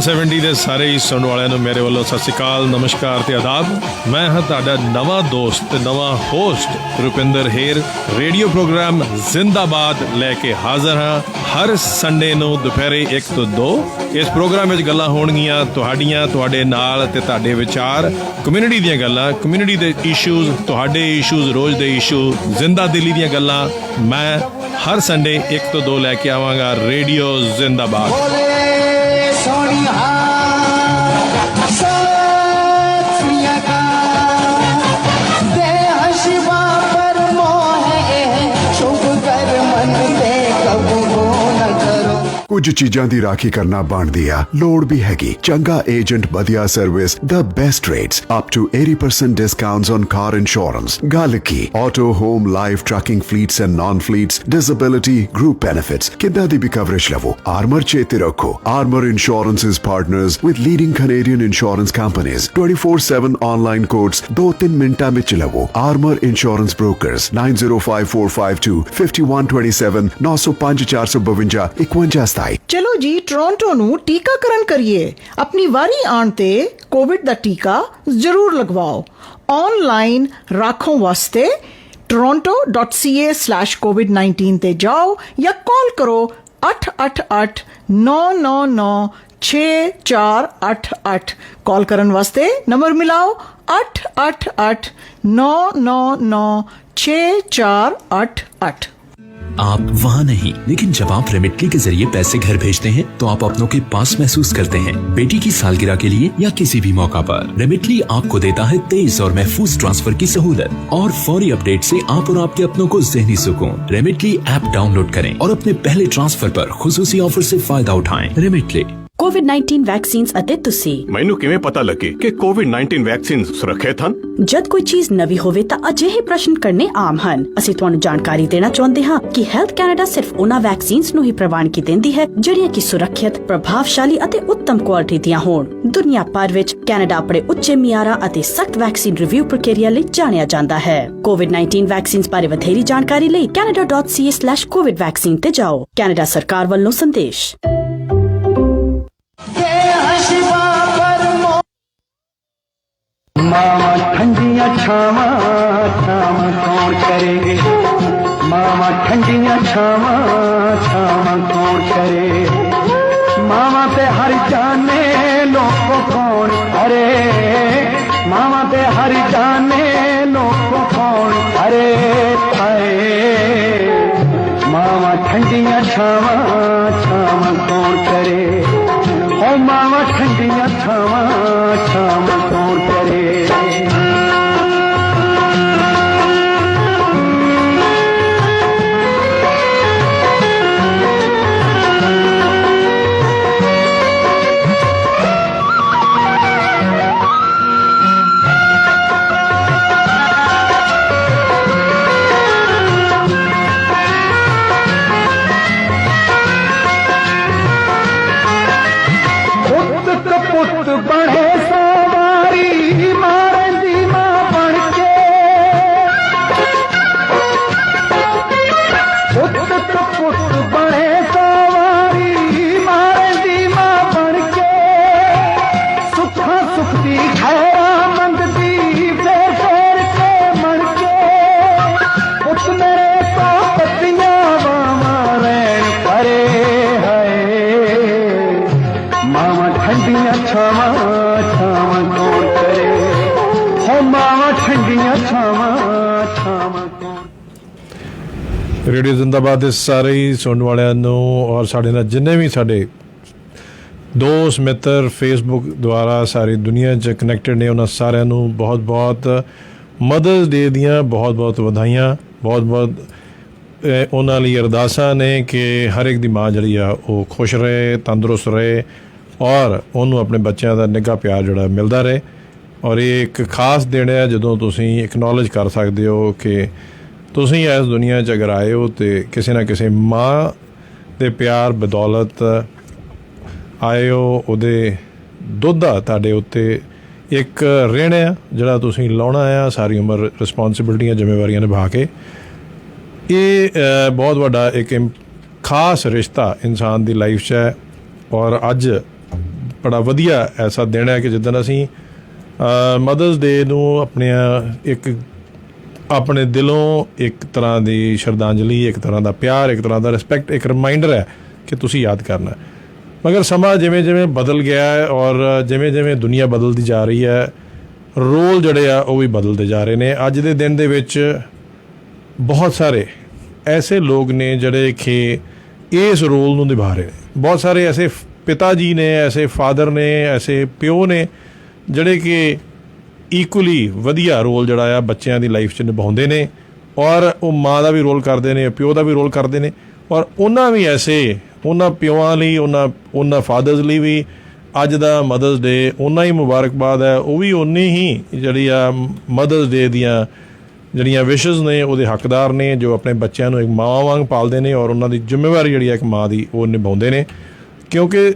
170 ਦੇ ਸਾਰੇ ਹੀ ਸੁਣਨ ਵਾਲਿਆਂ ਨੂੰ ਮੇਰੇ ਵੱਲੋਂ ਸਤਿ ਸ਼੍ਰੀ ਅਕਾਲ, ਨਮਸਕਾਰ ਤੇ ਆਦਾਬ। ਮੈਂ ਹਾਂ ਤੁਹਾਡਾ ਨਵਾਂ ਦੋਸਤ ਤੇ ਨਵਾਂ ਹੋਸਟ ਰੁਪਿੰਦਰ ਹੇਰ। ਰੇਡੀਓ ਪ੍ਰੋਗਰਾਮ ਜ਼ਿੰਦਾਬਾਦ ਲੈ ਕੇ ਹਾਜ਼ਰ ਹਾਂ ਹਰ ਸੰਡੇ ਨੂੰ ਦੁਪਹਿਰੇ 1 ਤੋਂ 2। ਇਸ ਪ੍ਰੋਗਰਾਮ ਵਿੱਚ ਗੱਲਾਂ ਹੋਣਗੀਆਂ ਤੁਹਾਡੀਆਂ, ਤੁਹਾਡੇ ਨਾਲ ਤੇ ਤੁਹਾਡੇ ਵਿਚਾਰ, ਕਮਿਊਨਿਟੀ ਦੀਆਂ ਗੱਲਾਂ, ਕਮਿਊਨਿਟੀ ਦੇ ਇਸ਼ੂਜ਼, ਤੁਹਾਡੇ ਇਸ਼ੂਜ਼, ਰੋਜ਼ ਦੇ ਇਸ਼ੂ, ਜ਼ਿੰਦਾ ਦਿਲੀ ਦੀਆਂ ਗੱਲਾਂ ਮੈਂ ਹਰ ਸੰਡੇ 1 ਤੋਂ 2 ਲੈ ਕੇ ਆਵਾਂਗਾ। ਰੇਡੀਓ ਜ਼ਿੰਦਾਬਾਦ। ਕੁਝ ਚੀਜ਼ਾਂ ਦੀ ਰਾਖੀ ਕਰਨਾ ਬਣਦੀ ਆ, ਲੋੜ ਵੀ ਹੈਗੀ। ਚੰਗਾ ਏਜੰਟ, ਵਧੀਆ service, the best rates, up to 80% discounts on car insurance। ਗੱਲ ਕੀ auto, home, life, trucking fleets and non-fleets, disability, group benefits, ਕਿੱਦਾਂ ਦੀ ਵੀ coverage ਲਵੋ। Armor ਚੇਤੇ ਰੱਖੋ, Armor Insurance is partners with leading Canadian insurance companies। 24/7 online quotes 2-3 ਮਿੰਟਾਂ ਵਿੱਚ ਲਵੋ। Armor Insurance Brokers 9054525127 905 452 51। ਚਲੋ ਜੀ, ਟੋਰਾਂਟੋ ਨੂੰ ਟੀਕਾਕਰਨ ਕਰੀਏ। ਆਪਣੀ ਵਾਰੀ ਆਉਣ ਤੇ ਕੋਵਿਡ ਦਾ ਟੀਕਾ ਜ਼ਰੂਰ ਲਗਵਾਓ। ਆਨਲਾਈਨ ਰਾਖੋਂ ਵਾਸਤੇ toronto.ca/covid19 ਤੇ ਜਾਓ ਜਾਂ ਕਾਲ ਕਰੋ 888-999-6488। ਕਾਲ ਕਰਨ ਵਾਸਤੇ ਨੰਬਰ ਮਿਲਾਓ 888-999-6488। आप वहाँ नहीं, लेकिन जब आप रेमिटली के जरिए पैसे घर भेजते हैं तो आप अपनों के पास महसूस करते हैं। बेटी की सालगिरह के लिए या किसी भी मौका पर रेमिटली आपको देता है तेज और महफूज ट्रांसफर की सहूलत और फौरी अपडेट से आप और आपके अपनों को ज़हनी सुकून। रेमिटली ऐप डाउनलोड करें और अपने पहले ट्रांसफर पर खुसूसी ऑफर से फायदा उठाएं। रेमिटली। COVID-19 ਵੈਕਸੀਨਸ ਅਤੇ ਤੁਸੀਂ ਮੈਨੂੰ ਕਿਵੇਂ ਪਤਾ ਲੱਗੇ ਕਿ COVID-19 ਵੈਕਸੀਨ ਸੁਰੱਖਿਅਤ ਹਨ? ਜਦ ਕੋਈ ਚੀਜ਼ ਨਵੀਂ ਹੋਵੇ ਤਾਂ ਅਜਿਹੇ ਪ੍ਰਸ਼ਨ ਕਰਨੇ ਆਮ ਹਨ। ਅਸੀਂ ਤੁਹਾਨੂੰ ਜਾਣਕਾਰੀ ਦੇਣਾ ਚਾਹੁੰਦੇ ਹਾਂ ਕਿ ਹੈਲਥ ਕੈਨੇਡਾ ਸਿਰਫ ਉਹਨਾਂ ਵੈਕਸੀਨਸ ਨੂੰ ਹੀ ਪ੍ਰਵਾਨਗੀ ਦਿੰਦੀ ਹੈ ਜਿਹੜੀਆਂ ਕਿ ਸੁਰੱਖਿਅਤ, ਪ੍ਰਭਾਵਸ਼ਾਲੀ ਅਤੇ ਉੱਤਮ ਕੁਆਲਿਟੀ ਦੀਆਂ ਹੋਣ। ਦੁਨੀਆ ਭਰ ਵਿੱਚ ਕੈਨੇਡਾ ਆਪਣੇ ਉੱਚੇ ਮਿਆਰਾਂ ਅਤੇ ਸਖਤ ਵੈਕਸੀਨ ਰਿਵਿਊ ਪ੍ਰਕਿਰਿਆ ਲਈ ਜਾਣਿਆ ਜਾਂਦਾ ਹੈ। COVID-19 ਵੈਕਸੀਨਸ ਬਾਰੇ ਵਧੇਰੀ ਜਾਣਕਾਰੀ ਲਈ canada.ca/covid vaccine ਤੇ ਜਾਓ। ਕੈਨੇਡਾ ਸਰਕਾਰ ਵੱਲੋਂ ਸੰਦੇਸ਼। मामा ठंडियां छावा छावा कौन करेंगे, मामा ठंडियां छावा छावा कौन करे। मामा पे हर जाने लोगों कौन, अरे मामा पे हर जाने लोगों कौन, अरे हाय मामा ठंडियां छावा छावा कौन करे। ओ मामा ठंडियां छावा छावा कौन करे। पुत बढ़े सवारी मारन दी मां बन के, पुत बढ़े सवारी मारन दी मां बन के। सुखा सुख दी खैरा मंगदी फेर फेर के मन के। पुत मेरे तो पतियां वावा रैन परे है। मामा ठंडियां छावा छावा कौन करे, हो मामा ठंडियां छावा छावा कौन। ਰੇਡੀਓ ਜ਼ਿੰਦਾਬਾਦ ਦੇ ਸਾਰੇ ਹੀ ਸੁਣਨ ਵਾਲਿਆਂ ਨੂੰ ਔਰ ਸਾਡੇ ਨਾਲ ਜਿੰਨੇ ਵੀ ਸਾਡੇ ਦੋਸਤ ਮਿੱਤਰ ਫੇਸਬੁੱਕ ਦੁਆਰਾ ਸਾਰੀ ਦੁਨੀਆ 'ਚ ਕਨੈਕਟਡ ਨੇ, ਉਹਨਾਂ ਸਾਰਿਆਂ ਨੂੰ ਬਹੁਤ ਬਹੁਤ ਮਦਰਸ ਡੇ ਦੀਆਂ ਬਹੁਤ ਬਹੁਤ ਵਧਾਈਆਂ। ਬਹੁਤ ਬਹੁਤ ਉਹਨਾਂ ਲਈ ਅਰਦਾਸਾਂ ਨੇ ਕਿ ਹਰ ਇੱਕ ਦੀ ਮਾਂ ਜਿਹੜੀ ਆ ਉਹ ਖੁਸ਼ ਰਹੇ, ਤੰਦਰੁਸਤ ਰਹੇ ਔਰ ਉਹਨੂੰ ਆਪਣੇ ਬੱਚਿਆਂ ਦਾ ਨਿੱਘਾ ਪਿਆਰ ਜਿਹੜਾ ਮਿਲਦਾ ਰਹੇ। ਔਰ ਇਹ ਇੱਕ ਖਾਸ ਦਿਨ ਹੈ ਜਦੋਂ ਤੁਸੀਂ ਐਕਨੋਲਜ ਕਰ ਸਕਦੇ ਹੋ ਕਿ ਤੁਸੀਂ ਇਸ ਦੁਨੀਆ 'ਚ ਅਗਰ ਆਏ ਹੋ ਤਾਂ ਕਿਸੇ ਨਾ ਕਿਸੇ ਮਾਂ ਦੇ ਪਿਆਰ ਬਦੌਲਤ ਆਏ ਹੋ। ਉਹਦੇ ਦੁੱਧ ਆ ਤੁਹਾਡੇ ਉੱਤੇ ਇੱਕ ਰਿਣ ਆ ਜਿਹੜਾ ਤੁਸੀਂ ਲਾਉਣਾ ਆ ਸਾਰੀ ਉਮਰ ਰਿਸਪੋਂਸੀਬਿਲਟੀਆਂ, ਜ਼ਿੰਮੇਵਾਰੀਆਂ ਨਿਭਾ ਕੇ। ਇਹ ਬਹੁਤ ਵੱਡਾ ਇੱਕ ਖਾਸ ਰਿਸ਼ਤਾ ਇਨਸਾਨ ਦੀ ਲਾਈਫ 'ਚ ਹੈ ਔਰ ਅੱਜ ਬੜਾ ਵਧੀਆ ਐਸਾ ਦਿਨ ਹੈ ਕਿ ਜਿੱਦਣ ਅਸੀਂ ਮਦਰਸ ਡੇ ਨੂੰ ਆਪਣੇ ਦਿਲੋਂ ਇੱਕ ਤਰ੍ਹਾਂ ਦੀ ਸ਼ਰਧਾਂਜਲੀ, ਇੱਕ ਤਰ੍ਹਾਂ ਦਾ ਪਿਆਰ, ਇੱਕ ਤਰ੍ਹਾਂ ਦਾ ਰਿਸਪੈਕਟ, ਇੱਕ ਰਿਮਾਈਂਡਰ ਹੈ ਕਿ ਤੁਸੀਂ ਯਾਦ ਕਰਨਾ। ਮਗਰ ਸਮਾਂ ਜਿਵੇਂ ਜਿਵੇਂ ਬਦਲ ਗਿਆ ਹੈ ਔਰ ਜਿਵੇਂ ਜਿਵੇਂ ਦੁਨੀਆ ਬਦਲਦੀ ਜਾ ਰਹੀ ਹੈ, ਰੋਲ ਜਿਹੜੇ ਆ ਉਹ ਵੀ ਬਦਲਦੇ ਜਾ ਰਹੇ ਨੇ। ਅੱਜ ਦੇ ਦਿਨ ਦੇ ਵਿੱਚ ਬਹੁਤ ਸਾਰੇ ਐਸੇ ਲੋਕ ਨੇ ਜਿਹੜੇ ਕਿ ਇਸ ਰੋਲ ਨੂੰ ਨਿਭਾ ਰਹੇ ਨੇ। ਬਹੁਤ ਸਾਰੇ ਐਸੇ ਪਿਤਾ ਜੀ ਨੇ, ਐਸੇ ਫਾਦਰ ਨੇ, ਐਸੇ ਪਿਓ ਨੇ ਜਿਹੜੇ ਕਿ ਈਕੁਅਲੀ ਵਧੀਆ ਰੋਲ ਜਿਹੜਾ ਆ ਬੱਚਿਆਂ ਦੀ ਲਾਈਫ 'ਚ ਨਿਭਾਉਂਦੇ ਨੇ, ਔਰ ਉਹ ਮਾਂ ਦਾ ਵੀ ਰੋਲ ਕਰਦੇ ਨੇ, ਪਿਓ ਦਾ ਵੀ ਰੋਲ ਕਰਦੇ ਨੇ। ਔਰ ਉਹਨਾਂ ਪਿਓਆਂ ਲਈ, ਉਹਨਾਂ ਫਾਦਰਸ ਲਈ ਵੀ ਅੱਜ ਦਾ ਮਦਰਸ ਡੇ ਓਨਾ ਹੀ ਮੁਬਾਰਕਬਾਦ ਹੈ। ਉਹ ਵੀ ਓਨੀ ਹੀ ਜਿਹੜੀ ਆ ਮਦਰਸ ਡੇ ਦੀਆਂ ਜਿਹੜੀਆਂ ਵਿਸ਼ਜ਼ ਨੇ ਉਹਦੇ ਹੱਕਦਾਰ ਨੇ, ਜੋ ਆਪਣੇ ਬੱਚਿਆਂ ਨੂੰ ਇੱਕ ਮਾਂ ਵਾਂਗ ਪਾਲਦੇ ਨੇ ਔਰ ਉਹਨਾਂ ਦੀ ਜ਼ਿੰਮੇਵਾਰੀ ਜਿਹੜੀ ਆ ਇੱਕ ਮਾਂ ਦੀ ਉਹ ਨਿਭਾਉਂਦੇ ਨੇ। ਕਿਉਂਕਿ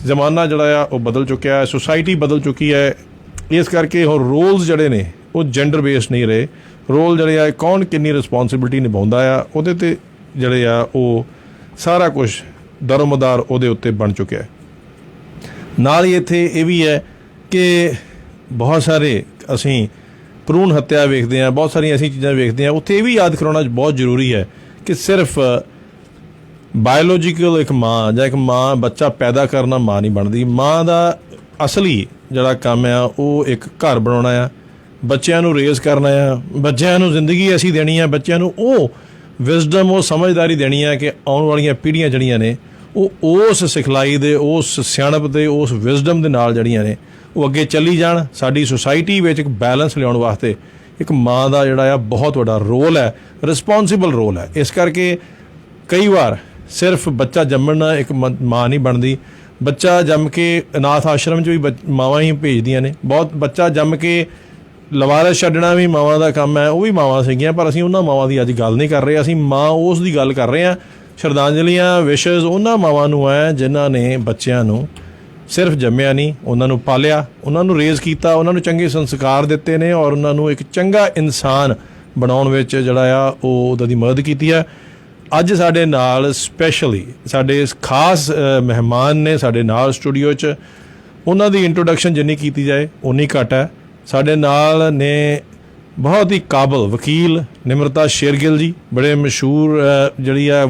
ਜ਼ਮਾਨਾ ਜਿਹੜਾ ਆ ਉਹ ਬਦਲ ਚੁੱਕਿਆ ਹੈ, ਸੁਸਾਇਟੀ ਬਦਲ ਚੁੱਕੀ ਹੈ। ਇਸ ਕਰਕੇ ਹੁਣ ਰੋਲਸ ਜਿਹੜੇ ਨੇ ਉਹ ਜੈਂਡਰ ਬੇਸਡ ਨਹੀਂ ਰਹੇ। ਰੋਲ ਜਿਹੜੇ ਆ ਕੌਣ ਕਿੰਨੀ ਰਿਸਪੌਂਸਿਬਿਲਿਟੀ ਨਿਭਾਉਂਦਾ ਆ ਉਹਦੇ 'ਤੇ ਜਿਹੜੇ ਆ ਉਹ ਸਾਰਾ ਕੁਝ ਦਰੋਮਦਾਰ ਉਹਦੇ ਉੱਤੇ ਬਣ ਚੁੱਕਿਆ ਹੈ। ਨਾਲ ਹੀ ਇੱਥੇ ਇਹ ਵੀ ਹੈ ਕਿ ਬਹੁਤ ਸਾਰੇ ਅਸੀਂ ਭਰੂਣ ਹੱਤਿਆ ਵੇਖਦੇ ਹਾਂ, ਬਹੁਤ ਸਾਰੀਆਂ ਐਸੀਆਂ ਚੀਜ਼ਾਂ ਵੇਖਦੇ ਹਾਂ। ਉੱਥੇ ਇਹ ਵੀ ਯਾਦ ਕਰਾਉਣਾ ਬਹੁਤ ਜ਼ਰੂਰੀ ਹੈ ਕਿ ਸਿਰਫ ਬਾਇਓਲੋਜੀਕਲ ਇੱਕ ਮਾਂ ਜਾਂ ਇੱਕ ਮਾਂ ਬੱਚਾ ਪੈਦਾ ਕਰਨਾ ਮਾਂ ਨਹੀਂ ਬਣਦੀ। ਮਾਂ ਦਾ ਅਸਲੀ ਜਿਹੜਾ ਕੰਮ ਆ ਉਹ ਇੱਕ ਘਰ ਬਣਾਉਣਾ ਆ, ਬੱਚਿਆਂ ਨੂੰ ਰੇਜ਼ ਕਰਨਾ ਆ, ਬੱਚਿਆਂ ਨੂੰ ਜ਼ਿੰਦਗੀ ਐਸੀ ਦੇਣੀ ਆ, ਬੱਚਿਆਂ ਨੂੰ ਉਹ ਵਿਜ਼ਡਮ, ਉਹ ਸਮਝਦਾਰੀ ਦੇਣੀ ਆ ਕਿ ਆਉਣ ਵਾਲੀਆਂ ਪੀੜ੍ਹੀਆਂ ਜਿਹੜੀਆਂ ਨੇ ਉਹ ਉਸ ਸਿਖਲਾਈ ਦੇ, ਉਸ ਸਿਆਣਪ ਦੇ, ਉਸ ਵਿਜ਼ਡਮ ਦੇ ਨਾਲ ਜਿਹੜੀਆਂ ਨੇ ਉਹ ਅੱਗੇ ਚੱਲੀ ਜਾਣ। ਸਾਡੀ ਸੁਸਾਇਟੀ ਵਿੱਚ ਇੱਕ ਬੈਲੈਂਸ ਲਿਆਉਣ ਵਾਸਤੇ ਇੱਕ ਮਾਂ ਦਾ ਜਿਹੜਾ ਆ ਬਹੁਤ ਵੱਡਾ ਰੋਲ ਹੈ, ਰਿਸਪੌਂਸਿਬਲ ਰੋਲ ਹੈ। ਇਸ ਕਰਕੇ ਕਈ ਵਾਰ ਸਿਰਫ ਬੱਚਾ ਜੰਮਣ ਨਾਲ ਇੱਕ ਮਾਂ ਨਹੀਂ ਬਣਦੀ। ਬੱਚਾ ਜੰਮ ਕੇ ਅਨਾਥ ਆਸ਼ਰਮ 'ਚ ਵੀ ਮਾਵਾਂ ਹੀ ਭੇਜਦੀਆਂ ਨੇ। ਬਹੁਤ ਬੱਚਾ ਜੰਮ ਕੇ ਲਵਾਰਸ ਛੱਡਣਾ ਵੀ ਮਾਵਾਂ ਦਾ ਕੰਮ ਹੈ, ਉਹ ਵੀ ਮਾਵਾਂ ਸੀਗੀਆਂ। ਪਰ ਅਸੀਂ ਉਹਨਾਂ ਮਾਵਾਂ ਦੀ ਅੱਜ ਗੱਲ ਨਹੀਂ ਕਰ ਰਹੇ, ਅਸੀਂ ਮਾਂ ਉਸ ਦੀ ਗੱਲ ਕਰ ਰਹੇ ਹਾਂ। ਸ਼ਰਧਾਂਜਲੀਆਂ, ਵਿਸ਼ਜ਼ ਉਹਨਾਂ ਮਾਵਾਂ ਨੂੰ ਹੈ ਜਿਨ੍ਹਾਂ ਨੇ ਬੱਚਿਆਂ ਨੂੰ ਸਿਰਫ ਜੰਮਿਆ ਨਹੀਂ, ਉਹਨਾਂ ਨੂੰ ਪਾਲਿਆ, ਉਹਨਾਂ ਨੂੰ ਰੇਜ਼ ਕੀਤਾ, ਉਹਨਾਂ ਨੂੰ ਚੰਗੇ ਸੰਸਕਾਰ ਦਿੱਤੇ ਨੇ ਔਰ ਉਹਨਾਂ ਨੂੰ ਇੱਕ ਚੰਗਾ ਇਨਸਾਨ ਬਣਾਉਣ ਵਿੱਚ ਜਿਹੜਾ ਆ ਉਹ ਉਹਦਾ ਦੀ ਮਦਦ ਕੀਤੀ ਹੈ। ਅੱਜ ਸਾਡੇ ਨਾਲ ਸਪੈਸ਼ਲੀ ਸਾਡੇ ਖਾਸ ਮਹਿਮਾਨ ਨੇ ਸਾਡੇ ਨਾਲ ਸਟੂਡੀਓ 'ਚ। ਉਹਨਾਂ ਦੀ ਇੰਟਰੋਡਕਸ਼ਨ ਜਿੰਨੀ ਕੀਤੀ ਜਾਏ ਉਨੀ ਘੱਟ ਹੈ। ਸਾਡੇ ਨਾਲ ਨੇ ਬਹੁਤ ਹੀ ਕਾਬਲ ਵਕੀਲ ਨਿਮਰਤਾ ਸ਼ੇਰਗਿੱਲ ਜੀ, ਬੜੇ ਮਸ਼ਹੂਰ ਜਿਹੜੀ ਆ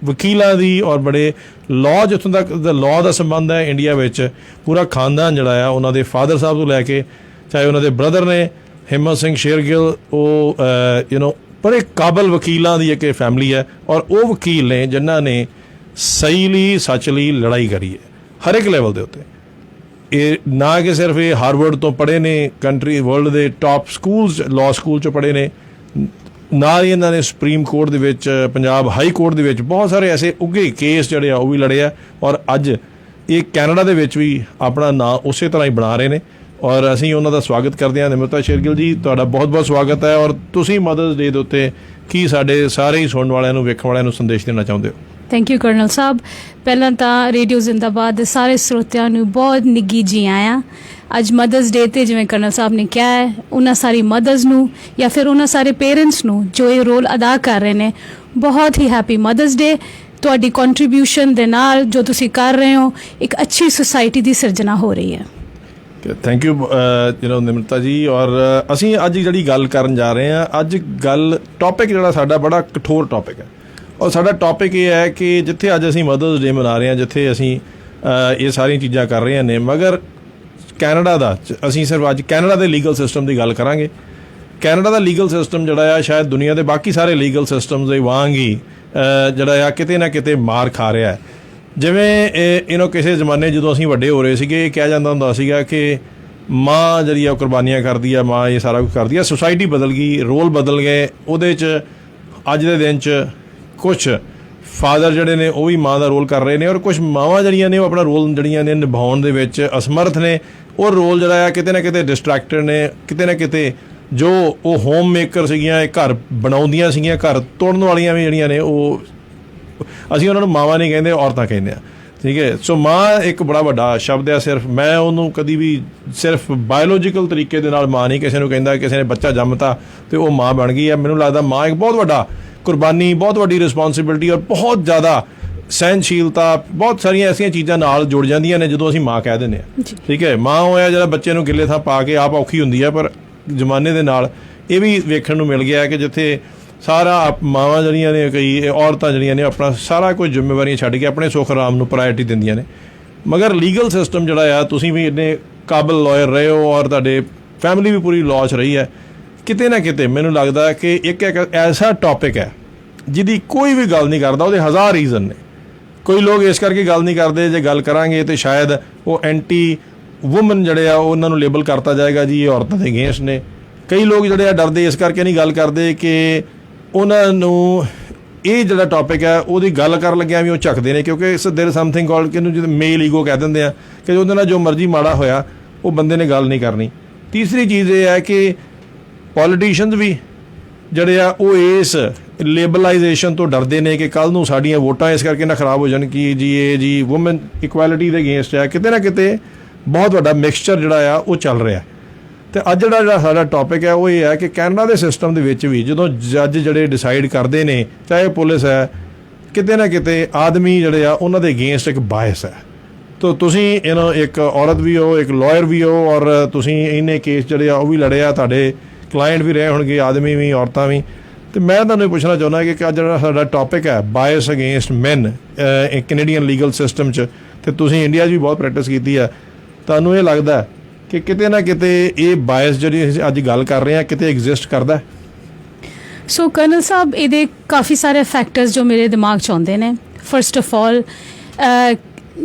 ਵਕੀਲਾਂ ਦੀ ਔਰ ਬੜੇ ਲਾਅ, ਜਿੱਥੋਂ ਤੱਕ ਲਾਅ ਦਾ ਸੰਬੰਧ ਹੈ ਇੰਡੀਆ ਵਿੱਚ ਪੂਰਾ ਖਾਨਦਾਨ ਜਿਹੜਾ ਆ ਉਹਨਾਂ ਦੇ ਫਾਦਰ ਸਾਹਿਬ ਤੋਂ ਲੈ ਕੇ ਚਾਹੇ ਉਹਨਾਂ ਦੇ ਬ੍ਰਦਰ ਨੇ ਹਿੰਮਤ ਸਿੰਘ ਸ਼ੇਰਗਿੱਲ, ਉਹ ਬੜੇ ਕਾਬਲ ਵਕੀਲਾਂ ਦੀ ਇੱਕ ਫੈਮਿਲੀ ਹੈ। ਔਰ ਉਹ ਵਕੀਲ ਨੇ ਜਿਨ੍ਹਾਂ ਨੇ ਸਹੀ ਲਈ, ਸੱਚ ਲਈ ਲੜਾਈ ਕਰੀ ਹੈ ਹਰ ਇੱਕ ਲੈਵਲ ਦੇ ਉੱਤੇ। ਇਹ ਨਾ ਕਿ ਸਿਰਫ ਇਹ ਹਾਰਵਰਡ ਤੋਂ ਪੜ੍ਹੇ ਨੇ, ਕੰਟਰੀ ਵਰਲਡ ਦੇ ਟਾਪ ਸਕੂਲਸ, ਲਾਅ ਸਕੂਲ 'ਚ ਪੜ੍ਹੇ ਨੇ, ਨਾਲ ਹੀ ਇਹਨਾਂ ਨੇ ਸੁਪਰੀਮ ਕੋਰਟ ਦੇ ਵਿੱਚ, ਪੰਜਾਬ ਹਾਈ ਕੋਰਟ ਦੇ ਵਿੱਚ ਬਹੁਤ ਸਾਰੇ ਐਸੇ ਉੱਘੇ ਕੇਸ ਜਿਹੜੇ ਆ ਉਹ ਵੀ ਲੜੇ ਆ। ਔਰ ਅੱਜ ਇਹ ਕੈਨੇਡਾ ਦੇ ਵਿੱਚ ਵੀ ਆਪਣਾ ਨਾਂ ਉਸੇ ਤਰ੍ਹਾਂ ਹੀ ਬਣਾ ਰਹੇ ਨੇ। ਔਰ ਅਸੀਂ ਉਹਨਾਂ ਦਾ ਸਵਾਗਤ ਕਰਦੇ ਹਾਂ। ਨਿਮਰਤਾ ਸ਼ੇਰਗਿੱਲ ਜੀ, ਤੁਹਾਡਾ ਬਹੁਤ ਬਹੁਤ ਸਵਾਗਤ ਹੈ। ਔਰ ਤੁਸੀਂ ਮਦਰਸ ਡੇ ਦੇ ਉੱਤੇ ਕੀ ਸਾਡੇ ਸਾਰੇ ਹੀ ਸੁਣਨ ਵਾਲਿਆਂ ਨੂੰ, ਵੇਖਣ ਵਾਲਿਆਂ ਨੂੰ ਸੰਦੇਸ਼ ਦੇਣਾ ਚਾਹੁੰਦੇ ਹੋ? ਥੈਂਕ ਯੂ ਕਰਨਲ ਸਾਹਿਬ। ਪਹਿਲਾਂ ਤਾਂ ਰੇਡੀਓ ਜ਼ਿੰਦਾਬਾਦ ਦੇ ਸਾਰੇ ਸਰੋਤਿਆਂ ਨੂੰ ਬਹੁਤ ਨਿੱਘੀ ਜੀ ਆਇਆਂ। ਅੱਜ ਮਦਰਸ ਡੇ 'ਤੇ ਜਿਵੇਂ ਕਰਨਲ ਸਾਹਿਬ ਨੇ ਕਿਹਾ ਹੈ, ਉਹਨਾਂ ਸਾਰੀ ਮਦਰਸ ਨੂੰ ਜਾਂ ਫਿਰ ਉਹਨਾਂ ਸਾਰੇ ਪੇਰੈਂਟਸ ਨੂੰ ਜੋ ਇਹ ਰੋਲ ਅਦਾ ਕਰ ਰਹੇ ਨੇ, ਬਹੁਤ ਹੀ ਹੈਪੀ ਮਦਰਸ ਡੇ। ਤੁਹਾਡੀ ਕੰਟਰੀਬਿਊਸ਼ਨ ਦੇ ਨਾਲ ਜੋ ਤੁਸੀਂ ਕਰ ਰਹੇ ਹੋ, ਇੱਕ ਅੱਛੀ ਸੁਸਾਇਟੀ ਦੀ ਸਿਰਜਣਾ ਹੋ ਰਹੀ ਹੈ। ਥੈਂਕ ਯੂ ਨਿਮਰਤਾ ਜੀ। ਔਰ ਅਸੀਂ ਅੱਜ ਜਿਹੜੀ ਗੱਲ ਕਰਨ ਜਾ ਰਹੇ ਹਾਂ, ਅੱਜ ਟੌਪਿਕ ਜਿਹੜਾ ਸਾਡਾ ਬੜਾ ਕਠੋਰ ਟੌਪਿਕ ਹੈ। ਔਰ ਸਾਡਾ ਟੌਪਿਕ ਇਹ ਹੈ ਕਿ ਜਿੱਥੇ ਅੱਜ ਅਸੀਂ ਮਦਰਸ ਡੇ ਮਨਾ ਰਹੇ ਹਾਂ, ਜਿੱਥੇ ਅਸੀਂ ਇਹ ਸਾਰੀਆਂ ਚੀਜ਼ਾਂ ਕਰ ਰਹੇ ਨੇ, ਮਗਰ ਕੈਨੇਡਾ ਦਾ ਅਸੀਂ ਸਿਰਫ ਅੱਜ ਕੈਨੇਡਾ ਦੇ ਲੀਗਲ ਸਿਸਟਮ ਦੀ ਗੱਲ ਕਰਾਂਗੇ। ਕੈਨੇਡਾ ਦਾ ਲੀਗਲ ਸਿਸਟਮ ਜਿਹੜਾ ਆ ਸ਼ਾਇਦ ਦੁਨੀਆ ਦੇ ਬਾਕੀ ਸਾਰੇ ਲੀਗਲ ਸਿਸਟਮਸ ਦੇ ਵਾਂਗ ਹੀ ਜਿਹੜਾ ਆ ਕਿਤੇ ਨਾ ਕਿਤੇ ਮਾਰ ਖਾ ਰਿਹਾ ਹੈ। ਜਿਵੇਂ ਕਿਸੇ ਜ਼ਮਾਨੇ ਜਦੋਂ ਅਸੀਂ ਵੱਡੇ ਹੋ ਰਹੇ ਸੀਗੇ, ਇਹ ਕਿਹਾ ਜਾਂਦਾ ਹੁੰਦਾ ਸੀਗਾ ਕਿ ਮਾਂ ਜਿਹੜੀ ਆ ਉਹ ਕੁਰਬਾਨੀਆਂ ਕਰਦੀ ਆ, ਮਾਂ ਇਹ ਸਾਰਾ ਕੁਝ ਕਰਦੀ ਆ। ਸੁਸਾਇਟੀ ਬਦਲ ਗਈ, ਰੋਲ ਬਦਲ ਗਏ। ਉਹਦੇ 'ਚ ਅੱਜ ਦੇ ਦਿਨ 'ਚ ਕੁਛ ਫਾਦਰ ਜਿਹੜੇ ਨੇ ਉਹ ਵੀ ਮਾਂ ਦਾ ਰੋਲ ਕਰ ਰਹੇ ਨੇ, ਔਰ ਕੁਛ ਮਾਵਾਂ ਜਿਹੜੀਆਂ ਨੇ ਉਹ ਆਪਣਾ ਰੋਲ ਜਿਹੜੀਆਂ ਨੇ ਨਿਭਾਉਣ ਦੇ ਵਿੱਚ ਅਸਮਰਥ ਨੇ। ਉਹ ਰੋਲ ਜਿਹੜਾ ਆ ਕਿਤੇ ਨਾ ਕਿਤੇ ਡਿਸਟਰੈਕਟਡ ਨੇ, ਕਿਤੇ ਨਾ ਕਿਤੇ ਜੋ ਉਹ ਹੋਮ ਮੇਕਰ ਸੀਗੀਆਂ, ਇਹ ਘਰ ਬਣਾਉਂਦੀਆਂ ਸੀਗੀਆਂ, ਘਰ ਤੋੜਨ ਵਾਲੀਆਂ ਵੀ ਜਿਹੜੀਆਂ ਨੇ ਉਹ, ਅਸੀਂ ਉਹਨਾਂ ਨੂੰ ਮਾਵਾਂ ਨਹੀਂ ਕਹਿੰਦੇ, ਔਰਤਾਂ ਕਹਿੰਦੇ ਆ। ਠੀਕ ਹੈ। ਸੋ ਮਾਂ ਇੱਕ ਬੜਾ ਵੱਡਾ ਸ਼ਬਦ ਹੈ। ਸਿਰਫ ਮੈਂ ਉਹਨੂੰ ਕਦੀ ਵੀ ਸਿਰਫ ਬਾਇਓਲੋਜੀਕਲ ਤਰੀਕੇ ਦੇ ਨਾਲ ਮਾਂ ਨਹੀਂ ਕਿਸੇ ਨੂੰ ਕਹਿੰਦਾ। ਕਿਸੇ ਨੇ ਬੱਚਾ ਜੰਮਤਾ ਤੇ ਉਹ ਮਾਂ ਬਣ ਗਈ ਹੈ। ਮੈਨੂੰ ਲੱਗਦਾ ਮਾਂ ਇੱਕ ਬਹੁਤ ਵੱਡਾ ਕੁਰਬਾਨੀ, ਬਹੁਤ ਵੱਡੀ ਰਿਸਪੌਂਸਿਬਿਲਿਟੀ ਔਰ ਬਹੁਤ ਜ਼ਿਆਦਾ ਸਹਿਣਸ਼ੀਲਤਾ, ਬਹੁਤ ਸਾਰੀਆਂ ਐਸੀਆਂ ਚੀਜ਼ਾਂ ਨਾਲ ਜੁੜ ਜਾਂਦੀਆਂ ਨੇ ਜਦੋਂ ਅਸੀਂ ਮਾਂ ਕਹਿ ਦਿੰਦੇ ਹਾਂ। ਠੀਕ ਹੈ, ਮਾਂ ਹੋਇਆ ਜਿਹੜਾ ਬੱਚੇ ਨੂੰ ਗਿੱਲੇ ਥਾਂ ਪਾ ਕੇ ਆਪ ਔਖੀ ਹੁੰਦੀ ਹੈ, ਪਰ ਜ਼ਮਾਨੇ ਦੇ ਨਾਲ ਇਹ ਵੀ ਵੇਖਣ ਨੂੰ ਮਿਲ ਗਿਆ ਕਿ ਜਿੱਥੇ ਸਾਰਾ ਮਾਵਾਂ ਜਿਹੜੀਆਂ ਨੇ, ਕਈ ਔਰਤਾਂ ਜਿਹੜੀਆਂ ਨੇ ਆਪਣਾ ਸਾਰਾ ਕੁਝ ਜ਼ਿੰਮੇਵਾਰੀਆਂ ਛੱਡ ਕੇ ਆਪਣੇ ਸੁੱਖ ਆਰਾਮ ਨੂੰ ਪ੍ਰਾਇਰਟੀ ਦਿੰਦੀਆਂ ਨੇ। ਮਗਰ ਲੀਗਲ ਸਿਸਟਮ ਜਿਹੜਾ ਆ, ਤੁਸੀਂ ਵੀ ਇੰਨੇ ਕਾਬਲ ਲਾਇਰ ਰਹੇ ਹੋ ਔਰ ਤੁਹਾਡੇ ਫੈਮਿਲੀ ਵੀ ਪੂਰੀ ਲਾਅ 'ਚ ਰਹੀ ਹੈ, ਕਿਤੇ ਨਾ ਕਿਤੇ ਮੈਨੂੰ ਲੱਗਦਾ ਕਿ ਇੱਕ ਐਸਾ ਟੌਪਿਕ ਹੈ ਜਿਹਦੀ ਕੋਈ ਵੀ ਗੱਲ ਨਹੀਂ ਕਰਦਾ। ਉਹਦੇ ਹਜ਼ਾਰ ਰੀਜ਼ਨ ਨੇ। ਕੋਈ ਲੋਕ ਇਸ ਕਰਕੇ ਗੱਲ ਨਹੀਂ ਕਰਦੇ, ਜੇ ਗੱਲ ਕਰਾਂਗੇ ਤਾਂ ਸ਼ਾਇਦ ਉਹ ਐਂਟੀ ਵੂਮਨ ਜਿਹੜੇ ਆ ਉਹਨਾਂ ਨੂੰ ਲੇਬਲ ਕਰਤਾ ਜਾਏਗਾ ਜੀ ਇਹ ਔਰਤਾਂ ਦੇ ਅਗੇਂਸਟ ਨੇ। ਕਈ ਲੋਕ ਜਿਹੜੇ ਆ ਡਰਦੇ ਇਸ ਕਰਕੇ ਨਹੀਂ ਗੱਲ ਕਰਦੇ ਕਿ ਉਹਨਾਂ ਨੂੰ ਇਹ ਜਿਹੜਾ ਟੌਪਿਕ ਹੈ ਉਹਦੀ ਗੱਲ ਕਰਨ ਲੱਗਿਆ ਵੀ ਉਹ ਝੱਕਦੇ ਨੇ, ਕਿਉਂਕਿ ਦੇਰ ਸਮਥਿੰਗ ਕਾਲਡ ਕਿ ਇਹਨੂੰ ਜਦੋਂ ਮੇਲ ਈਗੋ ਕਹਿ ਦਿੰਦੇ ਆ ਕਿ ਉਹਦੇ ਨਾਲ ਜੋ ਮਰਜ਼ੀ ਮਾੜਾ ਹੋਇਆ ਉਹ ਬੰਦੇ ਨੇ ਗੱਲ ਨਹੀਂ ਕਰਨੀ। ਤੀਸਰੀ ਚੀਜ਼ ਇਹ ਹੈ ਕਿ ਪੋਲੀਟੀਸ਼ੀਅਨਸ ਵੀ ਜਿਹੜੇ ਆ ਉਹ ਇਸ ਲੇਬਲਾਈਜੇਸ਼ਨ ਤੋਂ ਡਰਦੇ ਨੇ ਕਿ ਕੱਲ੍ਹ ਨੂੰ ਸਾਡੀਆਂ ਵੋਟਾਂ ਇਸ ਕਰਕੇ ਨਾ ਖਰਾਬ ਹੋ ਜਾਣ ਕਿ ਜੀ ਇਹ ਜੀ ਵੂਮਨ ਇਕੁਐਲਿਟੀ ਦੇ ਅਗੇਂਸਟ ਹੈ। ਕਿਤੇ ਨਾ ਕਿਤੇ ਬਹੁਤ ਵੱਡਾ ਮਿਕਸਚਰ ਜਿਹੜਾ ਆ ਉਹ ਚੱਲ ਰਿਹਾ। ਅਤੇ ਅੱਜ ਜਿਹੜਾ ਸਾਡਾ ਟੌਪਿਕ ਹੈ ਉਹ ਇਹ ਹੈ ਕਿ ਕੈਨੇਡਾ ਦੇ ਸਿਸਟਮ ਦੇ ਵਿੱਚ ਵੀ ਜਦੋਂ ਜੱਜ ਜਿਹੜੇ ਡਿਸਾਈਡ ਕਰਦੇ ਨੇ, ਚਾਹੇ ਪੁਲਿਸ ਹੈ, ਕਿਤੇ ਨਾ ਕਿਤੇ ਆਦਮੀ ਜਿਹੜੇ ਆ ਉਹਨਾਂ ਦੇ ਅਗੇਂਸਟ ਇੱਕ ਬਾਇਸ ਹੈ। ਤਾਂ ਤੁਸੀਂ ਇੱਕ ਔਰਤ ਵੀ ਹੋ, ਇੱਕ ਲਾਇਰ ਵੀ ਹੋ, ਔਰ ਤੁਸੀਂ ਇੰਨੇ ਕੇਸ ਜਿਹੜੇ ਆ ਉਹ ਵੀ ਲੜੇ ਆ, ਤੁਹਾਡੇ ਕਲਾਇੰਟ ਵੀ ਰਹੇ ਹੋਣਗੇ, ਆਦਮੀ ਵੀ ਔਰਤਾਂ ਵੀ। ਅਤੇ ਮੈਂ ਤੁਹਾਨੂੰ ਇਹ ਪੁੱਛਣਾ ਚਾਹੁੰਦਾ ਕਿ ਅੱਜ ਜਿਹੜਾ ਸਾਡਾ ਟੌਪਿਕ ਹੈ ਬਾਇਸ ਅਗੇਂਸਟ ਮੈਨ ਕੈਨੇਡੀਅਨ ਲੀਗਲ ਸਿਸਟਮ 'ਚ, ਅਤੇ ਤੁਸੀਂ ਇੰਡੀਆ 'ਚ ਵੀ ਬਹੁਤ ਪ੍ਰੈਕਟਿਸ ਕੀਤੀ ਹੈ, ਤੁਹਾਨੂੰ ਇਹ ਲੱਗਦਾ ਕਿ ਕਿਤੇ ਨਾ ਕਿਤੇ ਇਹ ਬਾਇਸ ਜਿਹੜੀ ਅਸੀਂ ਅੱਜ ਗੱਲ ਕਰ ਰਹੇ ਹਾਂ ਕਿਤੇ ਐਗਜ਼ਿਸਟ ਕਰਦਾ? ਸੋ ਕਰਨਲ ਸਾਹਿਬ, ਇਹਦੇ ਕਾਫੀ ਸਾਰੇ ਫੈਕਟਰਸ ਜੋ ਮੇਰੇ ਦਿਮਾਗ 'ਚ ਆਉਂਦੇ ਨੇ। ਫਸਟ ਆਫ ਆਲ,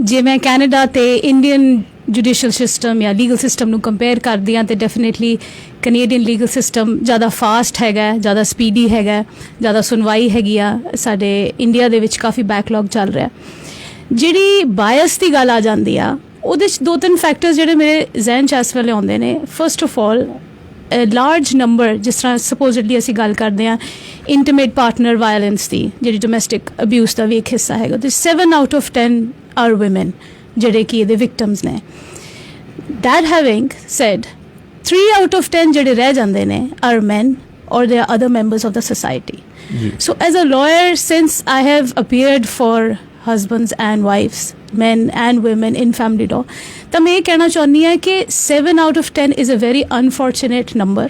ਜੇ ਮੈਂ ਕੈਨੇਡਾ ਅਤੇ ਇੰਡੀਅਨ ਜੁਡੀਸ਼ੀਅਲ ਸਿਸਟਮ ਜਾਂ ਲੀਗਲ ਸਿਸਟਮ ਨੂੰ ਕੰਪੇਅਰ ਕਰਦੀ ਹਾਂ ਤਾਂ ਡੈਫੀਨੇਟਲੀ ਕੈਨੇਡੀਅਨ ਲੀਗਲ ਸਿਸਟਮ ਜ਼ਿਆਦਾ ਫਾਸਟ ਹੈਗਾ, ਜ਼ਿਆਦਾ ਸਪੀਡੀ ਹੈਗਾ, ਜ਼ਿਆਦਾ ਸੁਣਵਾਈ ਹੈਗੀ ਆ। ਸਾਡੇ ਇੰਡੀਆ ਦੇ ਵਿੱਚ ਕਾਫੀ ਬੈਕਲੌਗ ਚੱਲ ਰਿਹਾ। ਜਿਹੜੀ ਬਾਇਸ ਦੀ ਗੱਲ ਆ ਜਾਂਦੀ ਆ, ਉਹਦੇ 'ਚ 2-3 ਫੈਕਟਰਸ ਜਿਹੜੇ ਮੇਰੇ ਜ਼ਹਿਨ 'ਚ ਇਸ ਵੇਲੇ ਆਉਂਦੇ ਨੇ। First of all, large number, ਜਿਸ ਤਰ੍ਹਾਂ ਸਪੋਜ਼ਡਲੀ ਅਸੀਂ ਗੱਲ ਕਰਦੇ ਹਾਂ ਇੰਟੀਮੇਟ ਪਾਰਟਨਰ ਵਾਇਲੈਂਸ ਦੀ, ਜਿਹੜੀ ਡੋਮੈਸਟਿਕ ਅਬਿਊਜ਼ ਦਾ ਵੀ ਇੱਕ ਹਿੱਸਾ ਹੈਗਾ, ਤੇ 7 ਆਊਟ ਆਫ 10 ਆਰ ਵੂਮਨ ਜਿਹੜੇ ਕਿ ਇਹਦੇ ਵਿਕਟਮਸ ਨੇ। That having said, 3 out of 10 ਜਿਹੜੇ ਰਹਿ ਜਾਂਦੇ ਨੇ are men or they are other members of the society. So as a lawyer, since I have appeared for husbands and wives, men and women in family law, ਤਾਂ ਮੈਂ ਇਹ ਕਹਿਣਾ ਚਾਹੁੰਦੀ ਹਾਂ ਕਿ 7 out of 10 is a very unfortunate number.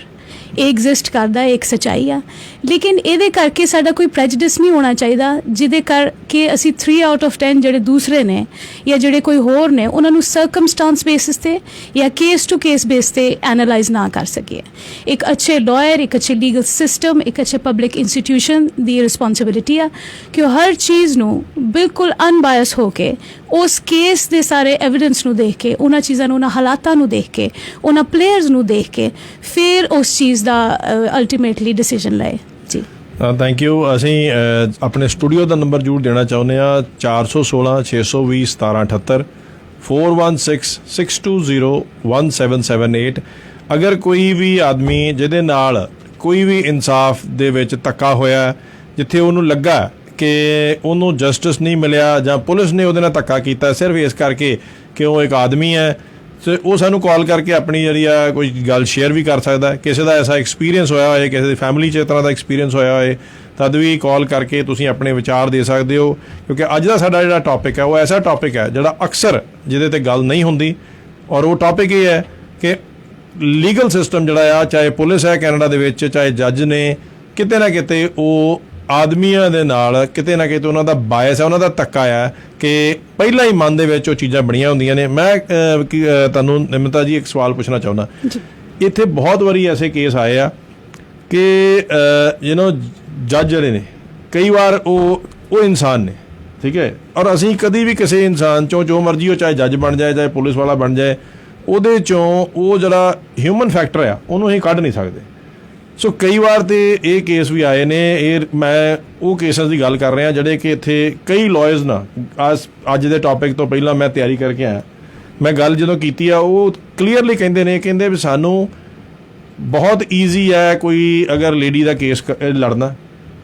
ਇਹ exist ਕਰਦਾ, ਇੱਕ ਸੱਚਾਈ ਆ, ਲੇਕਿਨ ਇਹਦੇ ਕਰਕੇ ਸਾਡਾ ਕੋਈ ਪ੍ਰੈਜੁਡਿਸ ਨਹੀਂ ਹੋਣਾ ਚਾਹੀਦਾ ਜਿਹਦੇ ਕਰਕੇ ਅਸੀਂ 3 ਆਊਟ ਆਫ 10 ਜਿਹੜੇ ਦੂਸਰੇ ਨੇ ਜਾਂ ਜਿਹੜੇ ਕੋਈ ਹੋਰ ਨੇ ਉਹਨਾਂ ਨੂੰ ਸਰਕਮਸਟਾਂਸ ਬੇਸਿਸ 'ਤੇ ਜਾਂ ਕੇਸ ਟੂ ਕੇਸ ਬੇਸ 'ਤੇ ਐਨਾਲਾਈਜ਼ ਨਾ ਕਰ ਸਕੀਏ। ਇੱਕ ਅੱਛੇ ਲਾਇਰ, ਇੱਕ ਅੱਛੇ ਲੀਗਲ ਸਿਸਟਮ, ਇੱਕ ਅੱਛੇ ਪਬਲਿਕ ਇੰਸਟੀਟਿਊਸ਼ਨ ਦੀ ਰਿਸਪੌਂਸਿਬਿਲਿਟੀ ਆ ਕਿ ਉਹ ਹਰ ਚੀਜ਼ ਨੂੰ ਬਿਲਕੁਲ ਅਨਬਾਇਸ ਹੋ ਕੇ ਉਸ ਕੇਸ ਦੇ ਸਾਰੇ ਐਵੀਡੈਂਸ ਨੂੰ ਦੇਖ ਕੇ, ਉਹਨਾਂ ਚੀਜ਼ਾਂ ਨੂੰ, ਉਹਨਾਂ ਹਾਲਾਤਾਂ ਨੂੰ ਦੇਖ ਕੇ, ਉਹਨਾਂ ਪਲੇਅਰਸ ਨੂੰ ਦੇਖ ਕੇ ਫਿਰ ਉਸ ਚੀਜ਼ ਦਾ ਅਲਟੀਮੇਟਲੀ ਡਿਸੀਜਨ ਲਏ। ਜੀ ਥੈਂਕ ਯੂ। ਅਸੀਂ ਆਪਣੇ ਸਟੂਡੀਓ ਦਾ ਨੰਬਰ ਜ਼ਰੂਰ ਦੇਣਾ ਚਾਹੁੰਦੇ ਹਾਂ, 416 620 1778 416-620-1778। ਅਗਰ ਕੋਈ ਵੀ ਆਦਮੀ ਜਿਹਦੇ ਨਾਲ ਕੋਈ ਵੀ ਇਨਸਾਫ ਦੇ ਵਿੱਚ ਧੱਕਾ ਹੋਇਆ, ਜਿੱਥੇ ਉਹਨੂੰ ਲੱਗਾ ਕਿ ਉਹਨੂੰ ਜਸਟਿਸ ਨਹੀਂ ਮਿਲਿਆ ਜਾਂ ਪੁਲਿਸ ਨੇ ਉਹਦੇ ਨਾਲ ਧੱਕਾ ਕੀਤਾ ਸਿਰਫ ਇਸ ਕਰਕੇ ਕਿ ਉਹ ਇੱਕ ਆਦਮੀ ਹੈ, ਤੇ ਉਹ ਸਾਨੂੰ ਕਾਲ ਕਰਕੇ ਆਪਣੀ ਜਿਹੜੀ ਆ ਕੋਈ ਗੱਲ ਸ਼ੇਅਰ ਵੀ ਕਰ ਸਕਦਾ। ਕਿਸੇ ਦਾ ਐਸਾ ਐਕਸਪੀਰੀਅੰਸ ਹੋਇਆ ਹੋਏ, ਕਿਸੇ ਦੀ ਫੈਮਿਲੀ 'ਚ ਇਸ ਤਰ੍ਹਾਂ ਦਾ ਐਕਸਪੀਰੀਅੰਸ ਹੋਇਆ ਹੋਏ, ਤਦ ਵੀ ਕਾਲ ਕਰਕੇ ਤੁਸੀਂ ਆਪਣੇ ਵਿਚਾਰ ਦੇ ਸਕਦੇ ਹੋ, ਕਿਉਂਕਿ ਅੱਜ ਦਾ ਸਾਡਾ ਜਿਹੜਾ ਟੌਪਿਕ ਹੈ ਉਹ ਐਸਾ ਟੌਪਿਕ ਹੈ ਜਿਹੜਾ ਅਕਸਰ ਜਿਹਦੇ 'ਤੇ ਗੱਲ ਨਹੀਂ ਹੁੰਦੀ। ਔਰ ਉਹ ਟੌਪਿਕ ਇਹ ਹੈ ਕਿ ਲੀਗਲ ਸਿਸਟਮ ਜਿਹੜਾ ਆ, ਚਾਹੇ ਪੁਲਿਸ ਹੈ ਕੈਨੇਡਾ ਦੇ ਵਿੱਚ, ਚਾਹੇ ਜੱਜ ਨੇ, ਕਿਤੇ ਨਾ ਕਿਤੇ ਉਹ ਆਦਮੀਆਂ ਦੇ ਨਾਲ ਕਿਤੇ ਨਾ ਕਿਤੇ ਉਹਨਾਂ ਦਾ ਬਾਇਸ ਹੈ, ਉਹਨਾਂ ਦਾ ਧੱਕਾ ਆ ਕਿ ਪਹਿਲਾਂ ਹੀ ਮਨ ਦੇ ਵਿੱਚ ਉਹ ਚੀਜ਼ਾਂ ਬਣੀਆਂ ਹੁੰਦੀਆਂ ਨੇ। ਮੈਂ ਤੁਹਾਨੂੰ ਨਿਮਰਤਾ ਜੀ ਇੱਕ ਸਵਾਲ ਪੁੱਛਣਾ ਚਾਹੁੰਦਾ। ਇੱਥੇ ਬਹੁਤ ਵਾਰੀ ਐਸੇ ਕੇਸ ਆਏ ਆ ਕਿ ਜੱਜ ਜਿਹੜੇ ਨੇ ਕਈ ਵਾਰ ਉਹ ਇਨਸਾਨ ਨੇ, ਠੀਕ ਹੈ, ਔਰ ਅਸੀਂ ਕਦੀ ਵੀ ਕਿਸੇ ਇਨਸਾਨ 'ਚੋਂ ਜੋ ਮਰਜ਼ੀ ਉਹ ਚਾਹੇ ਜੱਜ ਬਣ ਜਾਏ, ਚਾਹੇ ਪੁਲਿਸ ਵਾਲਾ ਬਣ ਜਾਏ, ਉਹਦੇ 'ਚੋਂ ਉਹ ਜਿਹੜਾ ਹਿਊਮਨ ਫੈਕਟਰ ਆ ਉਹਨੂੰ ਅਸੀਂ ਕੱਢ ਨਹੀਂ ਸਕਦੇ। ਸੋ ਕਈ ਵਾਰ ਤਾਂ ਇਹ ਕੇਸ ਵੀ ਆਏ ਨੇ। ਇਹ ਮੈਂ ਉਹ ਕੇਸਾਂ ਦੀ ਗੱਲ ਕਰ ਰਿਹਾ ਜਿਹੜੇ ਕਿ ਇੱਥੇ ਕਈ ਲਾਇਰਸ ਨਾਲ ਅੱਜ ਦੇ ਟੌਪਿਕ ਤੋਂ ਪਹਿਲਾਂ ਮੈਂ ਤਿਆਰੀ ਕਰਕੇ ਆਇਆ। ਮੈਂ ਗੱਲ ਜਦੋਂ ਕੀਤੀ ਆ ਉਹ ਕਲੀਅਰਲੀ ਕਹਿੰਦੇ ਵੀ ਸਾਨੂੰ ਬਹੁਤ ਈਜ਼ੀ ਹੈ ਕੋਈ ਅਗਰ ਲੇਡੀ ਦਾ ਕੇਸ ਲੜਨਾ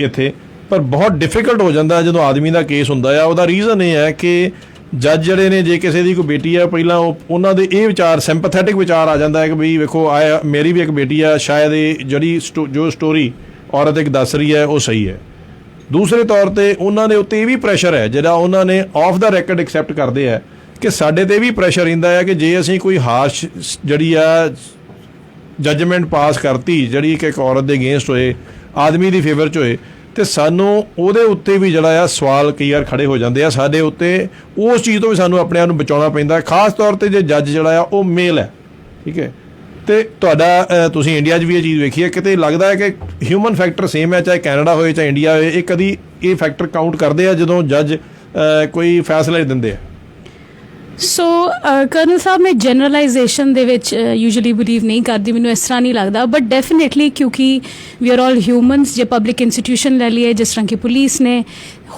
ਇੱਥੇ, ਪਰ ਬਹੁਤ ਡਿਫਿਕਲਟ ਹੋ ਜਾਂਦਾ ਜਦੋਂ ਆਦਮੀ ਦਾ ਕੇਸ ਹੁੰਦਾ ਆ। ਉਹਦਾ ਰੀਜ਼ਨ ਇਹ ਹੈ ਕਿ ਜੱਜ ਜਿਹੜੇ ਨੇ, ਜੇ ਕਿਸੇ ਦੀ ਕੋਈ ਬੇਟੀ ਆ, ਪਹਿਲਾਂ ਉਹਨਾਂ ਦੇ ਇਹ ਵਿਚਾਰ ਸਿੰਪੈਥੈਟਿਕ ਵਿਚਾਰ ਆ ਜਾਂਦਾ ਹੈ ਕਿ ਬਈ ਵੇਖੋ ਮੇਰੀ ਵੀ ਇੱਕ ਬੇਟੀ ਆ, ਸ਼ਾਇਦ ਇਹ ਜਿਹੜੀ ਜੋ ਸਟੋਰੀ ਔਰਤ ਇੱਕ ਦੱਸ ਰਹੀ ਹੈ ਉਹ ਸਹੀ ਹੈ। ਦੂਸਰੇ ਤੌਰ ਤੇ ਉਹਨਾਂ ਦੇ ਉੱਤੇ ਇਹ ਵੀ ਪ੍ਰੈਸ਼ਰ ਹੈ ਜਿਹੜਾ ਉਹਨਾਂ ਨੇ ਆਫ ਦਾ ਰੈਕਡ ਐਕਸੈਪਟ ਕਰਦੇ ਆ ਕਿ ਸਾਡੇ ਤੇ ਵੀ ਪ੍ਰੈਸ਼ਰ ਰਹਿੰਦਾ ਹੈ ਕਿ ਜੇ ਅਸੀਂ ਕੋਈ ਹਾਰਸ਼ ਜਿਹੜੀ ਆ ਜੱਜਮੈਂਟ ਪਾਸ ਕਰਤੀ ਜਿਹੜੀ ਕਿ ਇੱਕ ਔਰਤ ਦੇ ਅਗੇਂਸਟ ਹੋਏ, ਆਦਮੀ ਦੀ ਫੇਵਰ 'ਚ ਹੋਏ, ਤੇ ਸਾਨੂੰ ਉਹਦੇ ਉੱਤੇ ਵੀ ਜਿਹੜਾ ਆ ਸਵਾਲ ਕਈ ਵਾਰ ਖੜੇ ਹੋ ਜਾਂਦੇ ਆ ਸਾਡੇ ਉੱਤੇ। ਉਸ ਚੀਜ਼ ਤੋਂ ਵੀ ਸਾਨੂੰ ਆਪਣੇ ਆਪ ਨੂੰ ਬਚਾਉਣਾ ਪੈਂਦਾ, ਖਾਸ ਤੌਰ ਤੇ ਜੇ ਜੱਜ ਜਿਹੜਾ ਆ ਉਹ ਮੇਲ ਹੈ, ਠੀਕ ਹੈ। ਤੇ ਤੁਹਾਡਾ ਤੁਸੀਂ ਇੰਡੀਆ 'ਚ ਵੀ ਇਹ ਚੀਜ਼ ਵੇਖੀ ਹੈ, ਕਿਤੇ ਲੱਗਦਾ ਹੈ ਕਿ ਹਿਊਮਨ ਫੈਕਟਰ ਸੇਮ ਹੈ, ਚਾਹੇ ਕੈਨੇਡਾ ਹੋਏ ਚਾਹੇ ਇੰਡੀਆ ਹੋਏ, ਇਹ ਕਦੀ ਇਹ ਫੈਕਟਰ ਕਾਊਂਟ ਕਰਦੇ ਆ ਜਦੋਂ ਜੱਜ ਕੋਈ ਫੈਸਲੇ ਦਿੰਦੇ ਆ? ਸੋ ਕਰਨਲ ਸਾਹਿਬ, ਮੈਂ ਜਨਰਲਾਈਜੇਸ਼ਨ ਦੇ ਵਿੱਚ ਯੂਜੂਅਲੀ ਬਿਲੀਵ ਨਹੀਂ ਕਰਦੀ, ਮੈਨੂੰ ਇਸ ਤਰ੍ਹਾਂ ਨਹੀਂ ਲੱਗਦਾ, ਬਟ ਡੈਫੀਨੇਟਲੀ ਕਿਉਂਕਿ ਵੀ ਆਰ ਆਲ ਹਿਊਮਨਸ। ਜੇ ਪਬਲਿਕ ਇੰਸਟੀਟਿਊਸ਼ਨ ਲੈ ਲਈਏ ਜਿਸ ਤਰ੍ਹਾਂ ਕਿ ਪੁਲਿਸ ਨੇ,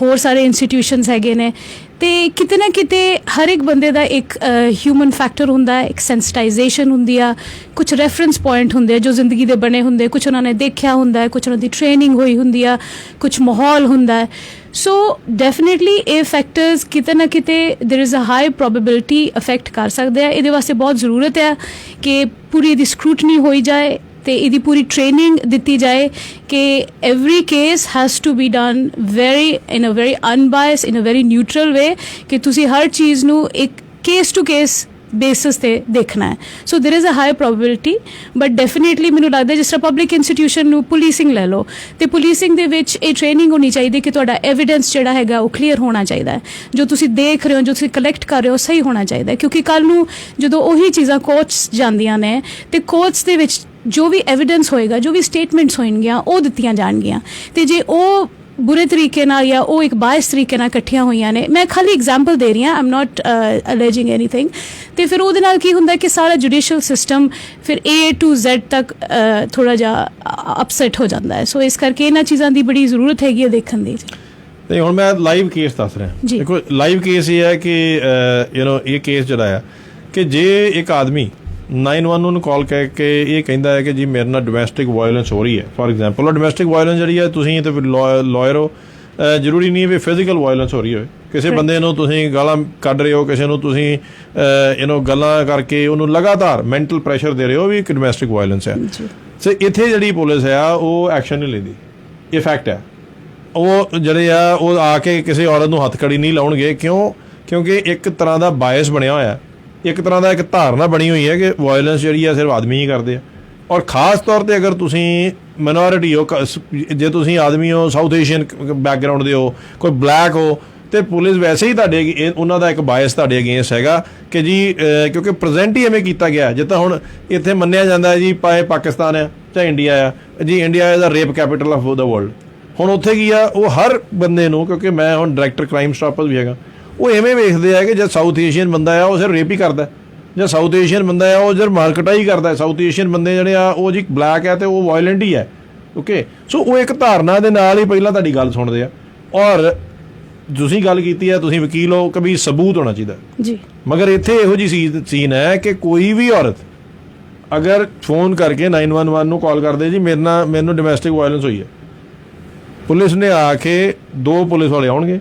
ਹੋਰ ਸਾਰੇ ਇੰਸਟੀਟਿਊਸ਼ਨਸ ਹੈਗੇ ਨੇ, ਤੇ ਕਿਤੇ ਨਾ ਕਿਤੇ ਹਰ ਇੱਕ ਬੰਦੇ ਦਾ ਇੱਕ ਹਿਊਮਨ ਫੈਕਟਰ ਹੁੰਦਾ ਹੈ, ਇੱਕ ਸੈਂਸਿਟਾਈਜੇਸ਼ਨ ਹੁੰਦੀ ਆ, ਕੁਝ ਰੈਫਰੈਂਸ ਪੁਆਇੰਟ ਹੁੰਦੇ ਆ ਜੋ ਜ਼ਿੰਦਗੀ ਦੇ ਬਣੇ ਹੁੰਦੇ, ਕੁਝ ਉਹਨਾਂ ਨੇ ਦੇਖਿਆ ਹੁੰਦਾ ਹੈ, ਕੁਝ ਉਹਨਾਂ ਦੀ ਟ੍ਰੇਨਿੰਗ ਹੋਈ ਹੁੰਦੀ ਆ, ਕੁਝ ਮਾਹੌਲ ਹੁੰਦਾ ਹੈ। ਸੋ ਡੈਫੀਨੇਟਲੀ ਇਹ ਫੈਕਟਰਸ ਕਿਤੇ ਨਾ ਕਿਤੇ there is a high probability affect ਕਰ ਸਕਦੇ ਆ। ਇਹਦੇ ਵਾਸਤੇ ਬਹੁਤ ਜ਼ਰੂਰਤ ਹੈ ਕਿ ਪੂਰੀ ਇਹਦੀ ਸਕਰੂਟਨੀ ਹੋਈ ਜਾਏ ਤੇ ਇਹਦੀ ਪੂਰੀ ਟ੍ਰੇਨਿੰਗ ਦਿੱਤੀ ਜਾਏ ਕਿ every case has to be done in a very unbias, in a very neutral way, ਕਿ ਤੁਸੀਂ ਹਰ ਚੀਜ਼ ਨੂੰ ਇੱਕ ਕੇਸ ਟੂ ਕੇਸ ਬੇਸਿਸ ਤੇ ਦੇਖਣਾ ਹੈ। So there is a high probability, but definitely ਮੈਨੂੰ ਲੱਗਦਾ ਜਿਸ ਤਰ੍ਹਾਂ ਪਬਲਿਕ ਇੰਸਟੀਟਿਊਸ਼ਨ ਨੂੰ ਪੁਲਿਸਿੰਗ ਲੈ ਲਓ, ਤੇ ਪੁਲਿਸਿੰਗ ਦੇ ਵਿੱਚ ਇਹ ਟ੍ਰੇਨਿੰਗ ਹੋਣੀ ਚਾਹੀਦੀ ਕਿ ਤੁਹਾਡਾ ਐਵੀਡੈਂਸ ਜਿਹੜਾ ਹੈਗਾ ਉਹ ਕਲੀਅਰ ਹੋਣਾ ਚਾਹੀਦਾ ਹੈ, ਜੋ ਤੁਸੀਂ ਦੇਖ ਰਹੇ ਹੋ, ਜੋ ਤੁਸੀਂ ਕਲੈਕਟ ਕਰ ਰਹੇ ਹੋ, ਸਹੀ ਹੋਣਾ ਚਾਹੀਦਾ ਹੈ। ਕਿਉਂਕਿ ਕੱਲ੍ਹ ਨੂੰ ਜਦੋਂ ਉਹੀ ਚੀਜ਼ਾਂ ਕੋਰਟਸ ਜਾਂਦੀਆਂ ਨੇ ਤੇ ਕੋਰਟਸ ਦੇ ਵਿੱਚ ਜੋ ਵੀ ਐਵੀਡੈਂਸ ਹੋਏਗਾ, ਜੋ ਵੀ ਸਟੇਟਮੈਂਟਸ ਹੋਣਗੀਆਂ ਉਹ ਦਿੱਤੀਆਂ ਜਾਣਗੀਆਂ, ਤੇ ਜੇ ਉਹ ਬੁਰੇ ਤਰੀਕੇ ਨਾਲ ਜਾਂ ਉਹ ਇੱਕ ਬਾਇਸ ਤਰੀਕੇ ਨਾਲ ਇਕੱਠੀਆਂ ਹੋਈਆਂ ਨੇ, ਮੈਂ ਖਾਲੀ ਐਗਜ਼ਾਮਪਲ ਦੇ ਰਹੀ ਹਾਂ, ਆਈ ਐਮ ਨਾਟ ਅਲੈਜਿੰਗ ਐਨੀਥਿੰਗ, ਤੇ ਫਿਰ ਉਹਦੇ ਨਾਲ ਕੀ ਹੁੰਦਾ ਕਿ ਸਾਰਾ ਜੁਡੀਸ਼ੀਅਲ ਸਿਸਟਮ ਫਿਰ A to Z ਤੱਕ ਥੋੜ੍ਹਾ ਜਿਹਾ ਅਪਸੈਟ ਹੋ ਜਾਂਦਾ ਹੈ। ਸੋ ਇਸ ਕਰਕੇ ਇਹਨਾਂ ਚੀਜ਼ਾਂ ਦੀ ਬੜੀ ਜ਼ਰੂਰਤ ਹੈਗੀ ਹੈ ਦੇਖਣ ਦੀ। ਤੇ ਹੁਣ ਮੈਂ ਲਾਈਵ ਕੇਸ ਦੱਸ ਰਿਹਾ। ਦੇਖੋ, ਲਾਈਵ ਕੇਸ ਇਹ ਹੈ ਕਿ ਇਹ ਕੇਸ ਜਿਹੜਾ ਆ ਕਿ ਜੇ ਇੱਕ ਆਦਮੀ 911 ਨੂੰ ਕਾਲ ਕਰਕੇ ਇਹ ਕਹਿੰਦਾ ਹੈ ਕਿ ਜੀ ਮੇਰੇ ਨਾਲ ਡੋਮੈਸਟਿਕ ਵਾਇਲੈਂਸ ਹੋ ਰਹੀ ਹੈ, ਫੋਰ ਐਗਜ਼ਾਮਪਲ, ਉਹ ਡੋਮੈਸਟਿਕ ਵਾਇਲੈਂਸ ਜਿਹੜੀ ਹੈ, ਤੁਸੀਂ ਤਾਂ ਲਾਇਰ ਹੋ, ਜ਼ਰੂਰੀ ਨਹੀਂ ਵੀ ਫਿਜ਼ੀਕਲ ਵਾਇਲੈਂਸ ਹੋ ਰਹੀ ਹੋਵੇ, ਕਿਸੇ ਬੰਦੇ ਨੂੰ ਤੁਸੀਂ ਗਾਲਾਂ ਕੱਢ ਰਹੇ ਹੋ, ਕਿਸੇ ਨੂੰ ਤੁਸੀਂ ਗੱਲਾਂ ਕਰਕੇ ਉਹਨੂੰ ਲਗਾਤਾਰ ਮੈਂਟਲ ਪ੍ਰੈਸ਼ਰ ਦੇ ਰਹੇ ਹੋ, ਵੀ ਇੱਕ ਡੋਮੈਸਟਿਕ ਵਾਇਲੈਂਸ ਹੈ। ਸੋ ਇੱਥੇ ਜਿਹੜੀ ਪੁਲਿਸ ਆ ਉਹ ਐਕਸ਼ਨ ਨਹੀਂ ਲੈਂਦੀ, ਇਹ ਫੈਕਟ ਹੈ। ਉਹ ਜਿਹੜੇ ਆ ਉਹ ਆ ਕੇ ਕਿਸੇ ਔਰਤ ਨੂੰ ਹੱਥਕੜੀ ਨਹੀਂ ਲਾਉਣਗੇ, ਕਿਉਂਕਿ ਇੱਕ ਤਰ੍ਹਾਂ ਦਾ ਬਾਇਸ ਬਣਿਆ ਹੋਇਆ, ਇੱਕ ਤਰ੍ਹਾਂ ਦਾ ਇੱਕ ਧਾਰਨਾ ਬਣੀ ਹੋਈ ਹੈ ਕਿ ਵਾਇਲੈਂਸ ਜਿਹੜੀ ਆ ਸਿਰਫ ਆਦਮੀ ਹੀ ਕਰਦੇ ਆ। ਔਰ ਖਾਸ ਤੌਰ ਤੇ ਅਗਰ ਤੁਸੀਂ ਮਾਈਨੋਰਿਟੀ ਹੋ, ਜੇ ਤੁਸੀਂ ਆਦਮੀ ਹੋ, ਸਾਊਥ ਏਸ਼ੀਅਨ ਬੈਕਗਰਾਊਂਡ ਦੇ ਹੋ, ਕੋਈ ਬਲੈਕ ਹੋ, ਤੇ ਪੁਲਿਸ ਵੈਸੇ ਹੀ ਤੁਹਾਡੇ ਉਹਨਾਂ ਦਾ ਇੱਕ ਬਾਇਸ ਤੁਹਾਡੇ ਅਗੇਂਸਟ ਹੈਗਾ ਕਿ ਜੀ ਕਿਉਂਕਿ ਪ੍ਰੈਜ਼ੈਂਟ ਹੀ ਐਵੇਂ ਕੀਤਾ ਗਿਆ। ਜਿੱਦਾਂ ਹੁਣ ਇੱਥੇ ਮੰਨਿਆ ਜਾਂਦਾ ਜੀ ਪਾਕਿਸਤਾਨ ਆ ਚਾਹੇ ਇੰਡੀਆ ਆ, ਜੀ India is the rape capital of the world. ਹੁਣ ਉੱਥੇ ਕੀ ਆ, ਉਹ ਹਰ ਬੰਦੇ ਨੂੰ, ਕਿਉਂਕਿ ਮੈਂ ਹੁਣ ਡਾਇਰੈਕਟਰ ਕ੍ਰਾਈਮ ਸਟਾਪਰ ਵੀ ਹੈਗਾ, ਉਹ ਐਵੇਂ ਵੇਖਦੇ ਆ ਕਿ ਜਦ ਸਾਊਥ ਏਸ਼ੀਅਨ ਬੰਦਾ ਆ ਉਹ ਸਿਰਫ ਰੇਪ ਹੀ ਕਰਦਾ, ਜਾਂ ਸਾਊਥ ਏਸ਼ੀਅਨ ਬੰਦਾ ਆ ਉਹ ਸਿਰਫ ਮਾਰਕਟਾ ਹੀ ਕਰਦਾ, ਸਾਊਥ ਏਸ਼ੀਅਨ ਬੰਦੇ ਜਿਹੜੇ ਆ ਉਹ ਜੀ ਬਲੈਕ ਹੈ ਤੇ ਉਹ ਵਾਇਲੈਂਟ ਹੀ ਹੈ। ਓਕੇ, ਸੋ ਉਹ ਇੱਕ ਧਾਰਨਾ ਦੇ ਨਾਲ ਹੀ ਪਹਿਲਾਂ ਤੁਹਾਡੀ ਗੱਲ ਸੁਣਦੇ ਆ। ਔਰ ਤੁਸੀਂ ਗੱਲ ਕੀਤੀ ਹੈ, ਤੁਸੀਂ ਵਕੀਲ ਹੋ, ਕभी ਸਬੂਤ ਹੋਣਾ ਚਾਹੀਦਾ ਜੀ। ਮਗਰ ਇੱਥੇ ਇਹੋ ਜਿਹੀ ਸੀਨ ਹੈ ਕਿ ਕੋਈ ਵੀ ਔਰਤ ਅਗਰ ਫੋਨ ਕਰਕੇ 911 ਨੂੰ ਕਾਲ ਕਰਦੇ ਜੀ ਮੈਨੂੰ ਡੋਮੈਸਟਿਕ ਵਾਇਲੈਂਸ ਹੋਈ ਹੈ, ਪੁਲਿਸ ਨੇ ਆ ਕੇ 2 ਪੁਲਿਸ ਵਾਲੇ ਆਉਣਗੇ,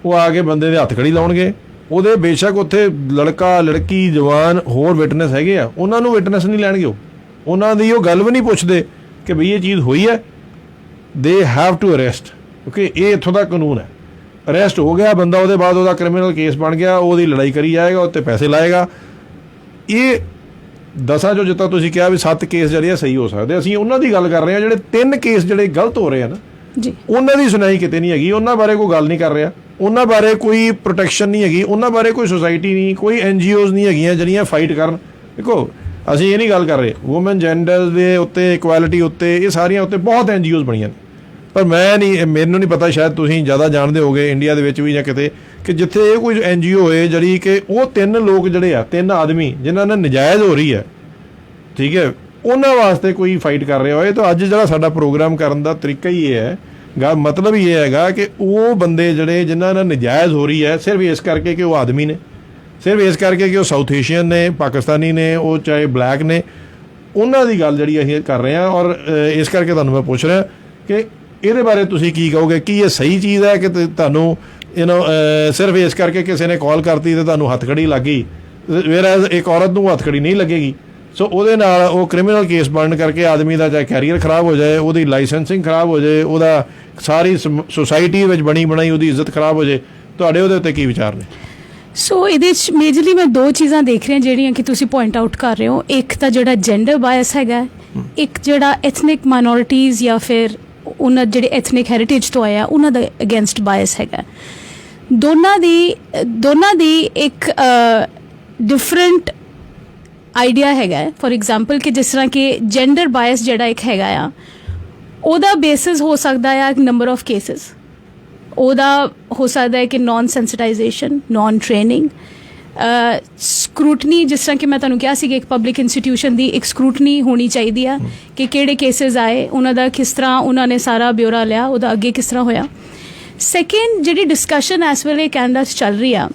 ਉਹ ਆ ਕੇ ਬੰਦੇ ਦੇ ਹੱਥ ਖੜੀ ਲਾਉਣਗੇ, ਉਹਦੇ ਬੇਸ਼ੱਕ ਉੱਥੇ ਲੜਕਾ ਲੜਕੀ ਜਵਾਨ ਹੋਰ ਵਿਟਨੈਸ ਹੈਗੇ ਆ, ਉਹਨਾਂ ਨੂੰ ਵਿਟਨੈਸ ਨਹੀਂ ਲੈਣਗੇ, ਉਹਨਾਂ ਦੀ ਉਹ ਗੱਲ ਵੀ ਨਹੀਂ ਪੁੱਛਦੇ ਕਿ ਬਈ ਇਹ ਚੀਜ਼ ਹੋਈ ਹੈ। ਦੇ ਹੈਵ ਟੂ ਅਰੈਸਟ, ਕਿਉਂਕਿ ਇਹ ਇੱਥੋਂ ਦਾ ਕਾਨੂੰਨ ਹੈ। ਅਰੈਸਟ ਹੋ ਗਿਆ ਬੰਦਾ, ਉਹਦੇ ਬਾਅਦ ਉਹਦਾ ਕ੍ਰਿਮੀਨਲ ਕੇਸ ਬਣ ਗਿਆ, ਉਹਦੀ ਲੜਾਈ ਕਰੀ ਜਾਏਗਾ, ਉੱਤੇ ਪੈਸੇ ਲਾਏਗਾ। ਇਹ 10 ਚੋਂ ਜਿੱਦਾਂ ਤੁਸੀਂ ਕਿਹਾ ਵੀ 7 ਕੇਸ ਜਿਹੜੇ ਆ ਸਹੀ ਹੋ ਸਕਦੇ, ਅਸੀਂ ਉਹਨਾਂ ਦੀ ਗੱਲ ਕਰ ਰਹੇ ਹਾਂ। ਜਿਹੜੇ 3 ਕੇਸ ਜਿਹੜੇ ਗਲਤ ਹੋ ਰਹੇ ਆ ਨਾ ਜੀ, ਉਹਨਾਂ ਦੀ ਸੁਣਾਈ ਕਿਤੇ ਨਹੀਂ ਹੈਗੀ, ਉਹਨਾਂ ਬਾਰੇ ਕੋਈ ਗੱਲ ਨਹੀਂ ਕਰ ਰਿਹਾ, ਉਹਨਾਂ ਬਾਰੇ ਕੋਈ ਪ੍ਰੋਟੈਕਸ਼ਨ ਨਹੀਂ ਹੈਗੀ, ਉਹਨਾਂ ਬਾਰੇ ਕੋਈ ਸੁਸਾਇਟੀ ਨਹੀਂ, ਕੋਈ NGOs ਨਹੀਂ ਹੈਗੀਆਂ ਜਿਹੜੀਆਂ ਫਾਈਟ ਕਰਨ। ਦੇਖੋ, ਅਸੀਂ ਇਹ ਨਹੀਂ ਗੱਲ ਕਰ ਰਹੇ ਵੂਮਨ ਜੈਂਡਰ ਦੇ ਉੱਤੇ, ਇਕੁਐਲਿਟੀ ਉੱਤੇ, ਇਹ ਸਾਰੀਆਂ ਉੱਤੇ ਬਹੁਤ NGOs ਬਣੀਆਂ ਨੇ, ਪਰ ਮੈਨੂੰ ਨਹੀਂ ਪਤਾ, ਸ਼ਾਇਦ ਤੁਸੀਂ ਜ਼ਿਆਦਾ ਜਾਣਦੇ ਹੋਗੇ ਇੰਡੀਆ ਦੇ ਵਿੱਚ ਵੀ ਜਾਂ ਕਿਤੇ, ਕਿ ਜਿੱਥੇ ਇਹ ਕੋਈ NGO ਹੋਏ ਜਿਹੜੀ ਕਿ ਉਹ 3 ਲੋਕ ਜਿਹੜੇ ਆ, 3 ਆਦਮੀ ਜਿਨ੍ਹਾਂ ਨਾਲ ਨਜਾਇਜ਼ ਹੋ ਰਹੀ ਹੈ, ਠੀਕ ਹੈ, ਉਹਨਾਂ ਵਾਸਤੇ ਕੋਈ ਫਾਈਟ ਕਰ ਰਿਹਾ ਹੋਏ। ਤਾਂ ਅੱਜ ਜਿਹੜਾ ਸਾਡਾ ਪ੍ਰੋਗਰਾਮ ਕਰਨ ਦਾ ਤਰੀਕਾ ਹੀ ਇਹ ਹੈ, ਮਤਲਬ ਹੀ ਇਹ ਹੈਗਾ ਕਿ ਉਹ ਬੰਦੇ ਜਿਹੜੇ ਜਿਨ੍ਹਾਂ ਨਾਲ ਨਜਾਇਜ਼ ਹੋ ਰਹੀ ਹੈ, ਸਿਰਫ ਇਸ ਕਰਕੇ ਕਿ ਉਹ ਆਦਮੀ ਨੇ, ਸਿਰਫ ਇਸ ਕਰਕੇ ਕਿ ਉਹ ਸਾਊਥ ਏਸ਼ੀਅਨ ਨੇ, ਪਾਕਿਸਤਾਨੀ ਨੇ, ਉਹ ਚਾਹੇ ਬਲੈਕ ਨੇ, ਉਹਨਾਂ ਦੀ ਗੱਲ ਜਿਹੜੀ ਅਸੀਂ ਕਰ ਰਹੇ ਹਾਂ। ਔਰ ਇਸ ਕਰਕੇ ਤੁਹਾਨੂੰ ਮੈਂ ਪੁੱਛ ਰਿਹਾ ਕਿ ਇਹਦੇ ਬਾਰੇ ਤੁਸੀਂ ਕੀ ਕਹੋਗੇ? ਕੀ ਇਹ ਸਹੀ ਚੀਜ਼ ਹੈ ਕਿ ਤੁਹਾਨੂੰ ਸਿਰਫ ਇਸ ਕਰਕੇ ਕਿਸੇ ਨੇ ਕਾਲ ਕਰਤੀ ਤੇ ਤੁਹਾਨੂੰ ਹੱਥਕੜੀ ਲੱਗ ਗਈ, ਮੇਰਾ ਇੱਕ ਔਰਤ ਨੂੰ ਹੱਥਕੜੀ ਨਹੀਂ ਲੱਗੇਗੀ, ਸੋ ਉਹਦੇ ਨਾਲ ਉਹ ਕ੍ਰਿਮੀਨਲ ਕੇਸ ਬਣਨ ਕਰਕੇ ਆਦਮੀ ਦਾ ਚਾਹੇ ਕੈਰੀਅਰ ਖਰਾਬ ਹੋ ਜਾਏ, ਉਹਦੀ ਲਾਇਸੈਂਸਿੰਗ ਖਰਾਬ ਹੋ ਜਾਏ, ਉਹਦਾ ਸਾਰੀ ਸੁਸਾਇਟੀ ਵਿੱਚ ਬਣੀ ਬਣਾਈ ਉਹਦੀ ਇੱਜ਼ਤ ਖਰਾਬ ਹੋ ਜਾਏ। ਤੁਹਾਡੇ ਉਹਦੇ ਉੱਤੇ ਕੀ ਵਿਚਾਰ ਨੇ? ਸੋ ਇਹਦੇ 'ਚ ਮੇਜਰਲੀ ਮੈਂ ਦੋ ਚੀਜ਼ਾਂ ਦੇਖ ਰਹੀ ਹਾਂ ਜਿਹੜੀਆਂ ਕਿ ਤੁਸੀਂ ਪੁਆਇੰਟ ਆਊਟ ਕਰ ਰਹੇ ਹੋ। ਇੱਕ ਤਾਂ ਜਿਹੜਾ ਜੈਂਡਰ ਬਾਇਸ ਹੈਗਾ, ਇੱਕ ਜਿਹੜਾ ਐਥਨਿਕ ਮਾਈਨੋਰਿਟੀਜ਼ ਜਾਂ ਫਿਰ ਉਹਨਾਂ ਜਿਹੜੇ ਐਥਨਿਕ ਹੈਰੀਟੇਜ ਤੋਂ ਆਇਆ ਉਹਨਾਂ ਦਾ ਅਗੇਂਸਟ ਬਾਇਸ ਹੈਗਾ। ਦੋਨਾਂ ਦੀ ਇੱਕ ਡਿਫਰੈਂਟ ਆਈਡੀਆ ਹੈਗਾ। ਫॉर एग्जांपल ਕਿ ਜਿਸ ਤਰ੍ਹਾਂ ਕਿ ਜੈਂਡਰ ਬਾਇਸ ਜਿਹੜਾ ਇੱਕ ਹੈਗਾ ਆ, ਉਹਦਾ ਬੇਸਿਸ ਹੋ ਸਕਦਾ ਆ ਇੱਕ ਨੰਬਰ ਆਫ ਕੇਸਿਸ। ਉਹਦਾ ਹੋ ਸਕਦਾ ਹੈ ਕਿ ਨॉन ਸੈਂਸਿਟਾਈਜੇਸ਼ਨ, ਨॉन ਟ੍ਰੇਨਿੰਗ, ਸਕਰੂਟਨੀ, ਜਿਸ ਤਰ੍ਹਾਂ ਕਿ ਮੈਂ ਤੁਹਾਨੂੰ ਕਿਹਾ ਸੀ ਕਿ ਇੱਕ ਪਬਲਿਕ ਇੰਸਟੀਟਿਊਸ਼ਨ ਦੀ ਇੱਕ ਸਕਰੂਟਨੀ ਹੋਣੀ ਚਾਹੀਦੀ ਆ ਕਿ ਕਿਹੜੇ ਕੇਸਿਸ ਆਏ, ਉਹਨਾਂ ਦਾ ਕਿਸ ਤਰ੍ਹਾਂ ਉਹਨਾਂ ਨੇ ਸਾਰਾ ਬਿਊਰਾ ਲਿਆ, ਉਹਦਾ ਅੱਗੇ ਕਿਸ ਤਰ੍ਹਾਂ ਹੋਇਆ। ਸੈਕਿੰਡ, ਜਿਹੜੀ ਡਿਸਕਸ਼ਨ ਇਸ ਵੇਲੇ ਕੈਨੇਡਾ 'ਚ ਚੱਲ ਰਹੀ ਆ,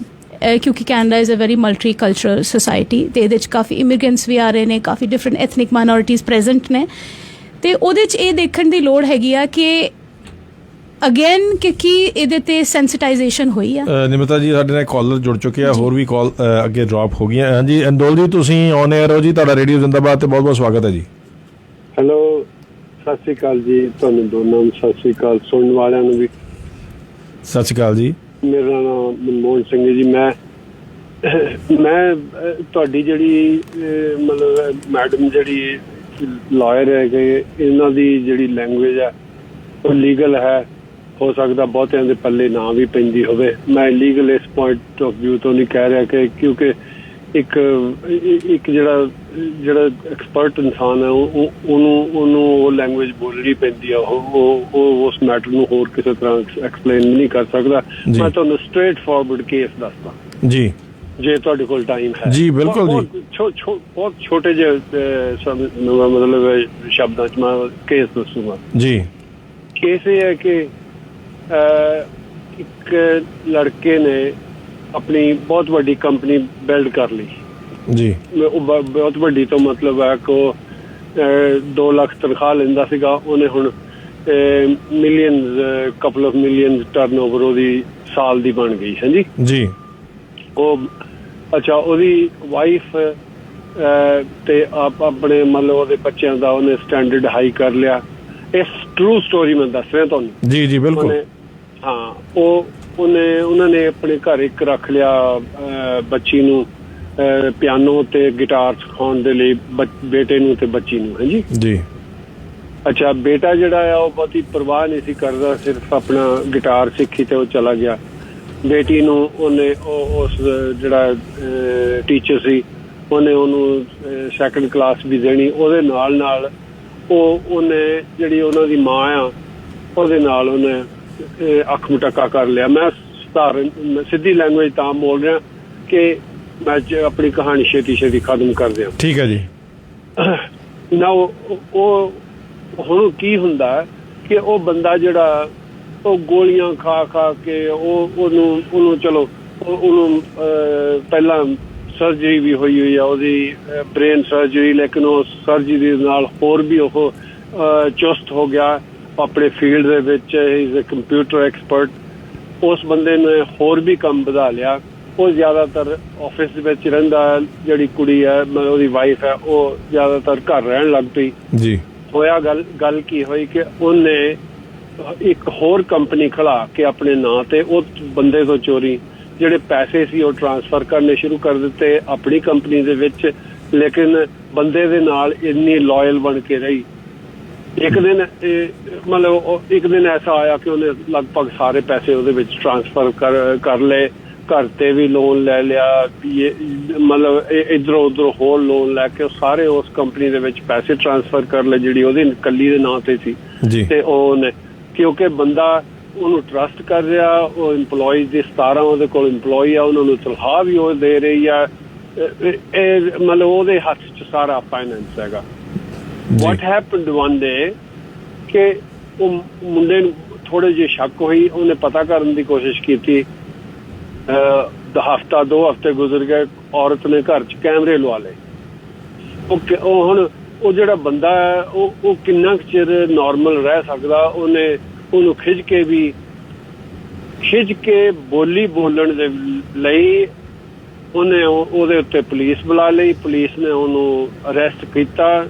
ਕਿਉਂਕਿ Canada is a very multi cultural society ਅਤੇ ਇਹਦੇ 'ਚ ਕਾਫੀ ਇਮੀਗ੍ਰੈਂਟਸ ਵੀ ਆ ਰਹੇ ਨੇ, ਕਾਫੀ ਡਿਫਰੈਂਟ ਐਥਨਿਕ ਮਾਈਨੋਰਿਟੀਜ਼ ਪ੍ਰੈਜ਼ੈਂਟ ਨੇ, ਅਤੇ ਉਹਦੇ 'ਚ ਇਹ ਦੇਖਣ ਦੀ ਲੋੜ ਹੈਗੀ ਆ ਕਿ ਅਗੇਨ ਕਿ ਕੀ ਇਹਦੇ ਤੇ ਸੈਂਸਿਟਾਈਜੇਸ਼ਨ ਹੋਈ ਆ। ਨਿਮਰਤਾ ਜੀ ਸਾਡੇ ਨਾਲ ਕਾਲਰ ਜੁੜ ਚੁੱਕੇ ਆ, ਹੋਰ ਵੀ ਕਾਲ ਅੱਗੇ ਡ੍ਰੌਪ ਹੋ ਗਈਆਂ। ਹਾਂਜੀ ਅੰਦੋਲ ਜੀ, ਤੁਸੀਂ ਔਨ 에ਅਰ ਹੋ ਜੀ, ਤੁਹਾਡਾ ਰੇਡੀਓ ਜ਼ਿੰਦਾਬਾਦ ਤੇ ਬਹੁਤ ਬਹੁਤ ਸਵਾਗਤ ਹੈ ਜੀ। ਹੈਲੋ, ਸਤਿ ਸ਼੍ਰੀ ਅਕਾਲ ਜੀ, ਤੁਹਾਨੂੰ ਦੋਨਾਂ ਨੂੰ ਸਤਿ ਸ਼੍ਰੀ ਅਕਾਲ, ਸੁਣਨ ਵਾਲਿਆਂ ਨੂੰ ਵੀ ਸਤਿ ਸ਼੍ਰੀ ਅਕਾਲ ਜੀ। ਮੇਰਾ ਨਾਮ ਮਨਮੋਹਨ ਸਿੰਘ ਹੈ ਜੀ। ਮੈਂ ਤੁਹਾਡੀ ਜਿਹੜੀ ਮਤਲਬ ਮੈਡਮ ਜਿਹੜੀ ਲਾਇਰ ਹੈਗੇ, ਇਹਨਾਂ ਦੀ ਜਿਹੜੀ ਲੈਂਗੁਏਜ ਹੈ ਉਹ ਲੀਗਲ ਹੈ, ਹੋ ਸਕਦਾ ਬਹੁਤਿਆਂ ਦੇ ਪੱਲੇ ਨਾ ਵੀ ਪੈਂਦੀ ਹੋਵੇ। ਮੈਂ ਲੀਗਲ ਇਸ ਪੁਆਇੰਟ ਆਫ ਵਿਊ ਤੋਂ ਨਹੀਂ ਕਹਿ ਰਿਹਾ ਕਿ ਕਿਉਂਕਿ ਇੱਕ ਜਿਹੜਾ ਐਕਸਪਰਟ ਇਨਸਾਨ ਹੈ ਉਹਨੂੰ ਉਹ ਲੈਂਗੁਏਜ ਬੋਲਣੀ ਪੈਂਦੀ ਆ, ਉਹ ਉਸ ਮੈਟਰ ਨੂੰ ਹੋਰ ਕਿਸੇ ਤਰ੍ਹਾਂ ਐਕਸਪਲੇਨ ਨਹੀਂ ਕਰ ਸਕਦਾ। ਮੈਂ ਤੁਹਾਨੂੰ ਸਟ੍ਰੇਟ ਫਾਰਵਰਡ ਕੇਸ ਦੱਸਦਾ ਜੀ, ਜੇ ਤੁਹਾਡੇ ਕੋਲ ਟਾਈਮ ਹੈ। ਜੀ ਬਿਲਕੁਲ ਜੀ, ਬਹੁਤ ਛੋਟੇ ਜਿਹੇ ਮਤਲਬ ਸ਼ਬਦਾਂ 'ਚ ਮੈਂ ਕੇਸ ਦੱਸੂਗਾ ਜੀ। ਕੇਸ ਇਹ ਹੈ ਕਿ ਇੱਕ ਲੜਕੇ ਨੇ ਆਪਣੀ ਬਹੁਤ ਵੱਡੀ ਕੰਪਨੀ ਬਿਲਡ ਕਰ ਲਈ ਜੀ। ਉਹ ਬਹੁਤ ਵੱਡੀ ਤੋਂ ਮਤਲਬ ਹੈ ਕਿ ਉਹ 2 ਲੱਖ ਤਨਖਾਹ ਲੈਂਦਾ ਸੀਗਾ, ਉਹਨੇ ਹੁਣ millions, couple of millions turnover ਉਹਦੀ ਸਾਲ ਦੀ ਬਣ ਗਈ ਹੈ ਜੀ। ਉਹ ਅੱਛਾ, ਉਹਦੀ ਵਾਈਫ ਤੇ ਆਪਣੇ ਮਤਲਬ ਉਹਦੇ ਬੱਚਿਆਂ ਦਾ ਉਹਨੇ ਸਟੈਂਡਰਡ ਹਾਈ ਕਰ ਲਿਆ। ਇਸ ਟਰੂ ਸਟੋਰੀ ਮੈਂ ਦੱਸ ਰਿਹਾ ਤੁਹਾਨੂੰ। ਜੀ ਜੀ ਬਿਲਕੁਲ। ਹਾਂ, ਉਹਨਾਂ ਨੇ ਆਪਣੇ ਘਰ ਇੱਕ ਰੱਖ ਲਿਆ ਬੱਚੀ ਨੂੰ ਪਿਆਨੋ ਤੇ ਗਿਟਾਰ ਸਿਖਾਉਣ ਦੇ ਲਈ, ਬੇਟੇ ਨੂੰ ਤੇ ਬੱਚੀ ਨੂੰ, ਹੈ ਜੀ। ਅੱਛਾ, ਬੇਟਾ ਜਿਹੜਾ ਆ ਉਹ ਬਹੁਤੀ ਪਰਵਾਹ ਨਹੀਂ ਸੀ ਕਰਦਾ, ਸਿਰਫ ਆਪਣਾ ਗਿਟਾਰ ਸਿੱਖੀ ਤੇ ਉਹ ਚਲਾ ਗਿਆ। ਬੇਟੀ ਨੂੰ ਉਹਨੇ ਉਸ ਜਿਹੜਾ ਟੀਚਰ ਸੀ ਉਹਨੂੰ ਸੈਕੰਡ ਕਲਾਸ ਵੀ ਦੇਣੀ। ਉਹਦੇ ਨਾਲ ਉਹਨੇ ਜਿਹੜੀ ਉਹਨਾਂ ਦੀ ਮਾਂ ਆ ਉਹਦੇ ਨਾਲ ਉਹਨੇ ਅੱਖ ਮੁਟੱਕਾ ਕਰ ਲਿਆ। ਮੈਂ ਸਿੱਧੀ ਲੈਂਗੁਏਜ ਤਾਂ ਬੋਲ ਰਿਹਾ ਕਿ ਮੈਂ ਆਪਣੀ ਕਹਾਣੀ ਛੇਤੀ ਖਤਮ ਕਰ ਦਿਆਂ। ਠੀਕ ਹੈ ਜੀ। ਨਾ ਉਹ ਹੁਣ ਕੀ ਹੁੰਦਾ ਕਿ ਉਹ ਬੰਦਾ ਜਿਹੜਾ ਉਹ ਗੋਲੀਆਂ ਖਾ ਕੇ ਉਹਨੂੰ ਚਲੋ ਉਹਨੂੰ ਪਹਿਲਾਂ ਸਰਜਰੀ ਵੀ ਹੋਈ ਆ, ਉਹਦੀ ਬ੍ਰੇਨ ਸਰਜਰੀ, ਲੇਕਿਨ ਉਹ ਸਰਜਰੀ ਦੇ ਨਾਲ ਹੋਰ ਵੀ ਉਹ ਚੁਸਤ ਹੋ ਗਿਆ ਆਪਣੇ ਫੀਲਡ ਦੇ ਵਿੱਚ। Is a computer expert. ਉਸ ਬੰਦੇ ਨੇ ਹੋਰ ਵੀ ਕੰਮ ਵਧਾ ਲਿਆ। ਉਹ ਜ਼ਿਆਦਾਤਰ ਆਫਿਸ ਦੇ ਵਿੱਚ ਰਹਿੰਦਾ, ਜਿਹੜੀ ਕੁੜੀ ਹੈ ਉਹਦੀ ਵਾਈਫ ਹੈ ਉਹ ਜ਼ਿਆਦਾਤਰ ਘਰ ਰਹਿਣ ਲੱਗ ਪਈ ਜੀ। ਹੋਇਆ ਗੱਲ ਕੀ ਹੋਈ ਕਿ ਉਹਨੇ ਇੱਕ ਹੋਰ ਕੰਪਨੀ ਖੁਲਾ ਕੇ ਆਪਣੇ ਨਾਂ ਤੇ ਉਹ ਬੰਦੇ ਤੋਂ ਚੋਰੀ ਜਿਹੜੇ ਪੈਸੇ ਸੀ ਉਹ ਟ੍ਰਾਂਸਫਰ ਕਰਨੇ ਸ਼ੁਰੂ ਕਰ ਦਿੱਤੇ ਆਪਣੀ ਕੰਪਨੀ ਦੇ ਵਿੱਚ, ਲੇਕਿਨ ਬੰਦੇ ਦੇ ਨਾਲ ਇੰਨੀ ਲਾਇਲ ਬਣ ਕੇ ਰਹੀ। ਇੱਕ ਦਿਨ ਐਸਾ ਆਇਆ ਕਿ ਉਹਨੇ ਲਗਭਗ ਸਾਰੇ ਪੈਸੇ ਉਹਦੇ ਵਿੱਚ ਟ੍ਰਾਂਸਫਰ ਕਰ ਲਏ। ਘਰ ਤੇ ਵੀ ਲੋਨ ਲੈ ਲਿਆ, ਮਤਲਬ ਇੱਧਰੋਂ ਉੱਧਰੋਂ ਹੋਰ ਲੋਨ ਲੈ ਕੇ ਸਾਰੇ ਉਸ ਕੰਪਨੀ ਦੇ ਵਿੱਚ ਪੈਸੇ ਟ੍ਰਾਂਸਫਰ ਕਰ ਲਏ ਜਿਹੜੀ ਉਹਦੀ ਇਕੱਲੀ ਦੇ ਨਾਂ ਤੇ ਸੀ। ਤੇ ਉਹਨੇ ਕਿਉਂਕਿ ਬੰਦਾ ਉਹਨੂੰ ਟਰਸਟ ਕਰ ਰਿਹਾ, ਉਹ ਇੰਪਲੋਈਜ਼ ਦੀ 17 ਉਹਦੇ ਕੋਲ ਇੰਪਲੋਈ ਆ, ਉਹਨਾਂ ਨੂੰ ਤਨਖਾਹ ਵੀ ਉਹ ਦੇ ਰਹੀ ਆ। ਇਹ ਮਤਲਬ ਉਹਦੇ ਹੱਥ 'ਚ ਸਾਰਾ ਫਾਈਨੈਂਸ ਹੈਗਾ। ਵਾਟ ਹੈਪਨਡ ਵਨ ਡੇ ਕਿ ਉਹ ਮੁੰਡੇ ਨੂੰ ਥੋੜੇ ਜਿਹੇ ਸ਼ੱਕ ਹੋਈ, ਉਹਨੇ ਪਤਾ ਕਰਨ ਦੀ ਕੋਸ਼ਿਸ਼ ਕੀਤੀ। ਹਫ਼ਤਾ 2 ਹਫ਼ਤੇ ਗੁਜ਼ਰ ਗਏ, ਔਰਤ ਨੇ ਘਰ 'ਚ ਕੈਮਰੇ ਲਵਾ ਲਏ। ਉਹ ਹੁਣ ਉਹ ਜਿਹੜਾ ਬੰਦਾ ਹੈ ਉਹ ਕਿੰਨਾ ਕੁ ਚਿਰ ਨੋਰਮਲ ਰਹਿ ਸਕਦਾ। ਉਹਨੂੰ ਖਿੱਚ ਕੇ ਬੋਲਣ ਦੇ ਲਈ ਉਹਨੇ ਉਹਦੇ ਉੱਤੇ ਪੁਲਿਸ ਬੁਲਾ ਲਈ, ਪੁਲਿਸ ਨੇ ਉਹਨੂੰ ਅਰੈਸਟ ਕੀਤਾ।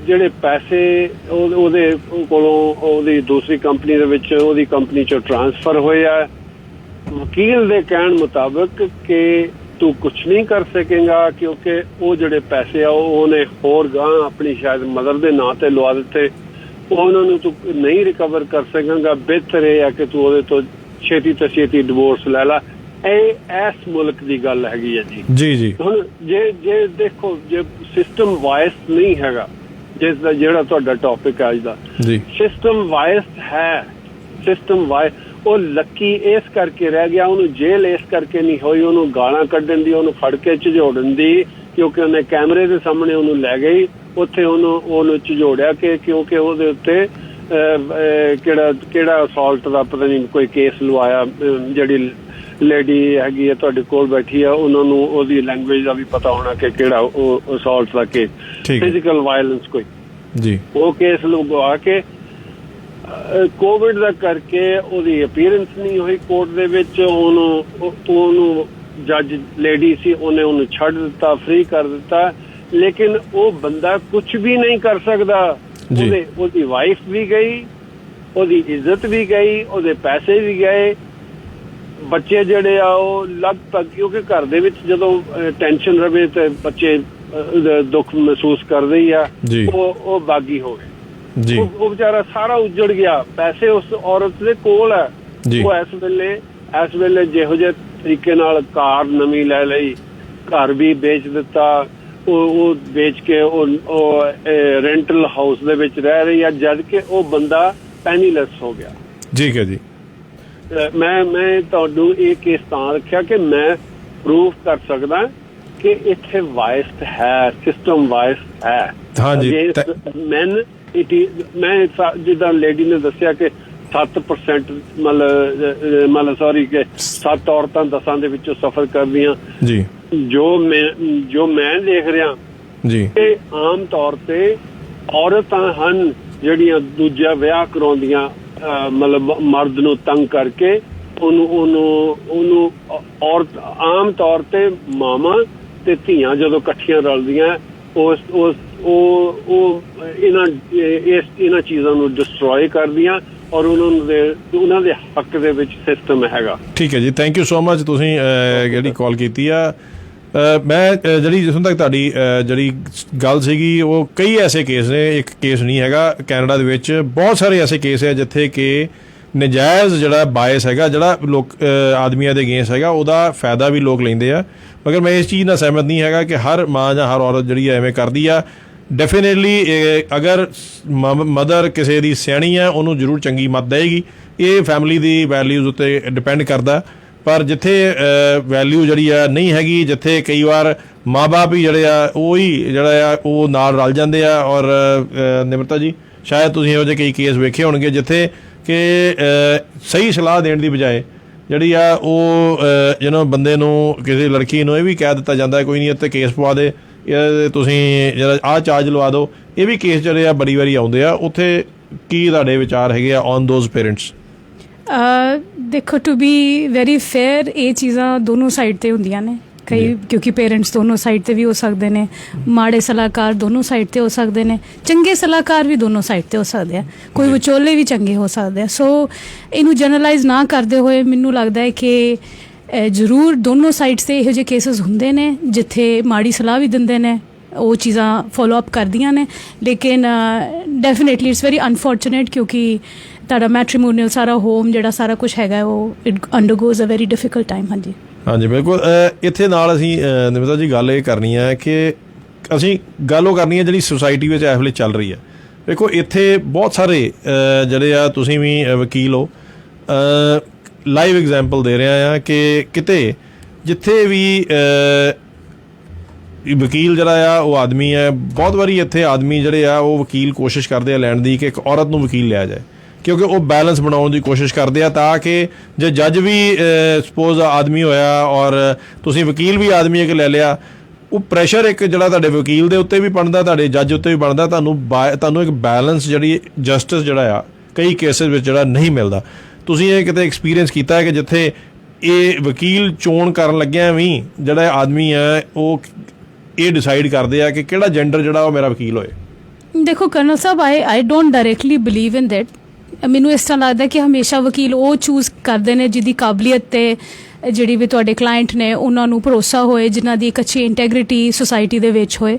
ਜਿਹੜੇ ਪੈਸੇ ਉਹਦੇ ਕੋਲੋਂ ਉਹਦੀ ਦੂਸਰੀ ਕੰਪਨੀ ਦੇ ਵਿੱਚ ਉਹਦੀ ਕੰਪਨੀ 'ਚੋਂ ਟ੍ਰਾਂਸਫਰ ਹੋਏ ਆ। ਵਕੀਲ ਦੇ ਕਹਿਣ ਮੁਤਾਬਕ ਕਿ ਤੂੰ ਕੁਛ ਨਹੀਂ ਕਰ ਸਕੇਗਾ ਕਿਉਂਕਿ ਉਹ ਜਿਹੜੇ ਪੈਸੇ ਆ ਉਹਨੇ ਹੋਰ ਗਾਂ ਆਪਣੀ ਸ਼ਾਇਦ ਮਦਰ ਦੇ ਨਾਂ ਤੇ ਲਵਾ ਦਿੱਤੇ, ਉਹਨਾਂ ਨੂੰ ਤੂੰ ਨਹੀਂ ਰਿਕਵਰ ਕਰ ਸਕੇਗਾ। ਬਿਹਤਰ ਇਹ ਆ ਕਿ ਤੂੰ ਉਹਦੇ ਤੋਂ ਛੇਤੀ ਤੋਂ ਛੇਤੀ ਡਿਵੋਰਸ ਲੈ ਲਾ। ਇਹ ਇਸ ਮੁਲਕ ਦੀ ਗੱਲ ਹੈਗੀ ਹੈ ਜੀ। ਜੀ ਜੀ। ਹੁਣ ਜੇ ਦੇਖੋ, ਜੇ ਸਿਸਟਮ ਵਾਇਸ ਨਹੀਂ ਹੈਗਾ, ਜਿਸ ਦਾ ਜਿਹੜਾ ਤੁਹਾਡਾ ਟੌਪਿਕ ਹੈ ਅੱਜ ਦਾ, ਜੀ ਸਿਸਟਮ ਵਾਇਸ ਹੈ, ਸਿਸਟਮ ਵਾਇਸ। ਉਹ ਲੱਕੀ ਇਸ ਕਰਕੇ ਰਹਿ ਗਿਆ, ਉਹਨੂੰ ਜੇਲ੍ਹ ਇਸ ਕਰਕੇ ਨਹੀਂ ਹੋਈ, ਉਹਨੂੰ ਗਾਲਾਂ ਕੱਢਣ ਦੀ, ਉਹਨੂੰ ਫੜ ਕੇ ਝਿਜੋੜਨ ਦੀ, ਕਿਉਂਕਿ ਉਹਨੇ ਕੈਮਰੇ ਦੇ ਸਾਹਮਣੇ ਉਹਨੂੰ ਲੈ ਗਈ ਉੱਥੇ, ਉਹਨੂੰ ਝਿਜੋੜਿਆ ਕਿ ਕਿਉਂਕਿ ਉਹਦੇ ਉੱਤੇ ਕਿਹੜਾ ਅਸੌਲਟ ਦਾ ਪਤਾ ਨਹੀਂ ਕੋਈ ਕੇਸ ਲਵਾਇਆ। ਜਿਹੜੀ ਲੇਡੀ ਹੈਗੀ ਹੈ ਤੁਹਾਡੇ ਕੋਲ ਬੈਠੀ ਆ, ਉਹਨਾਂ ਨੂੰ ਉਹਦੀ ਲੈਂਗੁਏਜ ਦਾ ਵੀ ਪਤਾ ਹੋਣਾ ਕਿ ਕਿਹੜਾ ਉਹ ਅਸੌਲਟ ਦਾ ਕੇਸ, ਫਿਜ਼ੀਕਲ ਵਾਇਲੈਂਸ ਕੋਈ ਜੀ, ਉਹ ਕੇਸ ਲਗਵਾ ਕੇ ਕੋਵਿਡ ਦਾ ਕਰਕੇ ਉਹਦੀ ਅਪੀਅਰੈਂਸ ਨਹੀਂ ਹੋਈ ਕੋਰਟ ਦੇ ਵਿੱਚ। ਉਹਨੂੰ ਜੱਜ ਲੇਡੀ ਸੀ, ਉਹਨੇ ਉਹਨੂੰ ਛੱਡ ਦਿੱਤਾ, ਫ੍ਰੀ ਕਰ ਦਿੱਤਾ। ਲੇਕਿਨ ਉਹ ਬੰਦਾ ਕੁਛ ਵੀ ਨਹੀਂ ਕਰ ਸਕਦਾ। ਉਹਦੀ ਵਾਈਫ ਵੀ ਗਈ, ਉਹਦੀ ਇੱਜ਼ਤ ਵੀ ਗਈ, ਉਹਦੇ ਪੈਸੇ ਵੀ ਗਏ। ਬੱਚੇ ਜਿਹੜੇ ਆ ਉਹ ਲਗਭਗ, ਕਿਉਂਕਿ ਘਰ ਦੇ ਵਿੱਚ ਜਦੋਂ ਟੈਨਸ਼ਨ ਰਵੇ ਤੇ ਬੱਚੇ ਦੁੱਖ ਮਹਿਸੂਸ ਕਰਦੇ ਹੀ ਆ, ਉਹ ਬਾਗੀ ਹੋ ਗਏ। ਉਹ ਵਿਚਾਰਾ ਸਾਰਾ ਉੱਜੜ ਗਿਆ। ਪੈਸੇ ਉਸ ਔਰਤ ਦੇ ਕੋਲ ਹੈ, ਉਹ ਇਸ ਵੇਲੇ ਜਿਹੋ ਜਿਹੇ ਤਰੀਕੇ ਨਾਲ ਕਾਰ ਨਵੀਂ ਲੈ ਲਈ, ਘਰ ਵੀ ਵੇਚ ਦਿੱਤਾ, ਉਹ ਵੇਚ ਕੇ ਉਹ ਰੈਂਟਲ ਹਾਊਸ ਦੇ ਵਿੱਚ ਰਹਿ ਰਹੀ ਆ, ਜਦ ਕਿ ਉਹ ਬੰਦਾ ਪੈਨੀਲੈਸ ਹੋ ਗਿਆ। ਠੀਕ ਹੈ ਜੀ। ਮੈਂ ਤੁਹਾਨੂੰ ਇਹ ਕੇਸ ਤਾਂ ਰੱਖਿਆ ਕਿ ਮੈਂ ਪ੍ਰੂਫ ਕਰ ਸਕਦਾ ਕਿ ਇੱਥੇ ਵਾਇਸ ਹੈ, ਸਿਸਟਮ ਵਾਇਸ ਹੈ। ਮੈਂ ਜਿੱਦਾਂ ਲੇਡੀ ਨੇ ਦੱਸਿਆ ਕਿ 7% ਮਤਲਬ ਸੌਰੀ ਕਿ 7 ਔਰਤਾਂ 10 ਦੇ ਵਿੱਚੋਂ ਸਫਰ ਕਰਦੀਆਂ ਜੀ। ਜੋ ਮੈਂ ਦੇਖ ਰਿਹਾ ਜੀ, ਇਹ ਆਮ ਤੌਰ ਤੇ ਔਰਤਾਂ ਹਨ ਜਿਹੜੀਆਂ ਦੂਜਾ ਵਿਆਹ ਕਰਾਉਂਦੀਆਂ, ਮਤਲਬ ਮਰਦ ਨੂੰ ਤੰਗ ਕਰਕੇ ਉਹਨੂੰ ਔਰਤ, ਆਮ ਤੌਰ ਤੇ ਮਾਵਾਂ ਤੇ ਧੀਆਂ ਜਦੋਂ ਇਕੱਠੀਆਂ ਰਲਦੀਆਂ ਉਹ ਇਹਨਾਂ ਚੀਜ਼ਾਂ ਨੂੰ ਡਿਸਟਰੋਏ ਕਰਦੀਆਂ ਔਰ ਉਹਨਾਂ ਦੇ ਹੱਕ ਦੇ ਵਿੱਚ ਸਿਸਟਮ ਹੈਗਾ। ਠੀਕ ਹੈ ਜੀ, ਥੈਂਕ ਯੂ ਸੋ ਮਚ। ਤੁਸੀਂ ਜਿਹੜੀ ਕਾਲ ਕੀਤੀ ਆ, ਮੈਂ ਜਿਹੜੀ ਜਿੱਥੋਂ ਤੱਕ ਤੁਹਾਡੀ ਜਿਹੜੀ ਗੱਲ ਸੀਗੀ, ਉਹ ਕਈ ਐਸੇ ਕੇਸ ਨੇ, ਇੱਕ ਕੇਸ ਨਹੀਂ ਹੈਗਾ। ਕੈਨੇਡਾ ਦੇ ਵਿੱਚ ਬਹੁਤ ਸਾਰੇ ਐਸੇ ਕੇਸ ਹੈ ਜਿੱਥੇ ਕਿ ਨਜਾਇਜ਼ ਜਿਹੜਾ ਬਾਇਸ ਹੈਗਾ, ਜਿਹੜਾ ਲੋਕ ਆਦਮੀਆਂ ਦੇ ਅਗੇਂਸਟ ਹੈਗਾ, ਉਹਦਾ ਫਾਇਦਾ ਵੀ ਲੋਕ ਲੈਂਦੇ ਆ। ਮਗਰ ਮੈਂ ਇਸ ਚੀਜ਼ ਨਾਲ ਸਹਿਮਤ ਨਹੀਂ ਹੈਗਾ ਕਿ ਹਰ ਮਾਂ ਜਾਂ ਹਰ ਔਰਤ ਜਿਹੜੀ ਐਵੇਂ ਕਰਦੀ ਆ। ਡੈਫੀਨੇਟਲੀ ਅਗਰ ਮਦਰ ਕਿਸੇ ਦੀ ਸਿਆਣੀ ਆ, ਉਹਨੂੰ ਜ਼ਰੂਰ ਚੰਗੀ ਮੱਤ ਦੇਏਗੀ। ਇਹ ਫੈਮਿਲੀ ਦੀ ਵੈਲਿਊਜ਼ ਉੱਤੇ ਡਿਪੈਂਡ ਕਰਦਾ। ਪਰ ਜਿੱਥੇ ਵੈਲਿਊ ਜਿਹੜੀ ਆ ਨਹੀਂ ਹੈਗੀ, ਜਿੱਥੇ ਕਈ ਵਾਰ ਮਾਂ ਬਾਪ ਹੀ ਜਿਹੜੇ ਆ ਉਹੀ ਜਿਹੜਾ ਆ ਉਹ ਨਾਲ ਰਲ ਜਾਂਦੇ ਆ। ਔਰ ਨਿਮਰਤਾ ਜੀ, ਸ਼ਾਇਦ ਤੁਸੀਂ ਇਹੋ ਜਿਹੇ ਕਈ ਕੇਸ ਵੇਖੇ ਹੋਣਗੇ ਜਿੱਥੇ ਕਿ ਸਹੀ ਸਲਾਹ ਦੇਣ ਦੀ ਬਜਾਏ ਜਿਹੜੀ ਆ ਉਹ ਬੰਦੇ ਨੂੰ, ਕਿਸੇ ਲੜਕੀ ਨੂੰ ਇਹ ਵੀ ਕਹਿ ਦਿੱਤਾ ਜਾਂਦਾ ਕੋਈ ਨਹੀਂ ਇੱਥੇ ਕੇਸ ਪਵਾ ਦੇ, ਤੁਸੀਂ ਜਿਹੜਾ ਆਹ ਚਾਰਜ ਲਵਾ ਦਿਓ। ਇਹ ਵੀ ਕੇਸ ਜਿਹੜੇ ਆ ਬੜੀ ਵਾਰੀ ਆਉਂਦੇ ਆ। ਉੱਥੇ ਕੀ ਤੁਹਾਡੇ ਵਿਚਾਰ ਹੈਗੇ ਆ ਔਨ ਦੋਜ਼ ਪੇਰੈਂਟਸ? ਦੇਖੋ, ਟੂ ਬੀ ਵੈਰੀ ਫੇਅਰ, ਇਹ ਚੀਜ਼ਾਂ ਦੋਨੋਂ ਸਾਈਡ ਤੇ ਹੁੰਦੀਆਂ ਨੇ ਕਈ, ਕਿਉਂਕਿ ਪੇਰੈਂਟਸ ਦੋਨੋਂ ਸਾਈਡ ਤੇ ਵੀ ਹੋ ਸਕਦੇ ਨੇ, ਮਾੜੇ ਸਲਾਹਕਾਰ ਦੋਨੋਂ ਸਾਈਡ ਤੇ ਹੋ ਸਕਦੇ ਨੇ, ਚੰਗੇ ਸਲਾਹਕਾਰ ਵੀ ਦੋਨੋਂ ਸਾਈਡ ਤੇ ਹੋ ਸਕਦੇ ਆ, ਕੋਈ ਵਿਚੋਲੇ ਵੀ ਚੰਗੇ ਹੋ ਸਕਦੇ ਆ। ਸੋ ਇਹਨੂੰ ਜਨਰਲਾਈਜ਼ ਨਾ ਕਰਦੇ ਹੋਏ ਮੈਨੂੰ ਲੱਗਦਾ ਹੈ ਕਿ ਜ਼ਰੂਰ ਦੋਨੋਂ ਸਾਈਡਸ ਤੇ ਇਹੋ ਜਿਹੇ ਕੇਸਿਸ ਹੁੰਦੇ ਨੇ ਜਿੱਥੇ ਮਾੜੀ ਸਲਾਹ ਵੀ ਦਿੰਦੇ ਨੇ, ਉਹ ਚੀਜ਼ਾਂ ਫੋਲੋ ਅਪ ਕਰਦੀਆਂ ਨੇ। ਲੇਕਿਨ ਡੈਫੀਨੇਟਲੀ ਇਟਸ ਵੈਰੀ ਅਨਫੋਰਚੂਨੇਟ, ਕਿਉਂਕਿ ਤੁਹਾਡਾ ਮੈਟਰੀਮੋਨੀਅਲ ਸਾਰਾ ਹੋਮ ਜਿਹੜਾ ਸਾਰਾ ਕੁਛ ਹੈਗਾ ਉਹ it undergoes a very difficult time. ਹਾਂਜੀ ਹਾਂਜੀ, ਬਿਲਕੁਲ। ਇੱਥੇ ਨਾਲ ਅਸੀਂ ਨਿਮਰਤਾ ਜੀ ਗੱਲ ਇਹ ਕਰਨੀ ਹੈ ਕਿ ਅਸੀਂ ਗੱਲ ਉਹ ਕਰਨੀ ਹੈ ਜਿਹੜੀ ਸੁਸਾਇਟੀ ਵਿੱਚ ਇਸ ਵੇਲੇ ਚੱਲ ਰਹੀ ਹੈ। ਵੇਖੋ, ਇੱਥੇ ਬਹੁਤ ਸਾਰੇ ਜਿਹੜੇ ਆ, ਤੁਸੀਂ ਵੀ ਵਕੀਲ ਹੋ, ਲਾਈਵ ਐਗਜ਼ਾਮਪਲ ਦੇ ਰਿਹਾ ਆ ਕਿ ਕਿਤੇ ਜਿੱਥੇ ਵੀ ਵਕੀਲ ਜਿਹੜਾ ਆ ਉਹ ਆਦਮੀ ਹੈ, ਬਹੁਤ ਵਾਰੀ ਇੱਥੇ ਆਦਮੀ ਜਿਹੜੇ ਆ ਉਹ ਵਕੀਲ ਕੋਸ਼ਿਸ਼ ਕਰਦੇ ਆ ਲੈਣ ਦੀ ਕਿ ਇੱਕ ਔਰਤ ਨੂੰ ਵਕੀਲ ਲਿਆ ਜਾਏ, ਕਿਉਂਕਿ ਉਹ ਬੈਲੈਂਸ ਬਣਾਉਣ ਦੀ ਕੋਸ਼ਿਸ਼ ਕਰਦੇ ਆ ਤਾਂ ਕਿ ਜੇ ਜੱਜ ਵੀ ਸਪੋਜ਼ ਆਦਮੀ ਹੋਇਆ ਔਰ ਤੁਸੀਂ ਵਕੀਲ ਵੀ ਆਦਮੀ ਇੱਕ ਲੈ ਲਿਆ, ਉਹ ਪ੍ਰੈਸ਼ਰ ਇੱਕ ਜਿਹੜਾ ਤੁਹਾਡੇ ਵਕੀਲ ਦੇ ਉੱਤੇ ਵੀ ਬਣਦਾ, ਤੁਹਾਡੇ ਜੱਜ ਉੱਤੇ ਵੀ ਬਣਦਾ। ਤੁਹਾਨੂੰ ਇੱਕ ਬੈਲੈਂਸ ਜਿਹੜੀ ਜਸਟਿਸ ਜਿਹੜਾ ਆ ਕਈ ਕੇਸਿਸ ਵਿੱਚ ਜਿਹੜਾ ਨਹੀਂ ਮਿਲਦਾ। ਤੁਸੀਂ ਇਹ ਕਿਤੇ ਐਕਸਪੀਰੀਅੰਸ ਕੀਤਾ ਹੈ ਕਿ ਜਿੱਥੇ ਇਹ ਵਕੀਲ ਚੋਣ ਕਰਨ ਲੱਗਿਆ ਵੀ ਜਿਹੜਾ ਆਦਮੀ ਹੈ ਉਹ ਇਹ ਡਿਸਾਈਡ ਕਰਦੇ ਆ ਕਿ ਕਿਹੜਾ ਜੈਂਡਰ ਜਿਹੜਾ ਉਹ ਮੇਰਾ ਵਕੀਲ ਹੋਏ? ਦੇਖੋ colonel Sahib, I don't directly believe in that. ਮੈਨੂੰ ਇਸ ਤਰ੍ਹਾਂ ਲੱਗਦਾ ਕਿ ਹਮੇਸ਼ਾ ਵਕੀਲ ਉਹ ਚੂਜ਼ ਕਰਦੇ ਨੇ ਜਿਹਦੀ ਕਾਬਲੀਅਤ ਤੇ ਜਿਹੜੀ ਵੀ ਤੁਹਾਡੇ ਕਲਾਇੰਟ ਨੇ ਉਹਨਾਂ ਨੂੰ ਭਰੋਸਾ ਹੋਏ, ਜਿਨ੍ਹਾਂ ਦੀ ਇੱਕ ਅੱਛੀ ਇੰਟੈਗ੍ਰਿਟੀ ਸੁਸਾਇਟੀ ਦੇ ਵਿੱਚ ਹੋਏ।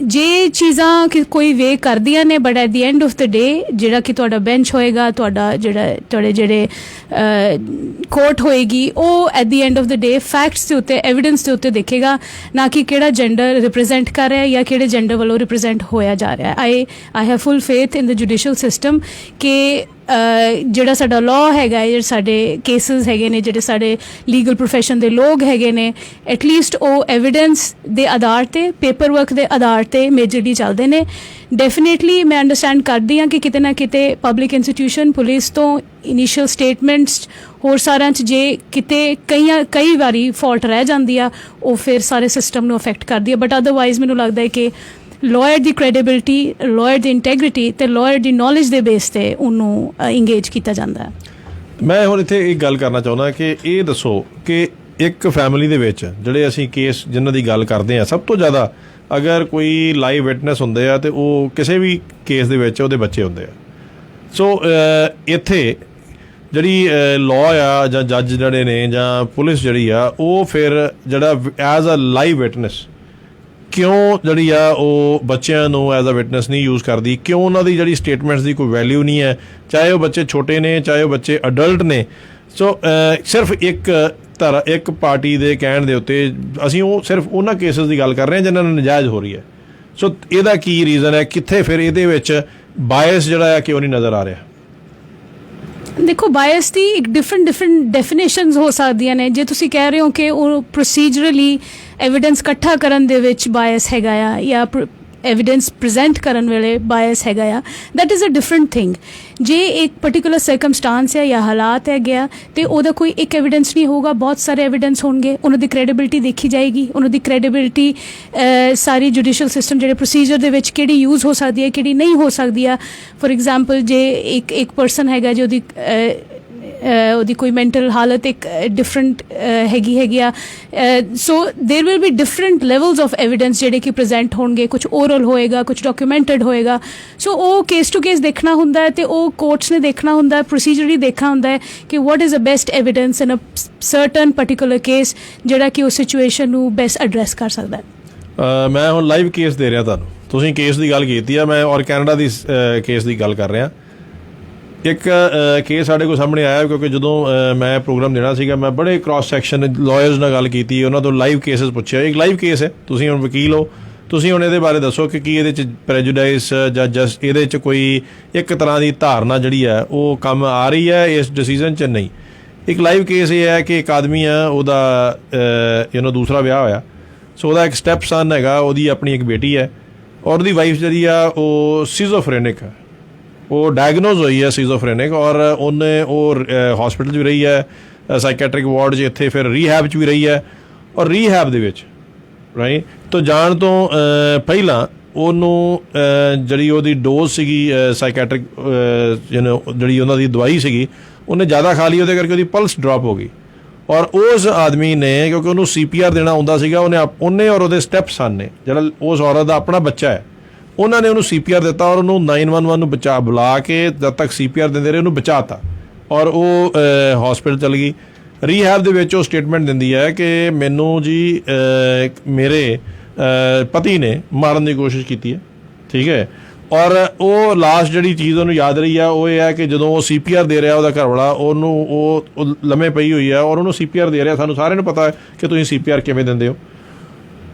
ਜੇ ਚੀਜ਼ਾਂ ਕਿ ਕੋਈ ਵੇ ਕਰਦੀਆਂ ਨੇ, but at the end of the day ਜਿਹੜਾ ਕਿ ਤੁਹਾਡਾ ਬੈਂਚ ਹੋਏਗਾ, ਤੁਹਾਡੇ ਜਿਹੜੇ ਕੋਰਟ ਹੋਏਗੀ, ਉਹ at the end of the day facts ਦੇ ਉੱਤੇ, ਐਵੀਡੈਂਸ ਦੇ ਉੱਤੇ ਦੇਖੇਗਾ, ਨਾ ਕਿ ਕਿਹੜਾ ਜੈਂਡਰ ਰਿਪਰੈਜ਼ੈਂਟ ਕਰ ਰਿਹਾ ਜਾਂ ਕਿਹੜੇ ਜੈਂਡਰ ਵੱਲੋਂ ਰਿਪਰੈਜ਼ੈਂਟ ਹੋਇਆ ਜਾ ਰਿਹਾ। I have full faith in the judicial system ਕਿ ਜਿਹੜਾ ਸਾਡਾ ਲਾਅ ਹੈਗਾ, ਜਿਹੜੇ ਸਾਡੇ ਕੇਸਿਸ ਹੈਗੇ ਨੇ, ਜਿਹੜੇ ਸਾਡੇ ਲੀਗਲ ਪ੍ਰੋਫੈਸ਼ਨ ਦੇ ਲੋਕ ਹੈਗੇ ਨੇ, ਐਟਲੀਸਟ ਉਹ ਐਵੀਡੈਂਸ ਦੇ ਆਧਾਰ 'ਤੇ, ਪੇਪਰ ਵਰਕ ਦੇ ਆਧਾਰ 'ਤੇ ਮੇਜਰਲੀ ਚੱਲਦੇ ਨੇ। ਡੈਫੀਨੇਟਲੀ ਮੈਂ ਅੰਡਰਸਟੈਂਡ ਕਰਦੀ ਹਾਂ ਕਿ ਕਿਤੇ ਨਾ ਕਿਤੇ ਪਬਲਿਕ ਇੰਸਟੀਟਿਊਸ਼ਨ, ਪੁਲਿਸ ਤੋਂ ਇਨੀਸ਼ੀਅਲ ਸਟੇਟਮੈਂਟਸ, ਹੋਰ ਸਾਰਿਆਂ 'ਚ ਜੇ ਕਿਤੇ ਕਈ ਵਾਰੀ ਫਾਲਟ ਰਹਿ ਜਾਂਦੀ ਆ, ਉਹ ਫਿਰ ਸਾਰੇ ਸਿਸਟਮ ਨੂੰ ਅਫੈਕਟ ਕਰਦੀ ਆ। ਬਟ ਅਦਰਵਾਈਜ਼ ਮੈਨੂੰ ਲੱਗਦਾ ਹੈ ਕਿ ਲਾਇਰ ਦੀ ਕ੍ਰੈਡੀਬਿਲਿਟੀ, ਲਾਇਰ ਦੀ ਇੰਟੈਗ੍ਰਿਟੀ ਅਤੇ ਲਾਇਰ ਦੀ ਨੌਲੇਜ ਦੇ ਬੇਸ 'ਤੇ ਉਹਨੂੰ ਇੰਗੇਜ ਕੀਤਾ ਜਾਂਦਾ ਹੈ। ਮੈਂ ਹੁਣ ਇੱਥੇ ਇੱਕ ਗੱਲ ਕਰਨਾ ਚਾਹੁੰਦਾ ਕਿ ਇਹ ਦੱਸੋ ਕਿ ਇੱਕ ਫੈਮਿਲੀ ਦੇ ਵਿੱਚ ਜਿਹੜੇ ਅਸੀਂ ਕੇਸ ਜਿਨ੍ਹਾਂ ਦੀ ਗੱਲ ਕਰਦੇ ਹਾਂ, ਸਭ ਤੋਂ ਜ਼ਿਆਦਾ ਅਗਰ ਕੋਈ ਲਾਈਵ ਵਿਟਨੈਸ ਹੁੰਦੇ ਆ ਤੇ ਉਹ ਕਿਸੇ ਵੀ ਕੇਸ ਦੇ ਵਿੱਚ ਉਹਦੇ ਬੱਚੇ ਹੁੰਦੇ ਆ। ਸੋ ਇੱਥੇ ਜਿਹੜੀ ਲਾਅ ਆ ਜਾਂ ਜੱਜ ਜਿਹੜੇ ਨੇ ਜਾਂ ਪੁਲਿਸ ਜਿਹੜੀ ਆ, ਉਹ ਫਿਰ ਜਿਹੜਾ ਐਜ਼ ਅ ਲਾਈਵ ਵਿਟਨੈਸ ਕਿਉਂ ਜਿਹੜੀ ਆ ਉਹ ਬੱਚਿਆਂ ਨੂੰ ਐਜ਼ ਅ ਵਿਟਨੈਸ ਨਹੀਂ ਯੂਜ਼ ਕਰਦੀ? ਕਿਉਂ ਉਹਨਾਂ ਦੀ ਜਿਹੜੀ ਸਟੇਟਮੈਂਟਸ ਦੀ ਕੋਈ ਵੈਲਿਊ ਨਹੀਂ ਹੈ, ਚਾਹੇ ਉਹ ਬੱਚੇ ਛੋਟੇ ਨੇ, ਚਾਹੇ ਉਹ ਬੱਚੇ ਅਡਲਟ ਨੇ? ਸੋ ਸਿਰਫ ਇੱਕ ਪਾਰਟੀ ਦੇ ਕਹਿਣ ਦੇ ਉੱਤੇ ਅਸੀਂ ਉਹ ਸਿਰਫ ਉਹਨਾਂ ਕੇਸਿਸ ਦੀ ਗੱਲ ਕਰ ਰਹੇ ਹਾਂ ਜਿਨ੍ਹਾਂ ਨਾਲ ਨਜਾਇਜ਼ ਹੋ ਰਹੀ ਹੈ। ਸੋ ਇਹਦਾ ਕੀ ਰੀਜ਼ਨ ਹੈ? ਕਿੱਥੇ ਫਿਰ ਇਹਦੇ ਵਿੱਚ ਬਾਇਸ ਜਿਹੜਾ ਹੈ ਕਿਉਂ ਨਹੀਂ ਨਜ਼ਰ ਆ ਰਿਹਾ? ਦੇਖੋ, ਬਾਇਸ ਦੀ ਇੱਕ ਡਿਫਰੈਂਟ ਡੈਫੀਨੇਸ਼ਨਸ ਹੋ ਸਕਦੀਆਂ ਨੇ। ਜੇ ਤੁਸੀਂ ਕਹਿ ਰਹੇ ਹੋ ਕਿ ਉਹ ਪ੍ਰੋਸੀਜਰਲੀ ਐਵੀਡੈਂਸ ਇਕੱਠਾ ਕਰਨ ਦੇ ਵਿੱਚ ਬਾਇਸ ਹੈਗਾ ਆ ਜਾਂ ਐਵੀਡੈਂਸ ਪ੍ਰੈਜ਼ੈਂਟ ਕਰਨ ਵੇਲੇ ਬਾਇਸ ਹੈਗਾ ਆ, that is a different thing. ਜੇ ਇੱਕ ਪਰਟੀਕੂਲਰ ਸਰਕਮਸਟਾਂਸ ਹੈ ਜਾਂ ਹਾਲਾਤ ਹੈ ਗਿਆ ਤੇ ਉਹਦਾ ਕੋਈ ਇੱਕ ਐਵੀਡੈਂਸ ਨਹੀਂ ਹੋਊਗਾ, ਬਹੁਤ ਸਾਰੇ ਐਵੀਡੈਂਸ ਹੋਣਗੇ, ਉਹਨਾਂ ਦੀ ਕ੍ਰੈਡੀਬਿਲਿਟੀ ਦੇਖੀ ਜਾਏਗੀ। ਉਹਨਾਂ ਦੀ ਕ੍ਰੈਡੀਬਿਲਿਟੀ ਸਾਰੀ ਜੁਡੀਸ਼ੀਅਲ ਸਿਸਟਮ ਜਿਹੜੇ ਪ੍ਰੋਸੀਜਰ ਦੇ ਵਿੱਚ ਕਿਹੜੀ ਯੂਜ਼ ਹੋ ਸਕਦੀ ਹੈ, ਕਿਹੜੀ ਨਹੀਂ ਹੋ ਸਕਦੀ ਆ। ਫੋਰ ਐਗਜ਼ਾਮਪਲ, ਜੇ ਇੱਕ ਪਰਸਨ ਹੈਗਾ ਜੋ ਉਹਦੀ ਕੋਈ ਮੈਂਟਲ ਹਾਲਤ ਇੱਕ ਡਿਫਰੈਂਟ ਹੈਗੀ ਆ, ਸੋ ਦੇਰ will be different levels of evidence ਜਿਹੜੇ ਕਿ ਪ੍ਰੈਜ਼ੈਂਟ ਹੋਣਗੇ। ਕੁਝ ਓਰਲ ਹੋਏਗਾ, ਕੁਝ ਡਾਕੂਮੈਂਟਡ ਹੋਏਗਾ। ਸੋ ਉਹ ਕੇਸ ਟੂ ਕੇਸ ਦੇਖਣਾ ਹੁੰਦਾ ਹੈ ਤੇ ਉਹ ਕੋਰਟਸ ਨੇ ਦੇਖਣਾ ਹੁੰਦਾ ਹੈ, ਪ੍ਰੋਸੀਜਰਲੀ ਦੇਖਣਾ ਹੁੰਦਾ ਹੈ ਕਿ what is the best evidence in a certain particular case ਜਿਹੜਾ ਕਿ ਉਸ ਸਿਚੁਏਸ਼ਨ ਨੂੰ ਬੈਸਟ ਐਡਰੈਸ ਕਰ ਸਕਦਾ ਹੈ। ਮੈਂ ਹੁਣ ਲਾਈਵ ਕੇਸ ਦੇ ਰਿਹਾ ਤੁਹਾਨੂੰ, ਤੁਸੀਂ ਕੇਸ ਦੀ ਗੱਲ ਕੀਤੀ ਆ, ਮੈਂ ਔਰ ਕੈਨੇਡਾ ਦੀ ਕੇਸ ਦੀ ਗੱਲ ਕਰ ਰਿਹਾ। ਇੱਕ ਕੇਸ ਸਾਡੇ ਕੋਲ ਸਾਹਮਣੇ ਆਇਆ ਕਿਉਂਕਿ ਜਦੋਂ ਮੈਂ ਪ੍ਰੋਗਰਾਮ ਦੇਣਾ ਸੀਗਾ, ਮੈਂ ਬੜੇ ਕ੍ਰਾਸ ਸੈਕਸ਼ਨ ਲਾਇਰਸ ਨਾਲ ਗੱਲ ਕੀਤੀ, ਉਹਨਾਂ ਤੋਂ ਲਾਈਵ ਕੇਸਿਸ ਪੁੱਛਿਆ। ਇੱਕ ਲਾਈਵ ਕੇਸ ਹੈ, ਤੁਸੀਂ ਹੁਣ ਵਕੀਲ ਹੋ, ਤੁਸੀਂ ਹੁਣ ਇਹਦੇ ਬਾਰੇ ਦੱਸੋ ਕਿ ਕੀ ਇਹਦੇ 'ਚ ਪ੍ਰੈਜੂਡਾਈਸ ਜਾਂ ਜਸਟ ਇਹਦੇ 'ਚ ਕੋਈ ਇੱਕ ਤਰ੍ਹਾਂ ਦੀ ਧਾਰਨਾ ਜਿਹੜੀ ਹੈ ਉਹ ਕੰਮ ਆ ਰਹੀ ਹੈ ਇਸ ਡਿਸੀਜ਼ਨ 'ਚ? ਨਹੀਂ। ਇੱਕ ਲਾਈਵ ਕੇਸ ਇਹ ਹੈ ਕਿ ਇੱਕ ਆਦਮੀ ਆ, ਉਹਦਾ ਦੂਸਰਾ ਵਿਆਹ ਹੋਇਆ। ਸੋ ਉਹਦਾ ਇੱਕ ਸਟੈਪ ਸਨ ਹੈਗਾ, ਉਹਦੀ ਆਪਣੀ ਇੱਕ ਬੇਟੀ ਹੈ, ਔਰ ਉਹਦੀ ਵਾਈਫ ਜਿਹੜੀ ਆ ਉਹ ਸਿਜ਼ੋਫਰੇਨਿਕ ਹੈ। ਉਹ ਡਾਇਗਨੋਜ਼ ਹੋਈ ਹੈ ਸਿਜ਼ੋਫਰੇਨਿਕ, ਔਰ ਉਹਨੇ ਉਹ ਹੌਸਪੀਟਲ 'ਚ ਵੀ ਰਹੀ ਹੈ, ਸਾਈਕੈਟਰਿਕ ਵਾਰਡ 'ਚ, ਇੱਥੇ ਫਿਰ ਰੀਹੈਬ 'ਚ ਵੀ ਰਹੀ ਹੈ। ਔਰ ਰੀਹੈਬ ਦੇ ਵਿੱਚ ਰਾਈਟ ਤੋਂ ਜਾਣ ਤੋਂ ਪਹਿਲਾਂ ਉਹਨੂੰ ਜਿਹੜੀ ਉਹਦੀ ਡੋਜ਼ ਸੀਗੀ ਸਾਈਕੈਟਰਿਕ ਜਿਹੜੀ ਉਹਨਾਂ ਦੀ ਦਵਾਈ ਸੀਗੀ, ਉਹਨੇ ਜ਼ਿਆਦਾ ਖਾ ਲਈ, ਉਹਦੇ ਕਰਕੇ ਉਹਦੀ ਪਲਸ ਡਰੋਪ ਹੋ ਗਈ। ਔਰ ਉਸ ਆਦਮੀ ਨੇ, ਕਿਉਂਕਿ ਉਹਨੂੰ CPR ਦੇਣਾ ਆਉਂਦਾ ਸੀਗਾ, ਉਹਨੇ ਔਰ ਉਹਦੇ ਸਟੈਪ ਸਨ ਨੇ, ਜਿਹੜਾ ਉਸ ਔਰਤ ਦਾ ਆਪਣਾ ਬੱਚਾ ਹੈ, ਉਹਨਾਂ ਨੇ ਉਹਨੂੰ CPR ਦਿੱਤਾ ਔਰ ਉਹਨੂੰ 911 ਨੂੰ ਬੁਲਾ ਕੇ ਜਦ ਤੱਕ CPR ਦਿੰਦੇ ਰਹੇ ਉਹਨੂੰ ਬਚਾਤਾ, ਔਰ ਉਹ ਹੌਸਪੀਟਲ ਚਲ ਗਈ। ਰੀਹੈਬ ਦੇ ਵਿੱਚ ਉਹ ਸਟੇਟਮੈਂਟ ਦਿੰਦੀ ਹੈ ਕਿ ਮੈਨੂੰ ਜੀ ਮੇਰੇ ਪਤੀ ਨੇ ਮਾਰਨ ਦੀ ਕੋਸ਼ਿਸ਼ ਕੀਤੀ ਹੈ, ਠੀਕ ਹੈ। ਔਰ ਉਹ ਲਾਸਟ ਜਿਹੜੀ ਚੀਜ਼ ਉਹਨੂੰ ਯਾਦ ਰਹੀ ਆ ਉਹ ਇਹ ਹੈ ਕਿ ਜਦੋਂ ਉਹ CPR ਦੇ ਰਿਹਾ, ਉਹਦਾ ਘਰਵਾਲਾ ਉਹਨੂੰ ਉਹ ਲੰਮੇ ਪਈ ਹੋਈ ਆ ਔਰ ਉਹਨੂੰ CPR ਦੇ ਰਿਹਾ। ਸਾਨੂੰ ਸਾਰਿਆਂ ਨੂੰ ਪਤਾ ਹੈ ਕਿ ਤੁਸੀਂ CPR ਕਿਵੇਂ ਦਿੰਦੇ ਹੋ।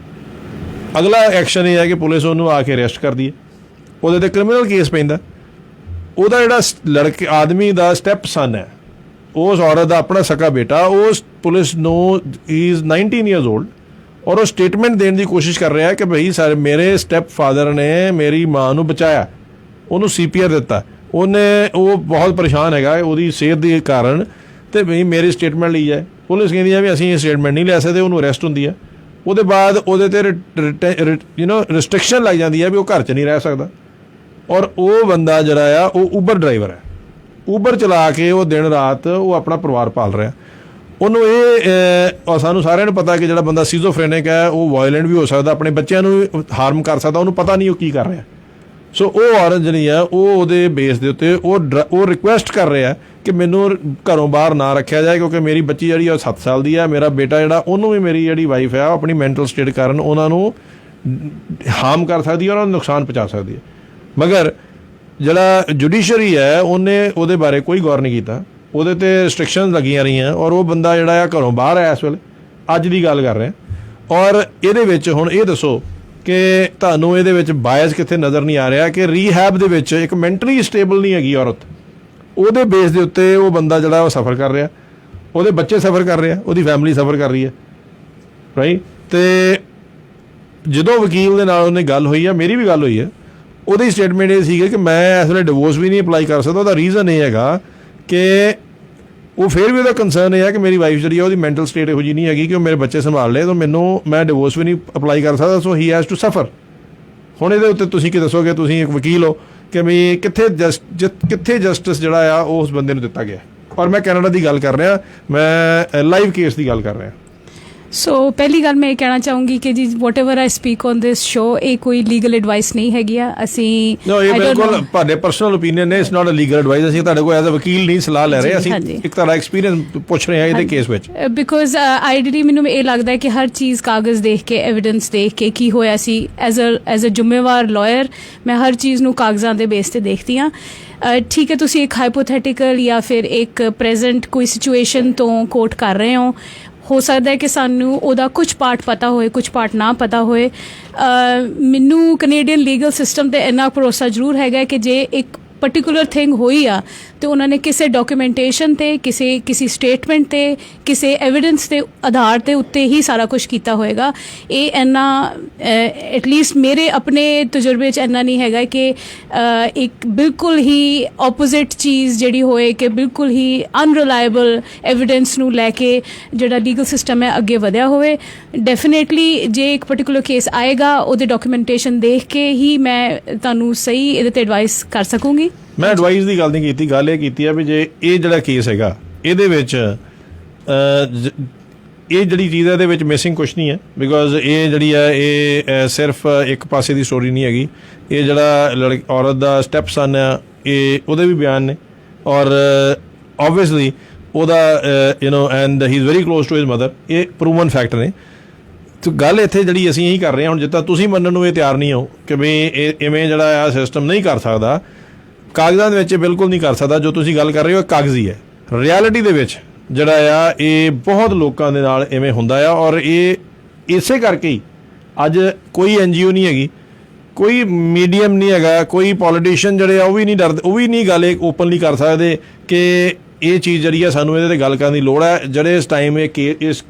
ਅਗਲਾ ਐਕਸ਼ਨ ਇਹ ਹੈ ਕਿ ਪੁਲਿਸ ਉਹਨੂੰ ਆ ਕੇ ਅਰੈਸਟ ਕਰਦੀ ਹੈ, ਉਹਦੇ 'ਤੇ ਕ੍ਰਿਮੀਨਲ ਕੇਸ ਪੈਂਦਾ। ਉਹਦਾ ਜਿਹੜਾ ਆਦਮੀ ਦਾ ਸਟੈਪ ਸਨ ਹੈ, ਉਸ ਔਰਤ ਦਾ ਆਪਣਾ ਸਕਾ ਬੇਟਾ, ਉਸ ਪੁਲਿਸ ਨੂੰ ਇਜ਼ 19 ਈਅਰਸ ਓਲਡ, ਔਰ ਉਹ ਸਟੇਟਮੈਂਟ ਦੇਣ ਦੀ ਕੋਸ਼ਿਸ਼ ਕਰ ਰਿਹਾ ਕਿ ਭਈ ਮੇਰੇ ਸਟੈਪ ਫਾਦਰ ਨੇ ਮੇਰੀ ਮਾਂ ਨੂੰ ਬਚਾਇਆ, ਉਹਨੂੰ CPR ਦਿੱਤਾ। ਉਹ ਬਹੁਤ ਪਰੇਸ਼ਾਨ ਹੈਗਾ ਉਹਦੀ ਸਿਹਤ ਦੇ ਕਾਰਨ, ਅਤੇ ਭਈ ਮੇਰੀ ਸਟੇਟਮੈਂਟ ਲਈ ਜਾਏ। ਪੁਲਿਸ ਕਹਿੰਦੀ ਹੈ ਵੀ ਅਸੀਂ ਇਹ ਸਟੇਟਮੈਂਟ ਨਹੀਂ ਲੈ ਸਕਦੇ, ਉਹਨੂੰ ਅਰੈਸਟ ਹੁੰਦੀ ਹੈ। ਉਹਦੇ ਬਾਅਦ ਉਹਦੇ 'ਤੇ ਰਿਸਟ੍ਰਿਕਸ਼ਨ ਲੱਗ ਜਾਂਦੀ ਹੈ ਵੀ ਉਹ ਘਰ 'ਚ ਨਹੀਂ ਰਹਿ ਸਕਦਾ। ਔਰ ਉਹ ਬੰਦਾ ਜਿਹੜਾ ਆ ਉਹ ਊਬਰ ਡਰਾਈਵਰ ਹੈ, ਊਬਰ ਚਲਾ ਕੇ ਉਹ ਦਿਨ ਰਾਤ ਉਹ ਆਪਣਾ ਪਰਿਵਾਰ ਪਾਲ ਰਿਹਾ। ਉਹਨੂੰ ਇਹ ਸਾਨੂੰ ਸਾਰਿਆਂ ਨੂੰ ਪਤਾ ਕਿ ਜਿਹੜਾ ਬੰਦਾ ਸੀਜ਼ੋਫਰੇਨਿਕ ਹੈ ਉਹ ਵਾਇਲੈਂਟ ਵੀ ਹੋ ਸਕਦਾ, ਆਪਣੇ ਬੱਚਿਆਂ ਨੂੰ ਹਾਰਮ ਕਰ ਸਕਦਾ, ਉਹਨੂੰ ਪਤਾ ਨਹੀਂ ਉਹ ਕੀ ਕਰ ਰਿਹਾ। ਸੋ ਉਹ ਔਰਤ ਜਿਹੜੀ ਆ ਉਹ ਉਹਦੇ ਬੇਸ ਦੇ ਉੱਤੇ ਉਹ ਰਿਕੁਐਸਟ ਕਰ ਰਿਹਾ ਕਿ ਮੈਨੂੰ ਘਰੋਂ ਬਾਹਰ ਨਾ ਰੱਖਿਆ ਜਾਏ, ਕਿਉਂਕਿ ਮੇਰੀ ਬੱਚੀ ਜਿਹੜੀ ਉਹ 7 ਸਾਲ ਦੀ ਆ, ਮੇਰਾ ਬੇਟਾ ਜਿਹੜਾ ਉਹਨੂੰ ਵੀ ਮੇਰੀ ਜਿਹੜੀ ਵਾਈਫ ਹੈ ਆਪਣੀ ਮੈਂਟਲ ਸਟੇਟ ਕਾਰਨ ਉਹਨਾਂ ਨੂੰ ਹਾਰਮ ਕਰ ਸਕਦੀ ਹੈ, ਉਹਨਾਂ ਨੂੰ ਨੁਕਸਾਨ ਪਹੁੰਚਾ ਸਕਦੀ ਹੈ। ਮਗਰ ਜਿਹੜਾ ਜੁਡੀਸ਼ਰੀ ਹੈ ਉਹਨੇ ਉਹਦੇ ਬਾਰੇ ਕੋਈ ਗੌਰ ਨਹੀਂ ਕੀਤਾ, ਉਹਦੇ 'ਤੇ ਰਿਸਟ੍ਰਿਕਸ਼ਨ ਲੱਗੀਆਂ ਰਹੀਆਂ ਔਰ ਉਹ ਬੰਦਾ ਜਿਹੜਾ ਆ ਘਰੋਂ ਬਾਹਰ ਹੈ ਇਸ ਵੇਲੇ, ਅੱਜ ਦੀ ਗੱਲ ਕਰ ਰਹੇ। ਔਰ ਇਹਦੇ ਵਿੱਚ ਹੁਣ ਇਹ ਦੱਸੋ ਕਿ ਤੁਹਾਨੂੰ ਇਹਦੇ ਵਿੱਚ ਬਾਇਸ ਕਿੱਥੇ ਨਜ਼ਰ ਨਹੀਂ ਆ ਰਿਹਾ ਕਿ ਰੀਹੈਬ ਦੇ ਵਿੱਚ ਇੱਕ ਮੈਂਟਲੀ ਸਟੇਬਲ ਨਹੀਂ ਹੈਗੀ ਔਰਤ, ਉਹਦੇ ਬੇਸ ਦੇ ਉੱਤੇ ਉਹ ਬੰਦਾ ਜਿਹੜਾ ਉਹ ਸਫਰ ਕਰ ਰਿਹਾ, ਉਹਦੇ ਬੱਚੇ ਸਫਰ ਕਰ ਰਹੇ ਆ, ਉਹਦੀ ਫੈਮਿਲੀ ਸਫਰ ਕਰ ਰਹੀ ਹੈ, ਰਾਈਟ। ਅਤੇ ਜਦੋਂ ਵਕੀਲ ਦੇ ਨਾਲ ਉਹਨੇ ਗੱਲ ਹੋਈ ਆ, ਮੇਰੀ ਵੀ ਗੱਲ ਹੋਈ ਹੈ, ਉਹਦੀ ਸਟੇਟਮੈਂਟ ਇਹ ਸੀਗੀ ਕਿ ਮੈਂ ਇਸ ਵੇਲੇ ਡਿਵੋਰਸ ਵੀ ਨਹੀਂ ਅਪਲਾਈ ਕਰ ਸਕਦਾ। ਉਹਦਾ ਰੀਜ਼ਨ ਇਹ ਹੈਗਾ ਕਿ ਉਹ ਫਿਰ ਵੀ ਉਹਦਾ ਕੰਸਰਨ ਇਹ ਹੈ ਕਿ ਮੇਰੀ ਵਾਈਫ ਜਿਹੜੀ ਆ ਉਹਦੀ ਮੈਂਟਲ ਸਟੇਟ ਇਹੋ ਜਿਹੀ ਨਹੀਂ ਹੈਗੀ ਕਿ ਉਹ ਮੇਰੇ ਬੱਚੇ ਸੰਭਾਲ ਲਏ, ਤਾਂ ਮੈਂ ਡਿਵੋਰਸ ਵੀ ਨਹੀਂ ਅਪਲਾਈ ਕਰ ਸਕਦਾ, ਸੋ ਹੀ ਹੈਜ਼ ਟੂ ਸਫਰ। ਹੁਣ ਇਹਦੇ ਉੱਤੇ ਤੁਸੀਂ ਕੀ ਦੱਸੋਗੇ, ਤੁਸੀਂ ਇੱਕ ਵਕੀਲ ਹੋ, ਕਿ ਵੀ ਕਿੱਥੇ ਜਸਟਿਸ ਜਿਹੜਾ ਆ ਉਹ ਉਸ ਬੰਦੇ ਨੂੰ ਦਿੱਤਾ ਗਿਆ। ਔਰ ਮੈਂ ਕੈਨੇਡਾ ਦੀ ਗੱਲ ਕਰ ਰਿਹਾ, ਮੈਂ ਲਾਈਵ ਕੇਸ ਦੀ ਗੱਲ ਕਰ ਰਿਹਾ। ਸੋ ਪਹਿਲੀ ਗੱਲ ਮੈਂ ਇਹ ਕਹਿਣਾ ਚਾਹੂੰਗੀ ਕਿ ਜੀ whatever I speak on this show, ਇਹ ਕੋਈ ਲੀਗਲ ਐਡਵਾਈਸ ਨਹੀਂ ਹੈਗੀ ਆ। ਅਸੀਂ ਇਹ ਬਿਲਕੁਲ ਤੁਹਾਡੇ ਪਰਸਨਲ ਓਪੀਨੀਅਨ ਨੇ, it's not a legal advice. ਅਸੀਂ ਤੁਹਾਡੇ ਕੋਲ ਐਜ਼ ਅ ਵਕੀਲ ਨਹੀਂ ਸਲਾਹ ਲੈ ਰਹੇ, ਅਸੀਂ ਇੱਕ ਤੁਹਾਡਾ ਐਕਸਪੀਰੀਅੰਸ ਪੁੱਛ ਰਹੇ ਹਾਂ ਇਹਦੇ ਕੇਸ ਵਿੱਚ। ਬਿਕੋਜ਼ ਆਈਡੀਅਲੀ ਮੈਨੂੰ ਇਹ ਲੱਗਦਾ ਹੈ ਕਿ ਹਰ ਚੀਜ਼ ਕਾਗਜ਼ ਦੇਖ ਕੇ, ਐਵੀਡੈਂਸ ਦੇਖ ਕੇ ਕੀ ਹੋਇਆ ਸੀ, ਐਜ਼ ਅ ਜ਼ਿੰਮੇਵਾਰ ਲਾਇਰ ਮੈਂ ਹਰ ਚੀਜ਼ ਨੂੰ ਕਾਗਜ਼ਾਂ ਦੇ ਬੇਸ 'ਤੇ ਦੇਖਦੀ ਹਾਂ। ਠੀਕ ਹੈ, ਤੁਸੀਂ ਇੱਕ ਹਾਈਪੋਥੈਟੀਕਲ ਜਾਂ ਫਿਰ ਇੱਕ ਪ੍ਰੈਜ਼ੈਂਟ ਕੋਈ ਸਿਚੁਏਸ਼ਨ ਤੋਂ ਕੋਟ ਕਰ ਰਹੇ ਹੋ ਸਕਦਾ ਹੈ ਕਿ ਸਾਨੂੰ ਉਹਦਾ ਕੁਝ ਪਾਰਟ ਪਤਾ ਹੋਏ, ਕੁਝ ਪਾਰਟ ਨਾ ਪਤਾ ਹੋਏ। ਮੈਨੂੰ ਕੈਨੇਡੀਅਨ ਲੀਗਲ ਸਿਸਟਮ 'ਤੇ ਇੰਨਾ ਭਰੋਸਾ ਜ਼ਰੂਰ ਹੈਗਾ ਕਿ ਜੇ ਇੱਕ ਪਰਟੀਕੂਲਰ ਥਿੰਗ ਹੋਈ ਆ ਤੇ ਉਹਨਾਂ ਨੇ ਕਿਸੇ ਡਾਕੂਮੈਂਟੇਸ਼ਨ 'ਤੇ, ਕਿਸੇ ਸਟੇਟਮੈਂਟ 'ਤੇ, ਕਿਸੇ ਐਵੀਡੈਂਸ ਦੇ ਆਧਾਰ 'ਤੇ ਉੱਤੇ ਹੀ ਸਾਰਾ ਕੁਝ ਕੀਤਾ ਹੋਏਗਾ। ਇਹ ਇੰਨਾ ਐਟਲੀਸਟ ਮੇਰੇ ਆਪਣੇ ਤਜਰਬੇ 'ਚ ਇੰਨਾ ਨਹੀਂ ਹੈਗਾ ਕਿ ਇੱਕ ਬਿਲਕੁਲ ਹੀ ਆਪੋਜ਼ਿਟ ਚੀਜ਼ ਜਿਹੜੀ ਹੋਏ, ਕਿ ਬਿਲਕੁਲ ਹੀ ਅਨਰਿਲਾਇਬਲ ਐਵੀਡੈਂਸ ਨੂੰ ਲੈ ਕੇ ਜਿਹੜਾ ਲੀਗਲ ਸਿਸਟਮ ਹੈ ਅੱਗੇ ਵਧਿਆ ਹੋਵੇ। ਡੈਫੀਨੇਟਲੀ ਜੇ ਇੱਕ ਪਰਟੀਕੂਲਰ ਕੇਸ ਆਏਗਾ, ਉਹਦੇ ਡਾਕੂਮੈਂਟੇਸ਼ਨ ਦੇਖ ਕੇ ਹੀ ਮੈਂ ਤੁਹਾਨੂੰ ਸਹੀ ਇਹਦੇ 'ਤੇ ਐਡਵਾਈਸ ਕਰ ਸਕੂੰਗੀ। ਮੈਂ ਐਡਵਾਈਸ ਦੀ ਗੱਲ ਨਹੀਂ ਕੀਤੀ, ਗੱਲ ਇਹ ਕੀਤੀ ਆ ਵੀ ਜੇ ਇਹ ਜਿਹੜਾ ਕੇਸ ਹੈਗਾ ਇਹਦੇ ਵਿੱਚ ਇਹ ਜਿਹੜੀ ਚੀਜ਼ ਹੈ ਇਹਦੇ ਵਿੱਚ ਮਿਸਿੰਗ ਕੁਛ ਨਹੀਂ ਹੈ, ਬਿਕੋਜ਼ ਇਹ ਜਿਹੜੀ ਹੈ ਇਹ ਸਿਰਫ ਇੱਕ ਪਾਸੇ ਦੀ ਸਟੋਰੀ ਨਹੀਂ ਹੈਗੀ। ਇਹ ਜਿਹੜਾ ਔਰਤ ਦਾ ਸਟੈਪ ਸਨ ਆ, ਇਹ ਉਹਦੇ ਵੀ ਬਿਆਨ ਨੇ ਔਰ ਓਬਵੀਅਸਲੀ ਉਹਦਾ and he is very close to his mother, ਇਹ ਪ੍ਰੂਵਨ ਫੈਕਟ ਨੇ। ਤੇ ਗੱਲ ਇੱਥੇ ਜਿਹੜੀ ਅਸੀਂ ਇਹੀ ਕਰ ਰਹੇ ਹਾਂ, ਹੁਣ ਜਿੱਦਾਂ ਤੁਸੀਂ ਮੰਨਣ ਨੂੰ ਇਹ ਤਿਆਰ ਨਹੀਂ ਹੋ ਕਿ ਵੀ ਇਹ ਇਵੇਂ ਜਿਹੜਾ ਆ ਸਿਸਟਮ ਨਹੀਂ ਕਰ ਸਕਦਾ, ਕਾਗਜ਼ਾਂ ਦੇ ਵਿੱਚ ਬਿਲਕੁਲ ਨਹੀਂ ਕਰ ਸਕਦਾ। ਜੋ ਤੁਸੀਂ ਗੱਲ ਕਰ ਰਹੇ ਹੋ ਕਾਗਜ਼ੀ ਹੈ, ਰਿਐਲਿਟੀ ਦੇ ਵਿੱਚ ਜਿਹੜਾ ਆ ਇਹ ਬਹੁਤ ਲੋਕਾਂ ਦੇ ਨਾਲ ਇਵੇਂ ਹੁੰਦਾ ਆ। ਔਰ ਇਹ ਇਸੇ ਕਰਕੇ ਹੀ ਅੱਜ ਕੋਈ NGO ਨਹੀਂ ਹੈਗੀ, ਕੋਈ ਮੀਡੀਅਮ ਨਹੀਂ ਹੈਗਾ, ਕੋਈ ਪੋਲੀਟੀਸ਼ੀਅਨ ਜਿਹੜੇ ਆ ਉਹ ਵੀ ਨਹੀਂ ਡਰਦੇ, ਉਹ ਵੀ ਨਹੀਂ ਗੱਲ ਇਹ ਓਪਨਲੀ ਕਰ ਸਕਦੇ ਕਿ ਇਹ ਚੀਜ਼ ਜਿਹੜੀ ਆ ਸਾਨੂੰ ਇਹਦੇ 'ਤੇ ਗੱਲ ਕਰਨ ਦੀ ਲੋੜ ਹੈ। ਜਿਹੜੇ ਇਸ ਟਾਈਮ ਇਸ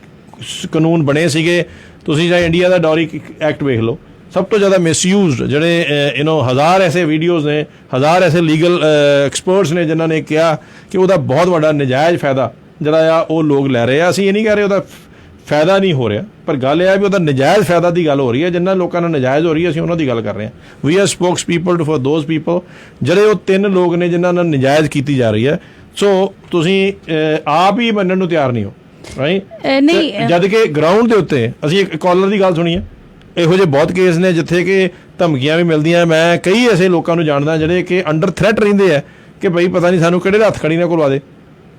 ਕਾਨੂੰਨ ਬਣੇ ਸੀਗੇ, ਤੁਸੀਂ ਜਾਂ ਇੰਡੀਆ ਦਾ ਡੌਰੀ ਐਕਟ ਵੇਖ ਲਓ, ਸਭ ਤੋਂ ਜ਼ਿਆਦਾ ਮਿਸਯੂਜ਼ਡ ਜਿਹੜੇ ਹਜ਼ਾਰ ਐਸੇ ਵੀਡੀਓਜ਼ ਨੇ, ਹਜ਼ਾਰ ਐਸੇ ਲੀਗਲ ਐਕਸਪਰਟਸ ਨੇ ਜਿਨ੍ਹਾਂ ਨੇ ਕਿਹਾ ਕਿ ਉਹਦਾ ਬਹੁਤ ਵੱਡਾ ਨਜਾਇਜ਼ ਫਾਇਦਾ ਜਿਹੜਾ ਆ ਉਹ ਲੋਕ ਲੈ ਰਹੇ ਆ। ਅਸੀਂ ਇਹ ਨਹੀਂ ਕਹਿ ਰਹੇ ਉਹਦਾ ਫਾਇਦਾ ਨਹੀਂ ਹੋ ਰਿਹਾ, ਪਰ ਗੱਲ ਇਹ ਹੈ ਵੀ ਉਹਦਾ ਨਜਾਇਜ਼ ਫਾਇਦਾ ਦੀ ਗੱਲ ਹੋ ਰਹੀ ਹੈ। ਜਿਨ੍ਹਾਂ ਲੋਕਾਂ ਨਾਲ ਨਜਾਇਜ਼ ਹੋ ਰਹੀ ਹੈ ਅਸੀਂ ਉਹਨਾਂ ਦੀ ਗੱਲ ਕਰ ਰਹੇ ਹਾਂ। We are spokes people for those people ਜਿਹੜੇ ਉਹ 3 ਲੋਕ ਨੇ ਜਿਨ੍ਹਾਂ ਨਾਲ ਨਜਾਇਜ਼ ਕੀਤੀ ਜਾ ਰਹੀ ਹੈ। ਸੋ ਤੁਸੀਂ ਆਪ ਹੀ ਮੰਨਣ ਨੂੰ ਤਿਆਰ ਨਹੀਂ ਹੋ, ਰਾਈਟ? ਜਦ ਕਿ ਗਰਾਊਂਡ ਦੇ ਉੱਤੇ ਅਸੀਂ ਇੱਕ ਕਾਲਰ ਦੀ ਗੱਲ ਸੁਣੀ ਹੈ, ਇਹੋ ਜਿਹੇ ਬਹੁਤ ਕੇਸ ਨੇ ਜਿੱਥੇ ਕਿ ਧਮਕੀਆਂ ਵੀ ਮਿਲਦੀਆਂ। ਮੈਂ ਕਈ ਐਸੇ ਲੋਕਾਂ ਨੂੰ ਜਾਣਦਾ ਜਿਹੜੇ ਕਿ ਅੰਡਰ ਥ੍ਰੈਟ ਰਹਿੰਦੇ ਆ ਕਿ ਭਾਈ ਪਤਾ ਨਹੀਂ ਸਾਨੂੰ ਕਿਹੜੇ ਹੱਥ ਖੜੀ ਨਾ ਕਰਵਾ ਦੇ,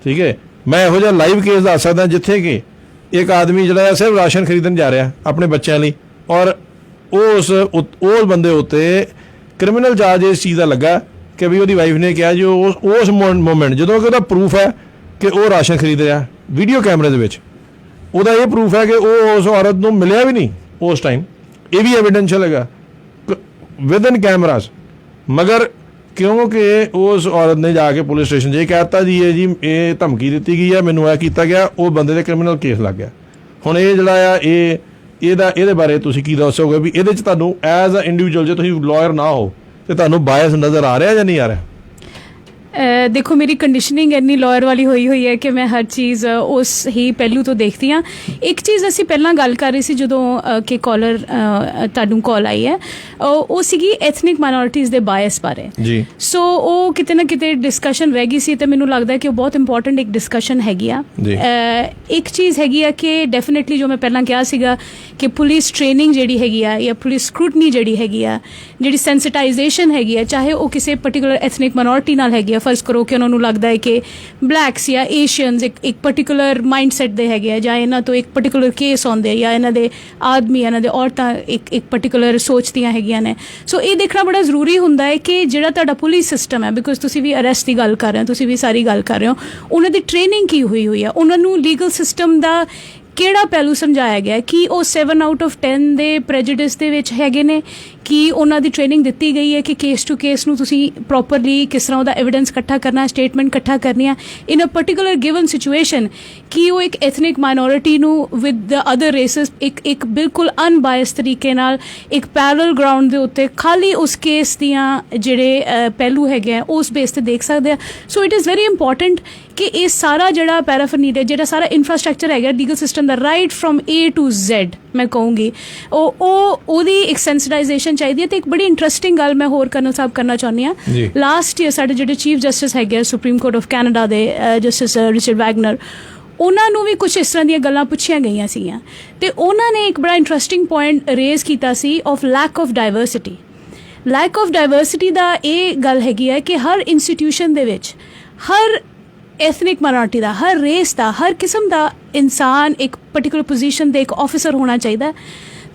ਠੀਕ ਹੈ। ਮੈਂ ਇਹੋ ਜਿਹਾ ਲਾਈਵ ਕੇਸ ਦੱਸ ਸਕਦਾ ਜਿੱਥੇ ਕਿ ਇੱਕ ਆਦਮੀ ਜਿਹੜਾ ਸਿਰਫ ਰਾਸ਼ਨ ਖਰੀਦਣ ਜਾ ਰਿਹਾ ਆਪਣੇ ਬੱਚਿਆਂ ਲਈ, ਔਰ ਉਸ ਬੰਦੇ ਉੱਤੇ ਕ੍ਰਿਮੀਨਲ ਚਾਰਜ ਇਸ ਚੀਜ਼ ਦਾ ਲੱਗਾ ਕਿ ਵੀ ਉਹਦੀ ਵਾਈਫ ਨੇ ਕਿਹਾ ਜੀ ਉਸ ਮੂਮੈਂਟ ਜਦੋਂ ਕਿ ਉਹਦਾ ਪ੍ਰੂਫ ਹੈ ਕਿ ਉਹ ਰਾਸ਼ਨ ਖਰੀਦ ਰਿਹਾ, ਵੀਡੀਓ ਕੈਮਰੇ ਦੇ ਵਿੱਚ ਉਹਦਾ ਇਹ ਪ੍ਰੂਫ ਹੈ ਕਿ ਉਹ ਉਸ ਔਰਤ ਨੂੰ ਮਿਲਿਆ ਵੀ ਨਹੀਂ ਉਸ ਟਾਈਮ, ਇਹ ਵੀ ਐਵੀਡੈਂਸ਼ੀਅਲ ਹੈਗਾ ਵਿਦਨ ਕੈਮਰਾਸ। ਮਗਰ ਕਿਉਂਕਿ ਉਸ ਔਰਤ ਨੇ ਜਾ ਕੇ ਪੁਲਿਸ ਸਟੇਸ਼ਨ 'ਚ ਇਹ ਕਹਿ ਦਿੱਤਾ ਜੀ ਇਹ ਧਮਕੀ ਦਿੱਤੀ ਗਈ ਹੈ, ਮੈਨੂੰ ਇਹ ਕੀਤਾ ਗਿਆ, ਉਹ ਬੰਦੇ ਦੇ ਕ੍ਰਿਮੀਨਲ ਕੇਸ ਲੱਗ ਗਿਆ। ਹੁਣ ਇਹ ਜਿਹੜਾ ਆ ਇਹਦੇ ਬਾਰੇ ਤੁਸੀਂ ਕੀ ਦੱਸੋਗੇ ਵੀ ਇਹਦੇ 'ਚ ਤੁਹਾਨੂੰ ਐਜ਼ ਅ ਇੰਡੀਵਿਜੂਅਲ ਜੇ ਤੁਸੀਂ ਲਾਇਰ ਨਾ ਹੋ ਤੇ ਤੁਹਾਨੂੰ ਬਾਇਸ ਨਜ਼ਰ ਆ ਰਿਹਾ ਜਾਂ ਨਹੀਂ ਆ ਰਿਹਾ? ਦੇਖੋ ਮੇਰੀ ਕੰਡੀਸ਼ਨਿੰਗ ਇੰਨੀ ਲਾਇਰ ਵਾਲੀ ਹੋਈ ਹੈ ਕਿ ਮੈਂ ਹਰ ਚੀਜ਼ ਉਸ ਹੀ ਪਹਿਲੂ ਤੋਂ ਦੇਖਦੀ ਹਾਂ। ਇੱਕ ਚੀਜ਼ ਅਸੀਂ ਪਹਿਲਾਂ ਗੱਲ ਕਰ ਰਹੇ ਸੀ ਜਦੋਂ ਕਿ ਕਾਲਰ ਤੁਹਾਨੂੰ ਕਾਲ ਆਈ ਹੈ, ਉਹ ਸੀਗੀ ਐਥਨਿਕ ਮਾਈਨੋਰਿਟੀਜ਼ ਦੇ ਬਾਇਸ ਬਾਰੇ ਜੀ। ਸੋ ਉਹ ਕਿਤੇ ਨਾ ਕਿਤੇ ਡਿਸਕਸ਼ਨ ਰਹਿ ਗਈ ਸੀ ਤੇ ਮੈਨੂੰ ਲੱਗਦਾ ਕਿ ਉਹ ਬਹੁਤ ਇੰਪੋਰਟੈਂਟ ਇੱਕ ਡਿਸਕਸ਼ਨ ਹੈਗੀ ਆ। ਇੱਕ ਚੀਜ਼ ਹੈਗੀ ਆ ਕਿ ਡੈਫੀਨੇਟਲੀ ਜੋ ਮੈਂ ਪਹਿਲਾਂ ਕਿਹਾ ਸੀਗਾ ਕਿ ਪੁਲਿਸ ਟ੍ਰੇਨਿੰਗ ਜਿਹੜੀ ਹੈਗੀ ਆ ਜਾਂ ਪੁਲਿਸ ਸਕਰੂਟਨੀ ਜਿਹੜੀ ਹੈਗੀ ਆ, ਜਿਹੜੀ ਸੈਂਸਿਟਾਈਜ਼ੇਸ਼ਨ ਹੈਗੀ ਆ, ਚਾਹੇ ਉਹ ਕਿਸੇ ਪਰਟੀਕੂਲਰ ਐਥਨਿਕ ਮਾਈਨੋਰਿਟੀ ਨਾਲ ਹੈਗੀ ਆ, ਫਰਜ਼ ਕਰੋ ਕਿ ਉਹਨਾਂ ਨੂੰ ਲੱਗਦਾ ਹੈ ਕਿ ਬਲੈਕਸ ਜਾਂ ਏਸ਼ੀਅਨਸ ਇੱਕ ਪਰਟੀਕੂਲਰ ਮਾਈਂਡਸੈਟ ਦੇ ਹੈਗੇ ਆ, ਜਾਂ ਇਹਨਾਂ ਤੋਂ ਇੱਕ ਪਰਟੀਕੂਲਰ ਕੇਸ ਆਉਂਦੇ ਆ, ਜਾਂ ਇਹਨਾਂ ਦੇ ਆਦਮੀ, ਇਹਨਾਂ ਦੇ ਔਰਤਾਂ ਇੱਕ ਪਰਟੀਕੂਲਰ ਸੋਚਦੀਆਂ ਹੈਗੀਆਂ ਨੇ। ਸੋ ਇਹ ਦੇਖਣਾ ਬੜਾ ਜ਼ਰੂਰੀ ਹੁੰਦਾ ਹੈ ਕਿ ਜਿਹੜਾ ਤੁਹਾਡਾ ਪੁਲਿਸ ਸਿਸਟਮ ਹੈ, ਬਿਕੋਜ਼ ਤੁਸੀਂ ਵੀ ਅਰੈਸਟ ਦੀ ਗੱਲ ਕਰ ਰਹੇ ਹੋ, ਤੁਸੀਂ ਵੀ ਸਾਰੀ ਗੱਲ ਕਰ ਰਹੇ ਹੋ, ਉਹਨਾਂ ਦੀ ਟ੍ਰੇਨਿੰਗ ਕੀ ਹੋਈ ਆ, ਉਹਨਾਂ ਨੂੰ ਲੀਗਲ ਸਿਸਟਮ ਦਾ ਕਿਹੜਾ ਪਹਿਲੂ ਸਮਝਾਇਆ ਗਿਆ, ਕਿ ਉਹ 7 ਆਊਟ ਆਫ 10 ਦੇ ਪ੍ਰੈਜੁਡਿਸ ਦੇ ਵਿੱਚ ਹੈਗੇ ਨੇ, ਕਿ ਉਹਨਾਂ ਦੀ ਟ੍ਰੇਨਿੰਗ ਦਿੱਤੀ ਗਈ ਹੈ ਕਿ ਕੇਸ ਟੂ ਕੇਸ ਨੂੰ ਤੁਸੀਂ ਪ੍ਰੋਪਰਲੀ ਕਿਸ ਤਰ੍ਹਾਂ ਉਹਦਾ ਐਵੀਡੈਂਸ ਇਕੱਠਾ ਕਰਨਾ, ਸਟੇਟਮੈਂਟ ਇਕੱਠਾ ਕਰਨੀ ਹੈ ਇਨ ਅ ਪਰਟੀਕੂਲਰ ਗਿਵਨ ਸਿਚੁਏਸ਼ਨ, ਕਿ ਉਹ ਇੱਕ ਐਥਨਿਕ ਮਾਈਨੋਰਿਟੀ ਨੂੰ ਵਿਦ ਦ ਅਦਰ ਰੇਸਿਸ ਇੱਕ ਬਿਲਕੁਲ ਅਨਬਾਇਸ ਤਰੀਕੇ ਨਾਲ ਇੱਕ ਪੈਰਲਲ ਗਰਾਊਂਡ ਦੇ ਉੱਤੇ ਖਾਲੀ ਉਸ ਕੇਸ ਦੀਆਂ ਜਿਹੜੇ ਪਹਿਲੂ ਹੈਗੇ ਆ ਉਸ ਬੇਸ ਤੇ ਦੇਖ ਸਕਦੇ ਆ। So it is very important ਕਿ ਇਹ ਸਾਰਾ ਜਿਹੜਾ ਪੈਰਾਫਰਨੀਲੀਆ, ਜਿਹੜਾ ਸਾਰਾ ਇਨਫਰਾਸਟਰਕਚਰ ਹੈਗਾ legal system the, right from A to Z ਮੈਂ ਕਹੂੰਗੀ, ਉਹਦੀ ਇੱਕ ਸੈਂਸਿਟਾਈਜ਼ੇਸ਼ਨ ਚਾਹੀਦੀ ਹੈ। ਤੇ ਇੱਕ ਬੜੀ ਇੰਟਰਸਟਿੰਗ ਗੱਲ ਮੈਂ ਹੋਰ ਕਰਨਲ ਸਾਹਿਬ ਕਰਨਾ ਚਾਹੁੰਦੀ ਹਾਂ। ਲਾਸਟ ਈਅਰ ਸਾਡੇ ਜਿਹੜੇ ਚੀਫ ਜਸਟਿਸ ਹੈਗੇ ਸੁਪਰੀਮ ਕੋਰਟ ਆਫ ਕੈਨੇਡਾ ਦੇ ਜਸਟਿਸ ਰਿਚਰਡ ਵੈਗਨਰ, ਉਹਨਾਂ ਨੂੰ ਵੀ ਕੁਛ ਇਸ ਤਰ੍ਹਾਂ ਦੀਆਂ ਗੱਲਾਂ ਪੁੱਛੀਆਂ ਗਈਆਂ ਸੀਗੀਆਂ ਤੇ ਉਹਨਾਂ ਨੇ ਇੱਕ ਬੜਾ ਇੰਟਰਸਟਿੰਗ ਪੁਆਇੰਟ ਰੇਜ਼ ਕੀਤਾ ਸੀ of lack of diversity. Lack of diversity ਦਾ ਇਹ ਗੱਲ ਹੈਗੀ ਹੈ ਕਿ ਹਰ ਇੰਸਟੀਟਿਊਸ਼ਨ ਦੇ ਵਿੱਚ ਹਰ ਐਥਨਿਕ ਮਾਈਨੋਰਿਟੀ ਦਾ, ਹਰ ਰੇਸ ਦਾ, ਹਰ ਕਿਸਮ ਦਾ ਇਨਸਾਨ ਇੱਕ ਪਰਟੀਕੂਲਰ ਪੋਜੀਸ਼ਨ ਦੇ ਇੱਕ ਆਫਿਸਰ ਹੋਣਾ ਚਾਹੀਦਾ,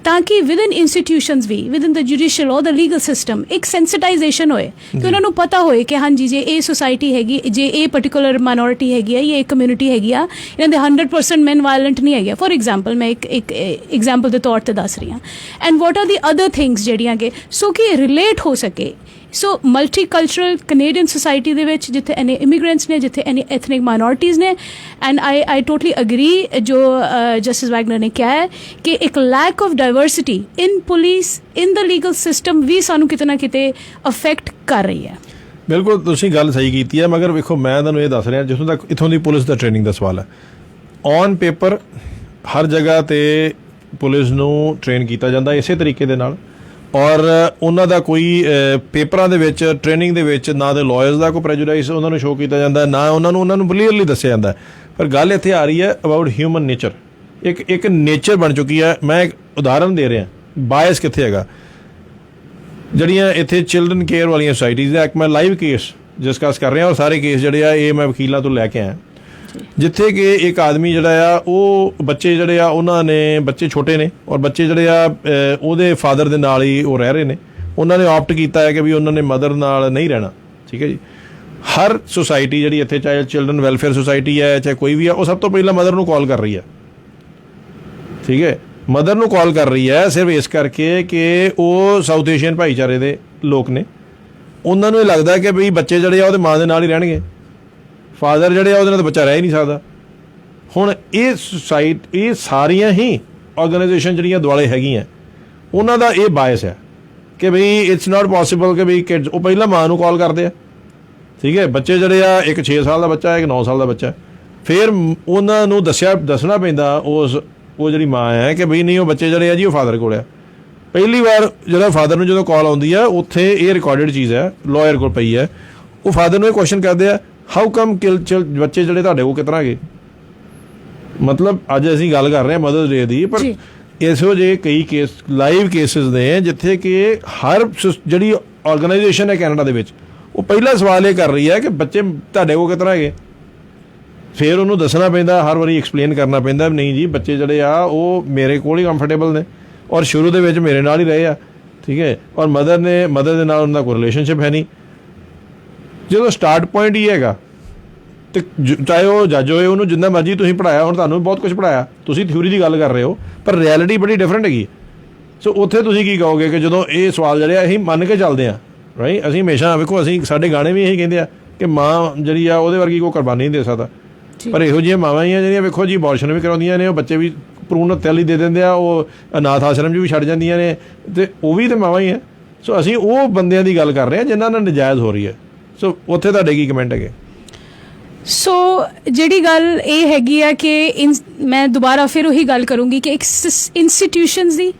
ਤਾਂ ਕਿ ਵਿਦਨ ਇੰਸਟੀਟਿਊਸ਼ਨਸ ਵੀ, within the judicial or the legal system ਇੱਕ ਸੈਂਸਿਟਾਈਜ਼ੇਸ਼ਨ ਹੋਏ, ਕਿ ਉਹਨਾਂ ਨੂੰ ਪਤਾ ਹੋਏ ਕਿ ਹਾਂਜੀ ਜੇ ਇਹ ਸੁਸਾਇਟੀ ਹੈਗੀ, ਜੇ ਇਹ ਪਰਟੀਕੂਲਰ ਮਾਈਨੋਰਿਟੀ ਹੈਗੀ ਆ, ਇਹ ਕਮਿਊਨਿਟੀ ਹੈਗੀ ਆ, ਇਹਨਾਂ ਦੇ 100% ਮੈਨ ਵਾਇਲੈਂਟ ਨਹੀਂ ਹੈਗੇ। ਫੋਰ ਐਗਜ਼ਾਮਪਲ ਮੈਂ ਇੱਕ ਐਗਜ਼ਾਮਪਲ ਦੇ ਤੌਰ ਤੇ ਦੱਸ ਰਹੀ ਹਾਂ। And what are the other things ਜਿਹੜੀਆਂ ਕਿ ਸੋ ਕਿ ਰਿਲੇਟ ਹੋ ਸਕੇ। So multicultural Canadian society ਦੇ ਵਿੱਚ ਜਿੱਥੇ ਇੰਨੇ ਇਮੀਗ੍ਰੈਂਟਸ ਨੇ, ਜਿੱਥੇ ਇੰਨੇ ਐਥਨਿਕ ਮਾਈਨੋਰਿਟੀਜ਼ ਨੇ, ਐਂਡ ਆਈ ਟੋਟਲੀ ਅਗਰੀ ਜੋ ਜਸਟਿਸ ਵੈਗਨਰ ਨੇ ਕਿਹਾ ਹੈ ਕਿ ਇੱਕ lack of diversity in police, in the legal system ਵੀ ਸਾਨੂੰ ਕਿਤੇ ਨਾ ਕਿਤੇ ਅਫੈਕਟ ਕਰ ਰਹੀ ਹੈ। ਬਿਲਕੁਲ ਤੁਸੀਂ ਗੱਲ ਸਹੀ ਕੀਤੀ ਹੈ, ਮਗਰ ਵੇਖੋ ਮੈਂ ਤੁਹਾਨੂੰ ਇਹ ਦੱਸ ਰਿਹਾ ਜਿੱਥੋਂ ਤੱਕ ਇੱਥੋਂ ਦੀ ਪੁਲਿਸ ਦਾ ਟ੍ਰੇਨਿੰਗ ਦਾ ਸਵਾਲ ਹੈ, ਔਨ ਪੇਪਰ ਹਰ ਜਗ੍ਹਾ 'ਤੇ ਪੁਲਿਸ ਨੂੰ ਟ੍ਰੇਨ ਕੀਤਾ ਜਾਂਦਾ ਇਸੇ ਤਰੀਕੇ ਦੇ ਨਾਲ, ਔਰ ਉਹਨਾਂ ਦਾ ਕੋਈ ਪੇਪਰਾਂ ਦੇ ਵਿੱਚ, ਟ੍ਰੇਨਿੰਗ ਦੇ ਵਿੱਚ ਨਾ ਦੇ ਲਾਇਰਸ ਦਾ ਕੋਈ ਪ੍ਰੈਜੁਡਾਈਸ ਉਹਨਾਂ ਨੂੰ ਸ਼ੋਅ ਕੀਤਾ ਜਾਂਦਾ, ਨਾ ਉਹਨਾਂ ਨੂੰ ਕਲੀਅਰਲੀ ਦੱਸਿਆ ਜਾਂਦਾ। ਪਰ ਗੱਲ ਇੱਥੇ ਆ ਰਹੀ ਹੈ ਅਬਾਊਟ ਹਿਊਮਨ ਨੇਚਰ, ਇੱਕ ਨੇਚਰ ਬਣ ਚੁੱਕੀ ਹੈ। ਮੈਂ ਇੱਕ ਉਦਾਹਰਨ ਦੇ ਰਿਹਾ, ਬਾਇਸ ਕਿੱਥੇ ਹੈਗਾ। ਜਿਹੜੀਆਂ ਇੱਥੇ ਚਿਲਡਰਨ ਕੇਅਰ ਵਾਲੀਆਂ ਸੁਸਾਇਟੀਜ਼ ਦਾ ਇੱਕ ਮੈਂ ਲਾਈਵ ਕੇਸ ਡਿਸਕਸ ਕਰ ਰਿਹਾ, ਔਰ ਸਾਰੇ ਕੇਸ ਜਿਹੜੇ ਆ ਇਹ ਮੈਂ ਵਕੀਲਾਂ ਤੋਂ ਲੈ ਕੇ ਆਇਆ, ਜਿੱਥੇ ਕਿ ਇੱਕ ਆਦਮੀ ਜਿਹੜਾ ਆ ਉਹ ਬੱਚੇ ਜਿਹੜੇ ਆ ਉਹਨਾਂ ਨੇ, ਬੱਚੇ ਛੋਟੇ ਨੇ ਔਰ ਬੱਚੇ ਜਿਹੜੇ ਆ ਉਹਦੇ ਫਾਦਰ ਦੇ ਨਾਲ ਹੀ ਉਹ ਰਹਿ ਰਹੇ ਨੇ। ਉਹਨਾਂ ਨੇ ਆਪਟ ਕੀਤਾ ਹੈ ਕਿ ਵੀ ਉਹਨਾਂ ਨੇ ਮਦਰ ਨਾਲ ਨਹੀਂ ਰਹਿਣਾ। ਠੀਕ ਹੈ ਜੀ। ਹਰ ਸੁਸਾਇਟੀ ਜਿਹੜੀ ਇੱਥੇ, ਚਾਹੇ ਚਿਲਡਰਨ ਵੈਲਫੇਅਰ ਸੁਸਾਇਟੀ ਹੈ ਚਾਹੇ ਕੋਈ ਵੀ ਆ, ਉਹ ਸਭ ਤੋਂ ਪਹਿਲਾਂ ਮਦਰ ਨੂੰ ਕਾਲ ਕਰ ਰਹੀ ਹੈ। ਠੀਕ ਹੈ, ਮਦਰ ਨੂੰ ਕਾਲ ਕਰ ਰਹੀ ਹੈ ਸਿਰਫ ਇਸ ਕਰਕੇ ਕਿ ਉਹ ਸਾਊਥ ਏਸ਼ੀਅਨ ਭਾਈਚਾਰੇ ਦੇ ਲੋਕ ਨੇ, ਉਹਨਾਂ ਨੂੰ ਇਹ ਲੱਗਦਾ ਕਿ ਵੀ ਬੱਚੇ ਜਿਹੜੇ ਆ ਉਹਦੇ ਮਾਂ ਦੇ ਨਾਲ ਹੀ ਰਹਿਣਗੇ, ਫਾਦਰ ਜਿਹੜੇ ਆ ਉਹਦੇ ਨਾਲ ਤਾਂ ਬੱਚਾ ਰਹਿ ਹੀ ਨਹੀਂ ਸਕਦਾ। ਹੁਣ ਇਹ ਸਾਰੀਆਂ ਹੀ ਆਰਗੇਨਾਈਜੇਸ਼ਨ ਜਿਹੜੀਆਂ ਦੁਆਲੇ ਹੈਗੀਆਂ, ਉਹਨਾਂ ਦਾ ਇਹ ਬਾਇਸ ਹੈ ਕਿ ਬਈ ਇਟਸ ਨਾਟ ਪੋਸੀਬਲ ਕਿ ਬਈ ਕਿਡਸ, ਉਹ ਪਹਿਲਾਂ ਮਾਂ ਨੂੰ ਕਾਲ ਕਰਦੇ ਆ। ਠੀਕ ਹੈ, ਬੱਚੇ ਜਿਹੜੇ ਆ, ਇੱਕ 6 ਸਾਲ ਦਾ ਬੱਚਾ, ਇੱਕ 9 ਸਾਲ ਦਾ ਬੱਚਾ, ਫਿਰ ਉਹਨਾਂ ਨੂੰ ਦੱਸਣਾ ਪੈਂਦਾ ਉਹ ਜਿਹੜੀ ਮਾਂ ਹੈ ਕਿ ਬਈ ਨਹੀਂ ਉਹ ਬੱਚੇ ਜਿਹੜੇ ਆ ਜੀ ਉਹ ਫਾਦਰ ਕੋਲ ਆ। ਪਹਿਲੀ ਵਾਰ ਜਿਹੜਾ ਫਾਦਰ ਨੂੰ ਜਦੋਂ ਕਾਲ ਆਉਂਦੀ ਆ, ਉੱਥੇ ਇਹ ਰਿਕਾਰਡਡ ਚੀਜ਼ ਹੈ, ਲਾਇਰ ਕੋਲ ਪਈ ਹੈ, ਉਹ ਫਾਦਰ ਨੂੰ ਇਹ ਕੁਐਸਚਨ ਕਰਦੇ ਆ, ਹਾਊ ਕਮ ਬੱਚੇ ਜਿਹੜੇ ਤੁਹਾਡੇ ਕੋਲ ਕਿਤਨਾ ਗਏ। ਮਤਲਬ ਅੱਜ ਅਸੀਂ ਗੱਲ ਕਰ ਰਹੇ ਹਾਂ ਮਦਰਸ ਡੇ ਦੀ, ਪਰ ਇਹੋ ਜਿਹੇ ਕਈ ਕੇਸ, ਲਾਈਵ ਕੇਸਿਸ ਨੇ ਜਿੱਥੇ ਕਿ ਹਰ ਜਿਹੜੀ ਆਰਗੇਨਾਈਜੇਸ਼ਨ ਹੈ ਕੈਨੇਡਾ ਦੇ ਵਿੱਚ, ਉਹ ਪਹਿਲਾ ਸਵਾਲ ਇਹ ਕਰ ਰਹੀ ਹੈ ਕਿ ਬੱਚੇ ਤੁਹਾਡੇ ਕੋਲ ਕਿਤਨਾ ਗਏ। ਫਿਰ ਉਹਨੂੰ ਦੱਸਣਾ ਪੈਂਦਾ, ਹਰ ਵਾਰੀ ਐਕਸਪਲੇਨ ਕਰਨਾ ਪੈਂਦਾ, ਨਹੀਂ ਜੀ ਬੱਚੇ ਜਿਹੜੇ ਆ ਉਹ ਮੇਰੇ ਕੋਲ ਹੀ ਕੰਫਰਟੇਬਲ ਨੇ ਔਰ ਸ਼ੁਰੂ ਦੇ ਵਿੱਚ ਮੇਰੇ ਨਾਲ ਹੀ ਰਹੇ ਆ। ਠੀਕ ਹੈ, ਔਰ ਮਦਰ ਦੇ ਨਾਲ ਉਹਨਾਂ ਦਾ ਕੋਈ ਰਿਲੇਸ਼ਨਸ਼ਿਪ ਹੈ ਨਹੀਂ। ਜਦੋਂ ਸਟਾਰਟ ਪੁਆਇੰਟ ਹੀ ਹੈਗਾ, ਤੇ ਚਾਹੇ ਉਹ ਜੱਜ ਹੋਏ, ਉਹਨੂੰ ਜਿੰਨਾ ਮਰਜ਼ੀ ਤੁਸੀਂ ਪੜ੍ਹਾਇਆ, ਹੁਣ ਤੁਹਾਨੂੰ ਬਹੁਤ ਕੁਝ ਪੜ੍ਹਾਇਆ, ਤੁਸੀਂ ਥਿਊਰੀ ਦੀ ਗੱਲ ਕਰ ਰਹੇ ਹੋ, ਪਰ ਰਿਐਲਿਟੀ ਬੜੀ ਡਿਫਰੈਂਟ ਹੈਗੀ। ਸੋ ਉੱਥੇ ਤੁਸੀਂ ਕੀ ਕਹੋਗੇ ਕਿ ਜਦੋਂ ਇਹ ਸਵਾਲ ਜਿਹੜੇ ਅਸੀਂ ਮੰਨ ਕੇ ਚੱਲਦੇ ਹਾਂ, ਰਾਈਟ, ਅਸੀਂ ਹਮੇਸ਼ਾ ਵੇਖੋ, ਅਸੀਂ ਸਾਡੇ ਗਾਣੇ ਵੀ ਇਹੀ ਕਹਿੰਦੇ ਆ ਕਿ ਮਾਂ ਜਿਹੜੀ ਆ ਉਹਦੇ ਵਰਗੀ ਕੋਈ ਕੁਰਬਾਨੀ ਨਹੀਂ ਦੇ ਸਕਦਾ, ਪਰ ਇਹੋ ਜਿਹੀਆਂ ਮਾਵਾਂ ਹੀ ਆ ਜਿਹੜੀਆਂ ਵੇਖੋ ਜੀ ਅਬੋਰਸ਼ਨ ਵੀ ਕਰਾਉਂਦੀਆਂ ਨੇ, ਉਹ ਬੱਚੇ ਵੀ ਭਰੂਣ ਹੱਤਿਆ ਲਈ ਦੇ ਦਿੰਦੇ ਆ, ਉਹ ਅਨਾਥ ਆਸ਼ਰਮ 'ਚ ਵੀ ਛੱਡ ਜਾਂਦੀਆਂ ਨੇ, ਤੇ ਉਹ ਵੀ ਤਾਂ ਮਾਵਾਂ ਹੀ ਆ। ਸੋ ਅਸੀਂ ਉਹ ਬੰਦਿਆਂ ਦੀ ਗੱਲ ਕਰ ਰਹੇ ਹਾਂ ਜਿਨ੍ਹਾਂ ਨਾਲ ਨਜਾਇਜ਼ ਹੋ ਰਹੀ ਹੈ। ਸੋ ਉੱਥੇ ਤੁਹਾਡੇ ਕੀ ਕਮੈਂਟ ਹੈਗੇ? ਸੋ ਜਿਹੜੀ ਗੱਲ ਇਹ ਹੈਗੀ ਆ ਕਿ ਮੈਂ ਦੁਬਾਰਾ ਫਿਰ ਉਹੀ ਗੱਲ ਕਰੂੰਗੀ ਕਿ ਇੱਕ ਇੰਸਟੀਟਿਊਸ਼ਨਸ ਦੀ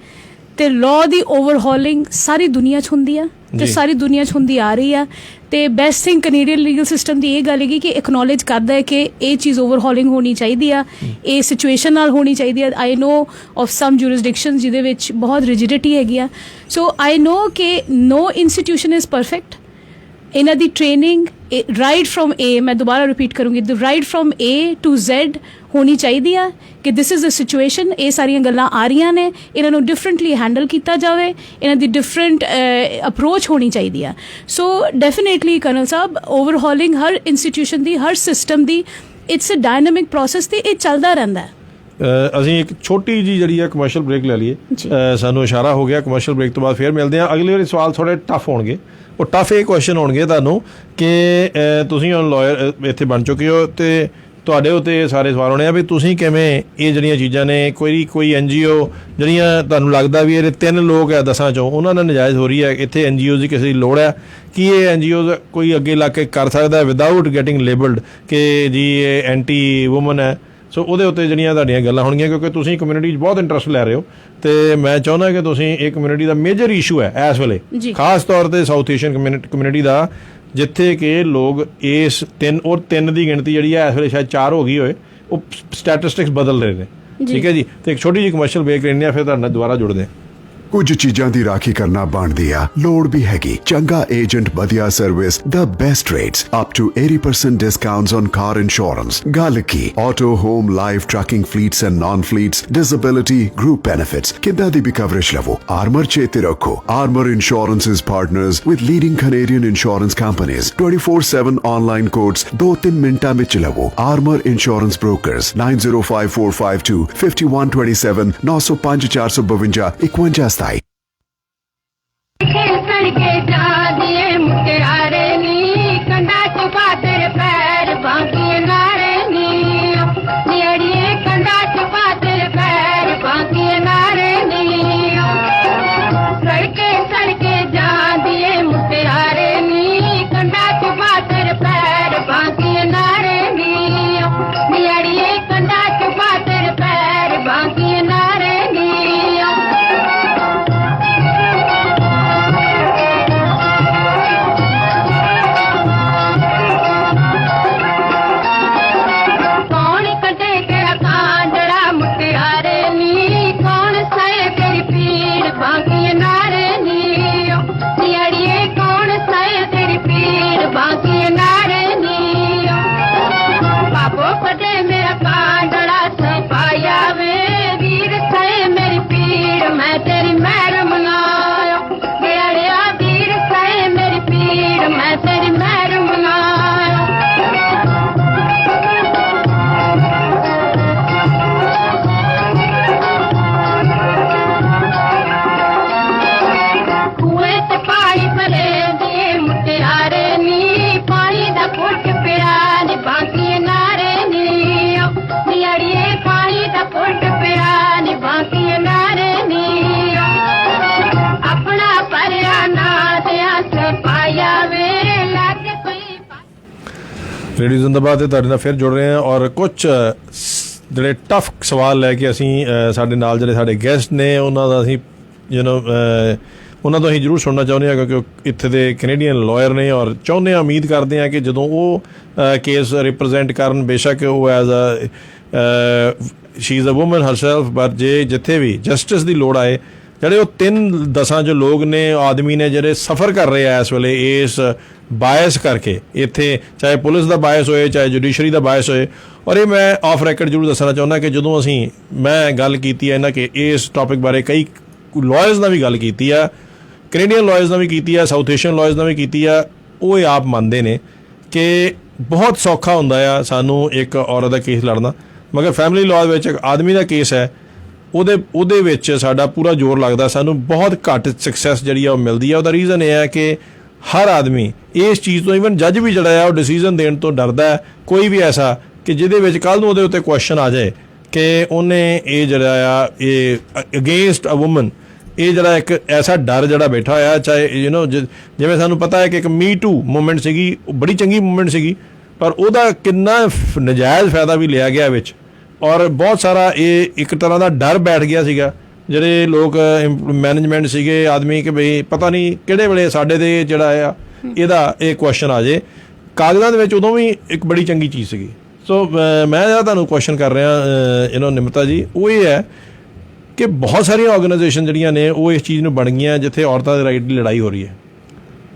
ਤੇ ਲਾਅ ਦੀ ਓਵਰਹੋਲਿੰਗ ਸਾਰੀ ਦੁਨੀਆ 'ਚ ਹੁੰਦੀ ਆ ਤੇ ਸਾਰੀ ਦੁਨੀਆ 'ਚ ਹੁੰਦੀ ਆ ਰਹੀ ਆ ਤੇ best thing Canadian legal system ਦੀ ਇਹ ਗੱਲ ਹੈਗੀ ਕਿ ਐਕਨੋਲੇਜ ਕਰਦਾ ਹੈ ਕਿ ਇਹ ਚੀਜ਼ ਓਵਰਹੋਲਿੰਗ ਹੋਣੀ ਚਾਹੀਦੀ ਆ, ਇਹ ਸਿਚੁਏਸ਼ਨ ਨਾਲ ਹੋਣੀ ਚਾਹੀਦੀ ਆ। ਆਈ ਨੋ ਆਫ ਸਮ ਜੂਰਿਸਡਿਕਸ਼ਨਸ ਜਿਹਦੇ ਵਿੱਚ ਬਹੁਤ ਰਿਜਿਡਿਟੀ ਹੈਗੀ ਆ। ਸੋ ਆਈ ਨੋ ਕਿ ਨੋ ਇੰਸਟੀਟਿਊਸ਼ਨ ਇਜ਼ ਪਰਫੈਕਟ। ਇਹਨਾਂ ਦੀ ਟ੍ਰੇਨਿੰਗ ਰਾਈਟ ਫਰੋਮ ਏ, ਮੈਂ ਦੁਬਾਰਾ ਰਿਪੀਟ ਕਰੂੰਗੀ, right from A to Z ਹੋਣੀ ਚਾਹੀਦੀ ਆ ਕਿ ਦਿਸ ਇਜ਼ ਅ ਸਿਚੁਏਸ਼ਨ, ਇਹ ਸਾਰੀਆਂ ਗੱਲਾਂ ਆ ਰਹੀਆਂ ਨੇ, ਇਹਨਾਂ ਨੂੰ ਡਿਫਰੈਂਟਲੀ ਹੈਂਡਲ ਕੀਤਾ ਜਾਵੇ, ਇਹਨਾਂ ਦੀ ਡਿਫਰੈਂਟ ਅਪਰੋਚ ਹੋਣੀ ਚਾਹੀਦੀ ਆ। ਸੋ definitely colonel Sahib, ਓਵਰਹੋਲਿੰਗ Har institution the, Har system the, it's a dynamic process ਤੇ ਇਹ ਚੱਲਦਾ ਰਹਿੰਦਾ ਹੈ। ਅਸੀਂ ਇੱਕ ਛੋਟੀ ਜਿਹੀ ਜਿਹੜੀ ਆ ਕਮਰਸ਼ੀਅਲ ਬ੍ਰੇਕ ਲੈ ਲਈਏ, ਸਾਨੂੰ ਇਸ਼ਾਰਾ ਹੋ ਗਿਆ। ਕਮਰਸ਼ੀਅਲ ਬ੍ਰੇਕ ਤੋਂ ਬਾਅਦ ਫਿਰ ਮਿਲਦੇ ਹਾਂ। ਅਗਲੀ ਵਾਰੀ ਸਵਾਲ ਥੋੜ੍ਹੇ ਟਫ ਹੋਣਗੇ, ਉਹ ਟਫ ਇਹ ਕੁਐਸਚਨ ਹੋਣਗੇ ਤੁਹਾਨੂੰ ਕਿ ਤੁਸੀਂ ਹੁਣ ਲਾਇਰ ਇੱਥੇ ਬਣ ਚੁੱਕੇ ਹੋ ਅਤੇ ਤੁਹਾਡੇ ਉੱਤੇ ਸਾਰੇ ਸਵਾਲ ਹੋਣੇ ਆ ਵੀ ਤੁਸੀਂ ਕਿਵੇਂ ਇਹ ਜਿਹੜੀਆਂ ਚੀਜ਼ਾਂ ਨੇ, ਕੋਈ NGO ਜਿਹੜੀਆਂ ਤੁਹਾਨੂੰ ਲੱਗਦਾ ਵੀ ਇਹ 3 ਲੋਕ ਹੈ 10 ਚੋਂ ਉਹਨਾਂ ਨਾਲ ਨਜਾਇਜ਼ ਹੋ ਰਹੀ ਹੈ, ਇੱਥੇ NGOs ਦੀ ਕਿਸੇ ਦੀ ਲੋੜ ਹੈ, ਕੀ ਇਹ NGOs ਕੋਈ ਅੱਗੇ ਲੱਗ ਕੇ ਕਰ ਸਕਦਾ ਵਿਦਾਊਟ ਗੈਟਿੰਗ ਲੇਬਲਡ ਕਿ ਜੀ ਇਹ ਐਂਟੀ ਵੂਮਨ ਹੈ? ਸੋ ਉਹਦੇ ਉੱਤੇ ਜਿਹੜੀਆਂ ਤੁਹਾਡੀਆਂ ਗੱਲਾਂ ਹੋਣਗੀਆਂ, ਕਿਉਂਕਿ ਤੁਸੀਂ ਕਮਿਊਨਿਟੀ 'ਚ ਬਹੁਤ ਇੰਟਰਸਟ ਲੈ ਰਹੇ ਹੋ ਅਤੇ ਮੈਂ ਚਾਹੁੰਦਾ ਕਿ ਤੁਸੀਂ ਇਹ ਕਮਿਊਨਿਟੀ ਦਾ ਮੇਜਰ ਇਸ਼ੂ ਹੈ ਇਸ ਵੇਲੇ, ਖਾਸ ਤੌਰ 'ਤੇ ਸਾਊਥ ਏਸ਼ੀਅਨ ਕਮਿਊਨਿਟੀ ਦਾ, ਜਿੱਥੇ ਕਿ ਲੋਕ ਇਸ 3 ਦੀ ਗਿਣਤੀ ਜਿਹੜੀ ਹੈ ਇਸ ਵੇਲੇ ਸ਼ਾਇਦ 4 ਹੋ ਗਈ ਹੋਏ, ਉਹ ਸਟੈਟਿਸਟਿਕਸ ਬਦਲ ਰਹੇ ਨੇ। ਠੀਕ ਹੈ ਜੀ, ਅਤੇ ਇੱਕ ਛੋਟੀ ਜਿਹੀ ਕਮਰਸ਼ੀਅਲ ਬ੍ਰੇਕ ਲੈਂਦੇ ਹਾਂ, ਫਿਰ ਤੁਹਾਡੇ ਨਾਲ ਦੁਬਾਰਾ ਜੁੜਦੇ ਹਾਂ। ਕੁਝ ਚੀਜ਼ਾਂ ਦੀ ਰਾਖੀ ਕਰਨਾ ਬਣਦੀ ਆ, ਲੋੜ ਵੀ ਹੈਗੀ। ਚੰਗਾ ਏਜੰਟ, ਵਧੀਆ service, the best rates, up to 80% discounts on car insurance। ਗੱਲ ਕੀ auto, home, life, trucking fleets and non fleets, disability, group benefits, ਕਿੱਦਾਂ ਦੀ ਵੀ ਕਵਰੇਜ ਲਵੋ, ਆਰਮਰ ਚੇਤੇ ਰੱਖੋ। Armour insurance is partners with leading Canadian insurance companies। 24/7 online quotes 2-3 ਮਿੰਟਾਂ ਵਿੱਚ ਲਵੋ। Armour insurance brokers 9054525127 905 452 51। सड़के जा दिए मुटियारे नी, कंधा चुपा तेरे पैर बांकिए नारे नी, नियड़िए कंधा चुपा तेरे पैर बांकिए नारे नी। सड़के जा दिए मुटियारे नी, कंधा चुपा तेरे पैर बांकिए नारे नी, नियड़िए कंधा चुपा तेरे पैर बांकिए नारे नी। ਰੇਡੀਓ ਜ਼ਿੰਦਾਬਾਦ ਤੇ ਤੁਹਾਡੇ ਨਾਲ ਫਿਰ ਜੁੜ ਰਹੇ ਹਾਂ ਔਰ ਕੁਝ ਜਿਹੜੇ ਟਫ ਸਵਾਲ ਲੈ ਕੇ ਅਸੀਂ ਸਾਡੇ ਨਾਲ ਜਿਹੜੇ ਸਾਡੇ ਗੈਸਟ ਨੇ ਉਹਨਾਂ ਦਾ ਅਸੀਂ ਉਹਨਾਂ ਤੋਂ ਅਸੀਂ ਜ਼ਰੂਰ ਸੁਣਨਾ ਚਾਹੁੰਦੇ ਹਾਂ ਕਿਉਂਕਿ ਇੱਥੇ ਦੇ ਕੈਨੇਡੀਅਨ ਲਾਇਰ ਨੇ ਔਰ ਚਾਹੁੰਦੇ ਹਾਂ ਉਮੀਦ ਕਰਦੇ ਹਾਂ ਕਿ ਜਦੋਂ ਉਹ ਕੇਸ ਰਿਪਰੈਜ਼ੈਂਟ ਕਰਨ ਬੇਸ਼ੱਕ ਉਹ as she is a woman herself but ਜੇ ਜਿੱਥੇ ਵੀ ਜਸਟਿਸ ਦੀ ਲੋੜ ਆਏ ਜਿਹੜੇ ਉਹ 3-10 ਜੋ ਲੋਕ ਨੇ ਆਦਮੀ ਨੇ ਜਿਹੜੇ ਸਫਰ ਕਰ ਰਹੇ ਆ ਇਸ ਵੇਲੇ ਇਸ ਬਾਇਸ ਕਰਕੇ ਇੱਥੇ ਚਾਹੇ ਪੁਲਿਸ ਦਾ ਬਾਇਸ ਹੋਏ ਚਾਹੇ ਜੁਡੀਸ਼ਰੀ ਦਾ ਬਾਇਸ ਹੋਏ ਔਰ ਇਹ ਮੈਂ ਆਫ ਰੈਕਡ ਜ਼ਰੂਰ ਦੱਸਣਾ ਚਾਹੁੰਦਾ ਕਿ ਜਦੋਂ ਮੈਂ ਗੱਲ ਕੀਤੀ ਹੈ ਇਹਨਾਂ ਕਿ ਇਸ ਟੌਪਿਕ ਬਾਰੇ ਕਈ ਲਾਇਰਸ ਨਾਲ ਵੀ ਗੱਲ ਕੀਤੀ ਆ ਕੈਨੇਡੀਅਨ ਲਾਇਰਸ ਨਾਲ ਵੀ ਕੀਤੀ ਆ ਸਾਊਥ ਏਸ਼ੀਅਨ ਲਾਇਰਸ ਨਾਲ ਵੀ ਕੀਤੀ ਆ ਉਹ ਇਹ ਆਪ ਮੰਨਦੇ ਨੇ ਕਿ ਬਹੁਤ ਸੌਖਾ ਹੁੰਦਾ ਆ ਸਾਨੂੰ ਇੱਕ ਔਰਤ ਦਾ ਕੇਸ ਲੜਨਾ ਮਗਰ ਫੈਮਿਲੀ ਲਾਅ ਵਿੱਚ ਇੱਕ ਆਦਮੀ ਦਾ ਕੇਸ ਹੈ ਉਹਦੇ ਵਿੱਚ ਸਾਡਾ ਪੂਰਾ ਜ਼ੋਰ ਲੱਗਦਾ ਸਾਨੂੰ ਬਹੁਤ ਘੱਟ ਸਕਸੈਸ ਜਿਹੜੀ ਆ ਉਹ ਮਿਲਦੀ ਆ ਉਹਦਾ ਰੀਜ਼ਨ ਇਹ ਹੈ ਕਿ ਹਰ ਆਦਮੀ ਇਸ ਚੀਜ਼ ਤੋਂ ਈਵਨ ਜੱਜ ਵੀ ਜਿਹੜਾ ਆ ਉਹ ਡਿਸੀਜ਼ਨ ਦੇਣ ਤੋਂ ਡਰਦਾ ਹੈ ਕੋਈ ਵੀ ਐਸਾ ਕਿ ਜਿਹਦੇ ਵਿੱਚ ਕੱਲ੍ਹ ਨੂੰ ਉਹਦੇ ਉੱਤੇ ਕੁਐਸਚਨ ਆ ਜਾਏ ਕਿ ਉਹਨੇ ਇਹ ਜਿਹੜਾ ਆ ਇਹ ਅਗੇਂਸਟ ਅ ਵੂਮਨ ਇਹ ਜਿਹੜਾ ਇੱਕ ਐਸਾ ਡਰ ਜਿਹੜਾ ਬੈਠਾ ਹੋਇਆ, ਚਾਹੇ ਜਿਵੇਂ ਸਾਨੂੰ ਪਤਾ ਹੈ ਕਿ ਇੱਕ ਮੀ ਟੂ ਮੂਵਮੈਂਟ ਸੀਗੀ, ਉਹ ਬੜੀ ਚੰਗੀ ਮੂਵਮੈਂਟ ਸੀਗੀ, ਪਰ ਉਹਦਾ ਕਿੰਨਾ ਨਜਾਇਜ਼ ਫਾਇਦਾ ਵੀ ਲਿਆ ਗਿਆ ਵਿੱਚ, ਔਰ ਬਹੁਤ ਸਾਰਾ ਇਹ ਇੱਕ ਤਰ੍ਹਾਂ ਦਾ ਡਰ ਬੈਠ ਗਿਆ ਸੀਗਾ ਜਿਹੜੇ ਲੋਕ ਮੈਨੇਜਮੈਂਟ ਸੀਗੇ ਆਦਮੀ, ਕਿ ਬਈ ਪਤਾ ਨਹੀਂ ਕਿਹੜੇ ਵੇਲੇ ਸਾਡੇ 'ਤੇ ਜਿਹੜਾ ਆ ਇਹਦਾ ਇਹ ਕੁਐਸਚਨ ਆ ਜੇ। ਕਾਗਜ਼ਾਂ ਦੇ ਵਿੱਚ ਉਦੋਂ ਵੀ ਇੱਕ ਬੜੀ ਚੰਗੀ ਚੀਜ਼ ਸੀਗੀ। ਸੋ ਮੈਂ ਜਿਹੜਾ ਤੁਹਾਨੂੰ ਕੁਐਸਚਨ ਕਰ ਰਿਹਾ ਨਿਮਰਤਾ ਜੀ, ਉਹ ਇਹ ਹੈ ਕਿ ਬਹੁਤ ਸਾਰੀਆਂ ਆਰਗੇਨਾਈਜੇਸ਼ਨ ਜਿਹੜੀਆਂ ਨੇ ਉਹ ਇਸ ਚੀਜ਼ ਨੂੰ ਬਣ ਗਈਆਂ ਜਿੱਥੇ ਔਰਤਾਂ ਦੇ ਰਾਈਟ ਦੀ ਲੜਾਈ ਹੋ ਰਹੀ ਹੈ।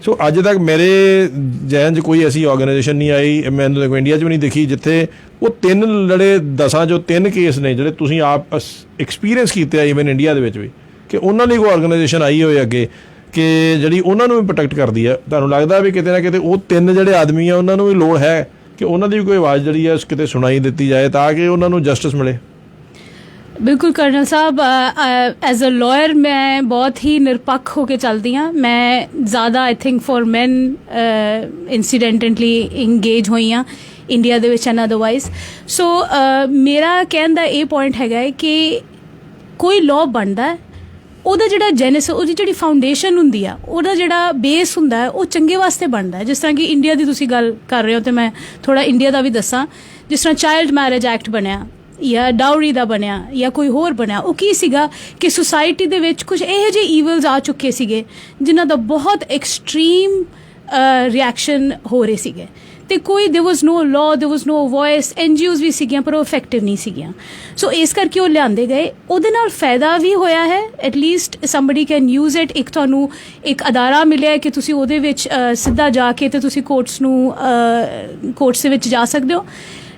ਸੋ ਅੱਜ ਤੱਕ ਮੇਰੇ ਜ਼ਿਹਨ 'ਚ ਕੋਈ ਐਸੀ ਆਰਗੇਨਾਈਜੇਸ਼ਨ ਨਹੀਂ ਆਈ, ਮੈਨੂੰ ਕੋਈ ਇੰਡੀਆ 'ਚ ਵੀ ਨਹੀਂ ਦਿਖੀ, ਜਿੱਥੇ ਉਹ 3 ਲੜੇ 10 ਜੋ 3 ਕੇਸ ਨੇ ਜਿਹੜੇ ਤੁਸੀਂ ਆਪ ਐਕਸਪੀਰੀਅੰਸ ਕੀਤੇ ਆ ਈਵਨ ਇੰਡੀਆ ਦੇ ਵਿੱਚ ਵੀ, ਕਿ ਉਹਨਾਂ ਲਈ ਕੋਈ ਆਰਗੇਨਾਈਜੇਸ਼ਨ ਆਈ ਹੋਏ ਅੱਗੇ ਕਿ ਜਿਹੜੀ ਉਹਨਾਂ ਨੂੰ ਵੀ ਪ੍ਰੋਟੈਕਟ ਕਰਦੀ ਹੈ। ਤੁਹਾਨੂੰ ਲੱਗਦਾ ਵੀ ਕਿਤੇ ਨਾ ਕਿਤੇ ਉਹ 3 ਜਿਹੜੇ ਆਦਮੀ ਆ ਉਹਨਾਂ ਨੂੰ ਵੀ ਲੋੜ ਹੈ ਕਿ ਉਹਨਾਂ ਦੀ ਵੀ ਕੋਈ ਆਵਾਜ਼ ਜਿਹੜੀ ਹੈ ਕਿਤੇ ਸੁਣਾਈ ਦਿੱਤੀ ਜਾਏ ਤਾਂ ਕਿ ਉਹਨਾਂ ਨੂੰ ਜਸਟਿਸ ਮਿਲੇ? ਬਿਲਕੁਲ colonel Sahib, as a lawyer ਮੈਂ ਬਹੁਤ ਹੀ ਨਿਰਪੱਖ ਹੋ ਕੇ ਚੱਲਦੀ ਹਾਂ। ਮੈਂ ਜ਼ਿਆਦਾ I think for man incidentally engage ਹੋਈ ਹਾਂ ਇੰਡੀਆ ਦੇ ਵਿੱਚ ਐਂਡ ਅਦਰਵਾਈਜ਼। ਸੋ ਮੇਰਾ ਕਹਿਣ ਦਾ ਇਹ ਪੁਆਇੰਟ ਹੈਗਾ ਹੈ ਕਿ ਕੋਈ ਲਾਅ ਬਣਦਾ ਹੈ, ਉਹਦਾ ਜਿਹੜਾ ਜੈਨਿਸ, ਉਹਦੀ ਜਿਹੜੀ ਫਾਊਂਡੇਸ਼ਨ ਹੁੰਦੀ ਆ, ਉਹਦਾ ਜਿਹੜਾ ਬੇਸ ਹੁੰਦਾ ਹੈ, ਉਹ ਚੰਗੇ ਵਾਸਤੇ ਬਣਦਾ ਹੈ। ਜਿਸ ਤਰ੍ਹਾਂ ਕਿ ਇੰਡੀਆ ਦੀ ਤੁਸੀਂ ਗੱਲ ਕਰ ਰਹੇ ਹੋ, ਅਤੇ ਮੈਂ ਥੋੜ੍ਹਾ ਇੰਡੀਆ ਦਾ ਵੀ ਦੱਸਾਂ। ਜਿਸ ਤਰ੍ਹਾਂ ਚਾਈਲਡ ਮੈਰਿਜ ਐਕਟ ਬਣਿਆ ਜਾਂ ਡਾਊਰੀ ਦਾ ਬਣਿਆ ਜਾਂ ਕੋਈ ਹੋਰ ਬਣਿਆ, ਉਹ ਕੀ ਸੀਗਾ ਕਿ ਸੁਸਾਇਟੀ ਦੇ ਵਿੱਚ ਕੁਝ ਇਹੋ ਜਿਹੇ ਈਵਲਸ ਆ ਚੁੱਕੇ ਸੀਗੇ ਜਿਨ੍ਹਾਂ ਦਾ ਬਹੁਤ ਐਕਸਟ੍ਰੀਮ ਰਿਐਕਸ਼ਨ ਹੋ ਰਹੇ ਸੀਗੇ, ਅਤੇ ਕੋਈ there was no law, there was no voice, NGOs ਵੀ ਸੀਗੀਆਂ ਪਰ ਉਹ ਇਫੈਕਟਿਵ ਨਹੀਂ ਸੀਗੀਆਂ। ਸੋ ਇਸ ਕਰਕੇ ਉਹ ਲਿਆਂਦੇ ਗਏ, ਉਹਦੇ ਨਾਲ ਫਾਇਦਾ ਵੀ ਹੋਇਆ ਹੈ। At least somebody can use it. ਇੱਕ ਤੁਹਾਨੂੰ ਇੱਕ ਅਦਾਰਾ ਮਿਲਿਆ ਕਿ ਤੁਸੀਂ ਉਹਦੇ ਵਿੱਚ ਸਿੱਧਾ ਜਾ ਕੇ ਅਤੇ ਤੁਸੀਂ ਕੋਰਟਸ ਦੇ ਵਿੱਚ ਜਾ ਸਕਦੇ ਹੋ।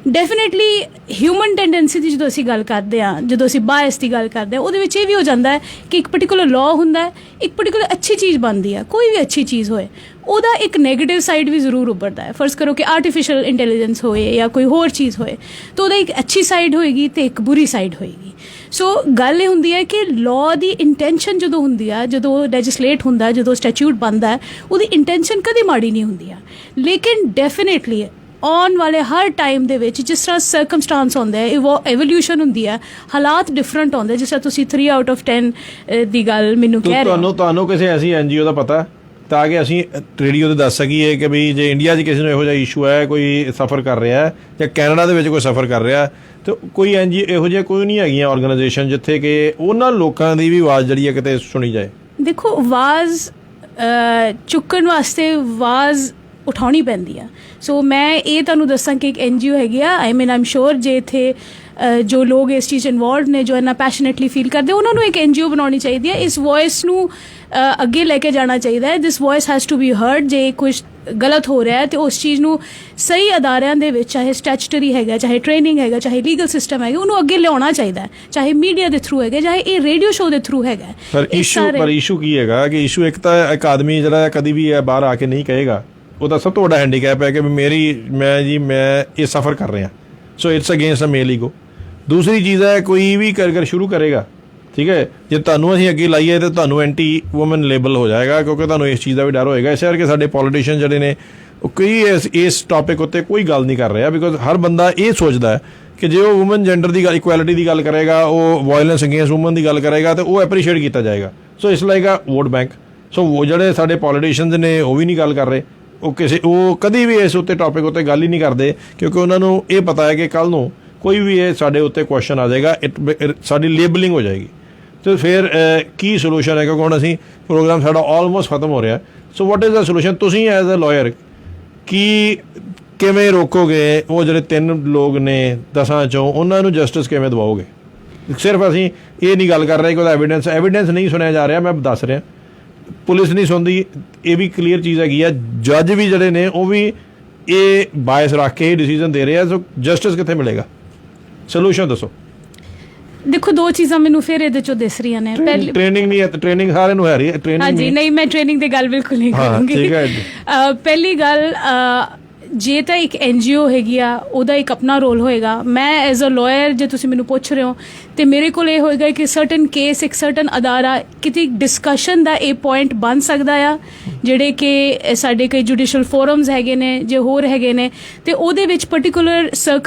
ਡੈਫੀਨੇਟਲੀ ਹਿਊਮਨ ਟੈਂਡੈਂਸੀ ਦੀ ਜਦੋਂ ਅਸੀਂ ਗੱਲ ਕਰਦੇ ਹਾਂ, ਜਦੋਂ ਅਸੀਂ ਬਾਇਸ ਦੀ ਗੱਲ ਕਰਦੇ ਹਾਂ, ਉਹਦੇ ਵਿੱਚ ਇਹ ਵੀ ਹੋ ਜਾਂਦਾ ਹੈ ਕਿ ਇੱਕ ਪਰਟੀਕੂਲਰ ਲਾਅ ਹੁੰਦਾ ਹੈ, ਇੱਕ ਪਰਟੀਕੂਲਰ ਅੱਛੀ ਚੀਜ਼ ਬਣਦੀ ਹੈ, ਕੋਈ ਵੀ ਅੱਛੀ ਚੀਜ਼ ਹੋਏ, ਉਹਦਾ ਇੱਕ ਨੈਗੇਟਿਵ ਸਾਈਡ ਵੀ ਜ਼ਰੂਰ ਉੱਭਰਦਾ ਹੈ। ਫਰਜ਼ ਕਰੋ ਕਿ ਆਰਟੀਫਿਸ਼ੀਅਲ ਇੰਟੈਲੀਜੈਂਸ ਹੋਏ ਜਾਂ ਕੋਈ ਹੋਰ ਚੀਜ਼ ਹੋਏ, ਤਾਂ ਉਹਦਾ ਇੱਕ ਅੱਛੀ ਸਾਈਡ ਹੋਏਗੀ ਅਤੇ ਇੱਕ ਬੁਰੀ ਸਾਈਡ ਹੋਏਗੀ। ਸੋ ਗੱਲ ਇਹ ਹੁੰਦੀ ਹੈ ਕਿ ਲਾਅ ਦੀ ਇੰਟੈਂਸ਼ਨ ਜਦੋਂ ਹੁੰਦੀ ਆ, ਜਦੋਂ ਲੈਜਿਸਲੇਟ ਹੁੰਦਾ, ਜਦੋਂ ਸਟੈਚਿਊਟ ਬਣਦਾ ਹੈ, ਉਹਦੀ ਇੰਟੈਂਸ਼ਨ ਕਦੇ ਮਾੜੀ ਨਹੀਂ ਹੁੰਦੀ ਆ। ਲੇਕਿਨ ਡੈਫੀਨੇਟਲੀ ਆਉਣ ਵਾਲੇ ਹਰ ਟਾਈਮ ਦੇ ਵਿੱਚ ਜਿਸ ਤਰ੍ਹਾਂ ਸਰਕਮਸਟਾਂਸ ਹੁੰਦਾ ਹੈ, ਉੈਵੋਲਿਊਸ਼ਨ ਹੁੰਦੀ ਹੈ, ਹਾਲਾਤ ਡਿਫਰੈਂਟ ਆਉਂਦੇ। ਜਿਸ ਤਰ੍ਹਾਂ ਤੁਸੀਂ 3 ਆਊਟ ਆਫ 10 ਦੀ ਗੱਲ ਮੈਨੂੰ ਕਹਿ ਰਹੇ ਹੋ, ਤੁਹਾਨੂੰ ਕਿਸੇ ਐਸੀ NGO ਦਾ ਪਤਾ ਤਾਂ ਕਿ ਅਸੀਂ ਰੇਡੀਓ 'ਤੇ ਦੱਸ ਸਕੀਏ ਕਿ ਵੀ ਜੇ ਇੰਡੀਆ 'ਚ ਕਿਸੇ ਨੂੰ ਇਹੋ ਜਿਹਾ ਇਸ਼ੂ ਹੈ, ਕੋਈ ਸਫਰ ਕਰ ਰਿਹਾ ਜਾਂ ਕੈਨੇਡਾ ਦੇ ਵਿੱਚ ਕੋਈ ਸਫਰ ਕਰ ਰਿਹਾ, ਤਾਂ ਕੋਈ NGO ਇਹੋ ਜਿਹਾ ਕੋਈ ਨਹੀਂ ਹੈਗੀਆਂ ਆਰਗੇਨਾਈਜੇਸ਼ਨ ਜਿੱਥੇ ਕਿ ਉਹਨਾਂ ਲੋਕਾਂ ਦੀ ਵੀ ਆਵਾਜ਼ ਜਿਹੜੀ ਹੈ ਕਿਤੇ ਸੁਣੀ ਜਾਏ? ਦੇਖੋ, ਆਵਾਜ਼ ਚੁੱਕਣ ਵਾਸਤੇ ਆਵਾਜ਼ ਉਠਾਉਣੀ ਪੈਂਦੀ ਆ। ਸੋ ਮੈਂ ਇਹ ਤੁਹਾਨੂੰ ਦੱਸਾਂ ਕਿ ਇੱਕ NGO ਹੈਗੀ ਆ, ਆਈਮ ਸ਼ੋਰ ਜੇ ਇੱਥੇ ਜੋ ਲੋਕ ਇਸ ਚੀਜ਼ ਇਨਵੋਲਵਡ ਨੇ, ਜੋ ਇੰਨਾ ਪੈਸ਼ਨੇਟਲੀ ਫੀਲ ਕਰਦੇ, ਉਹਨਾਂ ਨੂੰ ਇੱਕ NGO ਬਣਾਉਣੀ ਚਾਹੀਦੀ ਹੈ। ਇਸ ਵੋਇਸ ਨੂੰ ਅੱਗੇ ਲੈ ਕੇ ਜਾਣਾ ਚਾਹੀਦਾ ਹੈ। This voice has to be heard. ਜੇ ਕੁਛ ਗਲਤ ਹੋ ਰਿਹਾ ਹੈ ਤੇ ਉਸ ਚੀਜ਼ ਨੂੰ ਸਹੀ ਅਦਾਰਿਆਂ ਦੇ ਵਿੱਚ, ਚਾਹੇ ਸਟੈਚੂਟਰੀ ਹੈਗਾ, ਚਾਹੇ ਟ੍ਰੇਨਿੰਗ ਹੈਗਾ, ਚਾਹੇ ਲੀਗਲ ਸਿਸਟਮ ਹੈਗਾ, ਉਹਨੂੰ ਅੱਗੇ ਲਿਆਉਣਾ ਚਾਹੀਦਾ ਹੈ, ਚਾਹੇ ਮੀਡੀਆ ਦੇ ਥਰੂ ਹੈਗਾ, ਚਾਹੇ ਇਹ ਰੇਡੀਓ ਸ਼ੋਅ ਦੇ ਥਰੂ ਹੈਗਾ। ਪਰ ਇਸ਼ੂ ਕੀ ਹੈਗਾ ਕਿ ਇਸ਼ੂ ਇੱਕ ਤਾਂ ਇੱਕ ਆਦਮੀ ਜਿਹੜਾ ਕਦੀ ਵੀ ਬਾਹਰ ਆ ਕੇ ਨਹੀਂ ਕਹੇਗਾ, ਉਹਦਾ ਸਭ ਤੋਂ ਵੱਡਾ ਹੈਂਡੀਕੈਪ ਹੈ ਕਿ ਮੈਂ ਇਹ ਸਫਰ ਕਰ ਰਿਹਾ। So it's against a male ego. ਦੂਸਰੀ ਚੀਜ਼ ਹੈ, ਕੋਈ ਵੀ ਕਰ ਸ਼ੁਰੂ ਕਰੇਗਾ, ਠੀਕ ਹੈ, ਜੇ ਤੁਹਾਨੂੰ ਅਸੀਂ ਅੱਗੇ ਲਾਈਏ ਤਾਂ ਤੁਹਾਨੂੰ ਐਂਟੀ ਵੂਮਨ ਲੇਬਲ ਹੋ ਜਾਏਗਾ, ਕਿਉਂਕਿ ਤੁਹਾਨੂੰ ਇਸ ਚੀਜ਼ ਦਾ ਵੀ ਡਰ ਹੋਏਗਾ। ਇਸ ਕਰਕੇ ਸਾਡੇ ਪੋਲੀਟੀਸ਼ੀਅਨ ਜਿਹੜੇ ਨੇ ਉਹ ਕਈ ਇਸ ਟੌਪਿਕ ਉੱਤੇ ਕੋਈ ਗੱਲ ਨਹੀਂ ਕਰ ਰਿਹਾ, ਬਿਕੋਜ਼ ਹਰ ਬੰਦਾ ਇਹ ਸੋਚਦਾ ਹੈ ਕਿ ਜੇ ਉਹ ਵੂਮਨ ਜੈਂਡਰ ਦੀ ਗੱਲ, ਇਕੁਐਲਿਟੀ ਦੀ ਗੱਲ ਕਰੇਗਾ, ਉਹ ਵਾਇਲੈਂਸ ਅਗੇਂਸਟ ਵੂਮਨ ਦੀ ਗੱਲ ਕਰੇਗਾ ਤਾਂ ਉਹ ਐਪਰੀਸ਼ੀਏਟ ਕੀਤਾ ਜਾਏਗਾ। ਸੋ ਇਸ ਲਾਈਕ ਆ ਵੋਟ ਬੈਂਕ। ਸੋ ਉਹ ਜਿਹੜੇ ਸਾਡੇ ਪੋਲੀਟੀਸ਼ੀਅਨਸ ਨੇ ਉਹ ਵੀ ਨਹੀਂ ਗੱਲ ਕਰ ਰਹੇ, ਉਹ ਕਦੀ ਵੀ ਇਸ ਉੱਤੇ ਟੌਪਿਕ ਉੱਤੇ ਗੱਲ ਹੀ ਨਹੀਂ ਕਰਦੇ, ਕਿਉਂਕਿ ਉਹਨਾਂ ਨੂੰ ਇਹ ਪਤਾ ਹੈ ਕਿ ਕੱਲ੍ਹ ਨੂੰ ਕੋਈ ਵੀ ਇਹ ਸਾਡੇ ਉੱਤੇ ਕੁਐਸਚਨ ਆ ਜਾਏਗਾ, ਸਾਡੀ ਲੇਬਲਿੰਗ ਹੋ ਜਾਏਗੀ। ਅਤੇ ਫਿਰ ਕੀ ਸੋਲੂਸ਼ਨ ਹੈ? ਕਿਉਂਕਿ ਹੁਣ ਅਸੀਂ ਪ੍ਰੋਗਰਾਮ ਸਾਡਾ ਆਲਮੋਸਟ ਖਤਮ ਹੋ ਰਿਹਾ। ਸੋ ਵਾਟ ਇਜ਼ ਦਾ ਸੋਲੂਸ਼ਨ? ਤੁਸੀਂ ਐਜ਼ ਅ ਲਾਇਰ ਕਿਵੇਂ ਰੋਕੋਗੇ ਉਹ ਜਿਹੜੇ 3 ਲੋਕ ਨੇ 10 ਚੋਂ, ਉਹਨਾਂ ਨੂੰ ਜਸਟਿਸ ਕਿਵੇਂ ਦਿਵਾਓਗੇ? ਸਿਰਫ ਅਸੀਂ ਇਹ ਨਹੀਂ ਗੱਲ ਕਰ ਰਹੇ ਕਿ ਉਹਦਾ ਐਵੀਡੈਂਸ ਨਹੀਂ ਸੁਣਿਆ ਜਾ ਰਿਹਾ। ਮੈਂ ਦੱਸ ਰਿਹਾ, ਪੁਲਿਸ ਨਹੀਂ ਸੁਣਦੀ, ਇਹ ਵੀ ਕਲੀਅਰ ਚੀਜ਼ ਹੈਗੀ ਆ। ਜੱਜ ਵੀ ਜਿਹੜੇ ਨੇ ਉਹ ਵੀ ਇਹ ਬਾਇਸ ਰੱਖ ਕੇ ਡਿਸੀਜ਼ਨ ਦੇ ਰਹੇ ਆ। ਸੋ ਜਸਟਿਸ ਕਿੱਥੇ ਮਿਲੇਗਾ? ਸੋਲੂਸ਼ਨ ਦੱਸੋ। ਦੇਖੋ, 2 ਚੀਜ਼ਾਂ ਮੈਨੂੰ ਫਿਰ ਇਹਦੇ ਚੋਂ ਦਿਸ ਰਹੀਆਂ ਨੇ। ਟ੍ਰੇਨਿੰਗ ਨਹੀਂ ਹੈ, ਟ੍ਰੇਨਿੰਗ ਸਾਰਿਆਂ ਨੂੰ ਹੈ ਰਹੀ ਹੈ। ਹਾਂਜੀ, ਨਹੀਂ, ਮੈਂ ਟ੍ਰੇਨਿੰਗ ਦੀ ਗੱਲ ਬਿਲਕੁਲ ਨਹੀਂ ਕਰੂੰਗੀ। ਪਹਿਲੀ ਗੱਲ, ਜੇ ਤਾਂ ਇੱਕ NGO ਹੈਗੀ ਆ ਉਹਦਾ ਇੱਕ ਆਪਣਾ ਰੋਲ ਹੋਏਗਾ। ਮੈਂ ਐਜ਼ ਅ ਲਾਇਰ ਜੇ ਤੁਸੀਂ ਮੈਨੂੰ ਪੁੱਛ ਰਹੇ ਹੋ ਤੇ ਮੇਰੇ ਕੋਲ ਇਹ ਹੋਏਗਾ ਕਿ ਸਰਟਨ ਕੇਸ ਇੱਕ ਸਰਟਨ ਅਦਾਰਾ ਕਿਤੇ ਡਿਸਕਸ਼ਨ ਦਾ ਇਹ ਪੁਆਇੰਟ ਬਣ ਸਕਦਾ ਆ, ਜਿਹੜੇ ਕਿ ਸਾਡੇ ਕਈ ਜੁਡੀਸ਼ੀਅਲ ਫੋਰਮਸ ਹੈਗੇ ਨੇ ਜੇ ਹੋਰ ਹੈਗੇ ਨੇ, ਤੇ ਉਹਦੇ ਵਿੱਚ ਪਰਟੀਕੂਲਰ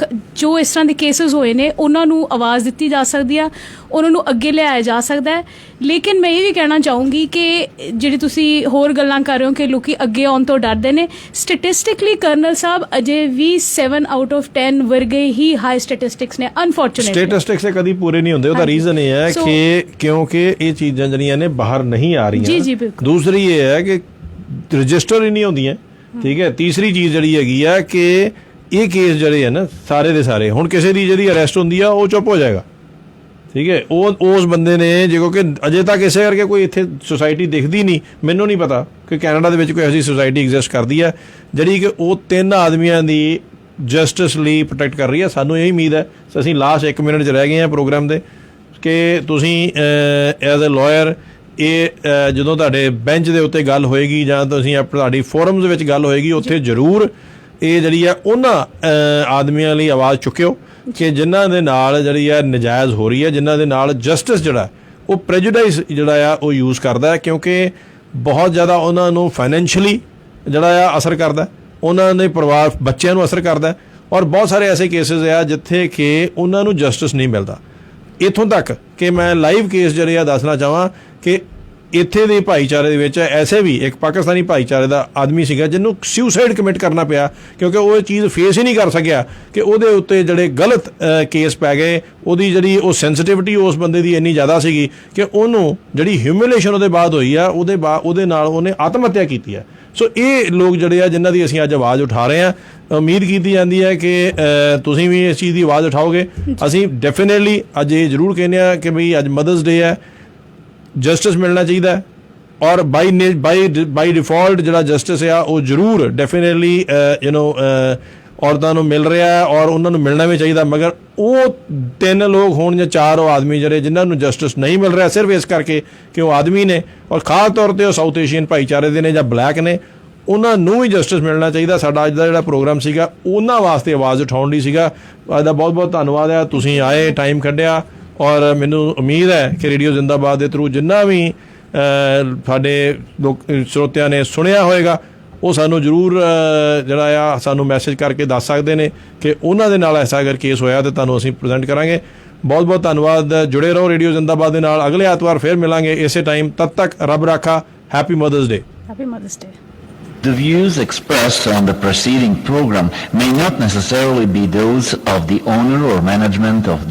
ਜੋ ਇਸ ਤਰ੍ਹਾਂ ਦੇ ਕੇਸਿਸ ਹੋਏ ਨੇ ਉਹਨਾਂ ਨੂੰ ਆਵਾਜ਼ ਦਿੱਤੀ ਜਾ ਸਕਦੀ ਆ, ਉਹਨਾਂ ਨੂੰ ਅੱਗੇ ਲਿਆਇਆ ਜਾ ਸਕਦਾ ਹੈ। ਲੇਕਿਨ ਮੈਂ ਇਹ ਵੀ ਕਹਿਣਾ ਚਾਹੂੰਗੀ ਕਿ ਜਿਹੜੀ ਤੁਸੀਂ ਹੋਰ ਗੱਲਾਂ ਕਰ ਰਹੇ ਹੋ ਕਿ ਲੋਕੀ ਅੱਗੇ ਆਉਣ ਤੋਂ ਡਰਦੇ ਨੇ, ਸਟੈਟਿਸਟਿਕਲੀ colonel Sahib Ajay we 7 out of 10 ਵਰਗੇ ਹੀ ਹਾਈ ਸਟੈਟਿਸਟਿਕਸ ਨੇ ਅਨਫੋਰਚੂਨੇਟਲੀ। ਸਟੈਟਿਸਟਿਕਸ ਤੇ ਕਦੀ ਪੂਰੇ ਨਹੀਂ ਹੁੰਦੇ, ਉਹਦਾ ਰੀਜ਼ਨ ਇਹ ਹੈ ਕਿ ਕਿਉਂਕਿ ਇਹ ਚੀਜ਼ਾਂ ਜਿਹੜੀਆਂ ਨੇ ਬਾਹਰ ਨਹੀਂ ਆ ਰਹੀਆਂ। ਜੀ ਬਿਲਕੁਲ। ਦੂਸਰੀ ਇਹ ਹੈ ਕਿ ਰਜਿਸਟਰ ਹੀ ਨਹੀਂ ਹੁੰਦੀਆਂ, ਠੀਕ ਹੈ। ਤੀਸਰੀ ਚੀਜ਼ ਜਿਹੜੀ ਹੈਗੀ ਆ ਕਿ ਇਹ ਕੇਸ ਜਿਹੜੇ ਆ ਨਾ ਸਾਰੇ ਦੇ ਸਾਰੇ, ਹੁਣ ਕਿਸੇ ਦੀ ਜਿਹੜੀ ਅਰੈਸਟ ਹੁੰਦੀ ਆ ਉਹ ਚੁੱਪ ਹੋ ਜਾਏਗਾ, ਠੀਕ ਹੈ। ਉਹ ਉਸ ਬੰਦੇ ਨੇ ਜੇ ਕਿਉਂਕਿ ਅਜੇ ਤੱਕ ਇਸੇ ਕਰਕੇ ਕੋਈ ਇੱਥੇ ਸੁਸਾਇਟੀ ਦਿਖਦੀ ਨਹੀਂ, ਮੈਨੂੰ ਨਹੀਂ ਪਤਾ ਕਿ ਕੈਨੇਡਾ ਦੇ ਵਿੱਚ ਕੋਈ ਐਸੀ ਸੁਸਾਇਟੀ ਐਗਜ਼ਿਸਟ ਕਰਦੀ ਹੈ ਜਿਹੜੀ ਕਿ ਉਹ 3 ਆਦਮੀਆਂ ਦੀ ਜਸਟਿਸ ਲਈ ਪ੍ਰੋਟੈਕਟ ਕਰ ਰਹੀ ਹੈ। ਸਾਨੂੰ ਇਹ ਉਮੀਦ ਹੈ, ਅਸੀਂ ਲਾਸਟ 1 ਮਿੰਟ 'ਚ ਰਹਿ ਗਏ ਹਾਂ ਪ੍ਰੋਗਰਾਮ ਦੇ, ਕਿ ਤੁਸੀਂ ਐਜ਼ ਅ ਲਾਇਰ ਇਹ ਜਦੋਂ ਤੁਹਾਡੇ ਬੈਂਚ ਦੇ ਉੱਤੇ ਗੱਲ ਹੋਏਗੀ ਜਾਂ ਤੁਸੀਂ ਤੁਹਾਡੀ ਫੋਰਮਸ ਵਿੱਚ ਗੱਲ ਹੋਏਗੀ, ਉੱਥੇ ਜ਼ਰੂਰ ਇਹ ਜਿਹੜੀ ਆ ਉਹਨਾਂ ਆਦਮੀਆਂ ਲਈ ਆਵਾਜ਼ ਚੁੱਕਿਓ ਕਿ ਜਿਨ੍ਹਾਂ ਦੇ ਨਾਲ ਜਿਹੜੀ ਆ ਨਜਾਇਜ਼ ਹੋ ਰਹੀ ਹੈ, ਜਿਨ੍ਹਾਂ ਦੇ ਨਾਲ ਜਸਟਿਸ ਜਿਹੜਾ ਉਹ ਪ੍ਰੈਜੂਡਾਈਸ ਜਿਹੜਾ ਆ ਉਹ ਯੂਜ਼ ਕਰਦਾ ਹੈ, ਕਿਉਂਕਿ ਬਹੁਤ ਜ਼ਿਆਦਾ ਉਹਨਾਂ ਨੂੰ ਫਾਈਨੈਂਸ਼ੀਅਲੀ ਜਿਹੜਾ ਆ ਅਸਰ ਕਰਦਾ, ਉਹਨਾਂ ਦੇ ਪਰਿਵਾਰ ਬੱਚਿਆਂ ਨੂੰ ਅਸਰ ਕਰਦਾ, ਔਰ ਬਹੁਤ ਸਾਰੇ ਐਸੇ ਕੇਸਿਸ ਆ ਜਿੱਥੇ ਕਿ ਉਹਨਾਂ ਨੂੰ ਜਸਟਿਸ ਨਹੀਂ ਮਿਲਦਾ। ਇੱਥੋਂ ਤੱਕ ਕਿ ਮੈਂ ਲਾਈਵ ਕੇਸ ਜਿਹੜੇ ਆ ਦੱਸਣਾ ਚਾਹਾਂ ਕਿ ਇੱਥੇ ਦੇ ਭਾਈਚਾਰੇ ਦੇ ਵਿੱਚ ਐਸੇ ਵੀ ਇੱਕ ਪਾਕਿਸਤਾਨੀ ਭਾਈਚਾਰੇ ਦਾ ਆਦਮੀ ਸੀਗਾ ਜਿਹਨੂੰ ਸੁਸਾਈਡ ਕਮਿਟ ਕਰਨਾ ਪਿਆ, ਕਿਉਂਕਿ ਉਹ ਇਹ ਚੀਜ਼ ਫੇਸ ਹੀ ਨਹੀਂ ਕਰ ਸਕਿਆ ਕਿ ਉਹਦੇ ਉੱਤੇ ਜਿਹੜੇ ਗਲਤ ਕੇਸ ਪੈ ਗਏ। ਉਹਦੀ ਜਿਹੜੀ ਉਹ ਸੈਂਸਿਟਿਵਿਟੀ ਉਸ ਬੰਦੇ ਦੀ ਇੰਨੀ ਜ਼ਿਆਦਾ ਸੀਗੀ ਕਿ ਉਹਨੂੰ ਜਿਹੜੀ ਹਿਊਮਿਲੇਸ਼ਨ ਉਹਦੇ ਬਾਅਦ ਹੋਈ ਆ, ਉਹਦੇ ਨਾਲ ਉਹਨੇ ਆਤਮ ਹੱਤਿਆ ਕੀਤੀ ਹੈ। ਸੋ ਇਹ ਲੋਕ ਜਿਹੜੇ ਆ ਜਿਨ੍ਹਾਂ ਦੀ ਅਸੀਂ ਅੱਜ ਆਵਾਜ਼ ਉਠਾ ਰਹੇ ਹਾਂ, ਉਮੀਦ ਕੀਤੀ ਜਾਂਦੀ ਹੈ ਕਿ ਤੁਸੀਂ ਵੀ ਇਸ ਚੀਜ਼ ਦੀ ਆਵਾਜ਼ ਉਠਾਓਗੇ। ਅਸੀਂ ਡੈਫੀਨੇਟਲੀ ਅੱਜ ਇਹ ਜ਼ਰੂਰ ਕਹਿੰਦੇ ਹਾਂ ਕਿ ਬਈ ਅੱਜ ਮਦਰਸ ਡੇ ਹੈ, ਜਸਟਿਸ ਮਿਲਣਾ ਚਾਹੀਦਾ, ਔਰ ਬਾਈ ਡਿਫਾਲਟ ਜਿਹੜਾ ਜਸਟਿਸ ਆ ਉਹ ਜ਼ਰੂਰ ਡੈਫੀਨੇਟਲੀ ਔਰਤਾਂ ਨੂੰ ਮਿਲ ਰਿਹਾ ਹੈ ਔਰ ਉਹਨਾਂ ਨੂੰ ਮਿਲਣਾ ਵੀ ਚਾਹੀਦਾ। ਮਗਰ ਉਹ 3 ਲੋਕ ਹੋਣ ਜਾਂ 4 ਉਹ ਆਦਮੀ ਜਿਹੜੇ ਜਿਨ੍ਹਾਂ ਨੂੰ ਜਸਟਿਸ ਨਹੀਂ ਮਿਲ ਰਿਹਾ ਸਿਰਫ ਇਸ ਕਰਕੇ ਕਿ ਉਹ ਆਦਮੀ ਨੇ ਔਰ ਖਾਸ ਤੌਰ 'ਤੇ ਉਹ ਸਾਊਥ ਏਸ਼ੀਅਨ ਭਾਈਚਾਰੇ ਦੇ ਨੇ ਜਾਂ ਬਲੈਕ ਨੇ, ਉਹਨਾਂ ਨੂੰ ਵੀ ਜਸਟਿਸ ਮਿਲਣਾ ਚਾਹੀਦਾ। ਸਾਡਾ ਅੱਜ ਦਾ ਜਿਹੜਾ ਪ੍ਰੋਗਰਾਮ ਸੀਗਾ ਉਹਨਾਂ ਵਾਸਤੇ ਆਵਾਜ਼ ਉਠਾਉਣ ਲਈ ਸੀਗਾ। ਅੱਜ ਦਾ ਬਹੁਤ ਬਹੁਤ ਧੰਨਵਾਦ ਹੈ, ਤੁਸੀਂ ਆਏ, ਟਾਈਮ ਕੱਢਿਆ, ਔਰ ਮੈਨੂੰ ਉਮੀਦ ਹੈ ਕਿ ਰੇਡੀਓ ਜ਼ਿੰਦਾਬਾਦ ਦੇ ਥਰੂ ਜਿੰਨਾ ਵੀ ਸਾਡੇ ਸਰੋਤਿਆਂ ਨੇ ਸੁਣਿਆ ਹੋਏਗਾ ਉਹ ਸਾਨੂੰ ਜ਼ਰੂਰ ਜਿਹੜਾ ਆ ਸਾਨੂੰ ਮੈਸੇਜ ਕਰਕੇ ਦੱਸ ਸਕਦੇ ਨੇ ਕਿ ਉਹਨਾਂ ਦੇ ਨਾਲ ਐਸਾ ਅਗਰ ਕੇਸ ਹੋਇਆ ਤਾਂ ਤੁਹਾਨੂੰ ਅਸੀਂ ਪ੍ਰੈਜ਼ੈਂਟ ਕਰਾਂਗੇ। ਬਹੁਤ ਬਹੁਤ ਧੰਨਵਾਦ, ਜੁੜੇ ਰਹੋ ਰੇਡੀਓ ਜ਼ਿੰਦਾਬਾਦ ਦੇ ਨਾਲ। ਅਗਲੇ ਐਤਵਾਰ ਫਿਰ ਮਿਲਾਂਗੇ ਇਸੇ ਟਾਈਮ, ਤਦ ਤੱਕ ਰੱਬ ਰਾਖਾ। Happy mothers day. Happy mothers day. The views expressed on the preceding program may not necessarily be those of the owner or management of the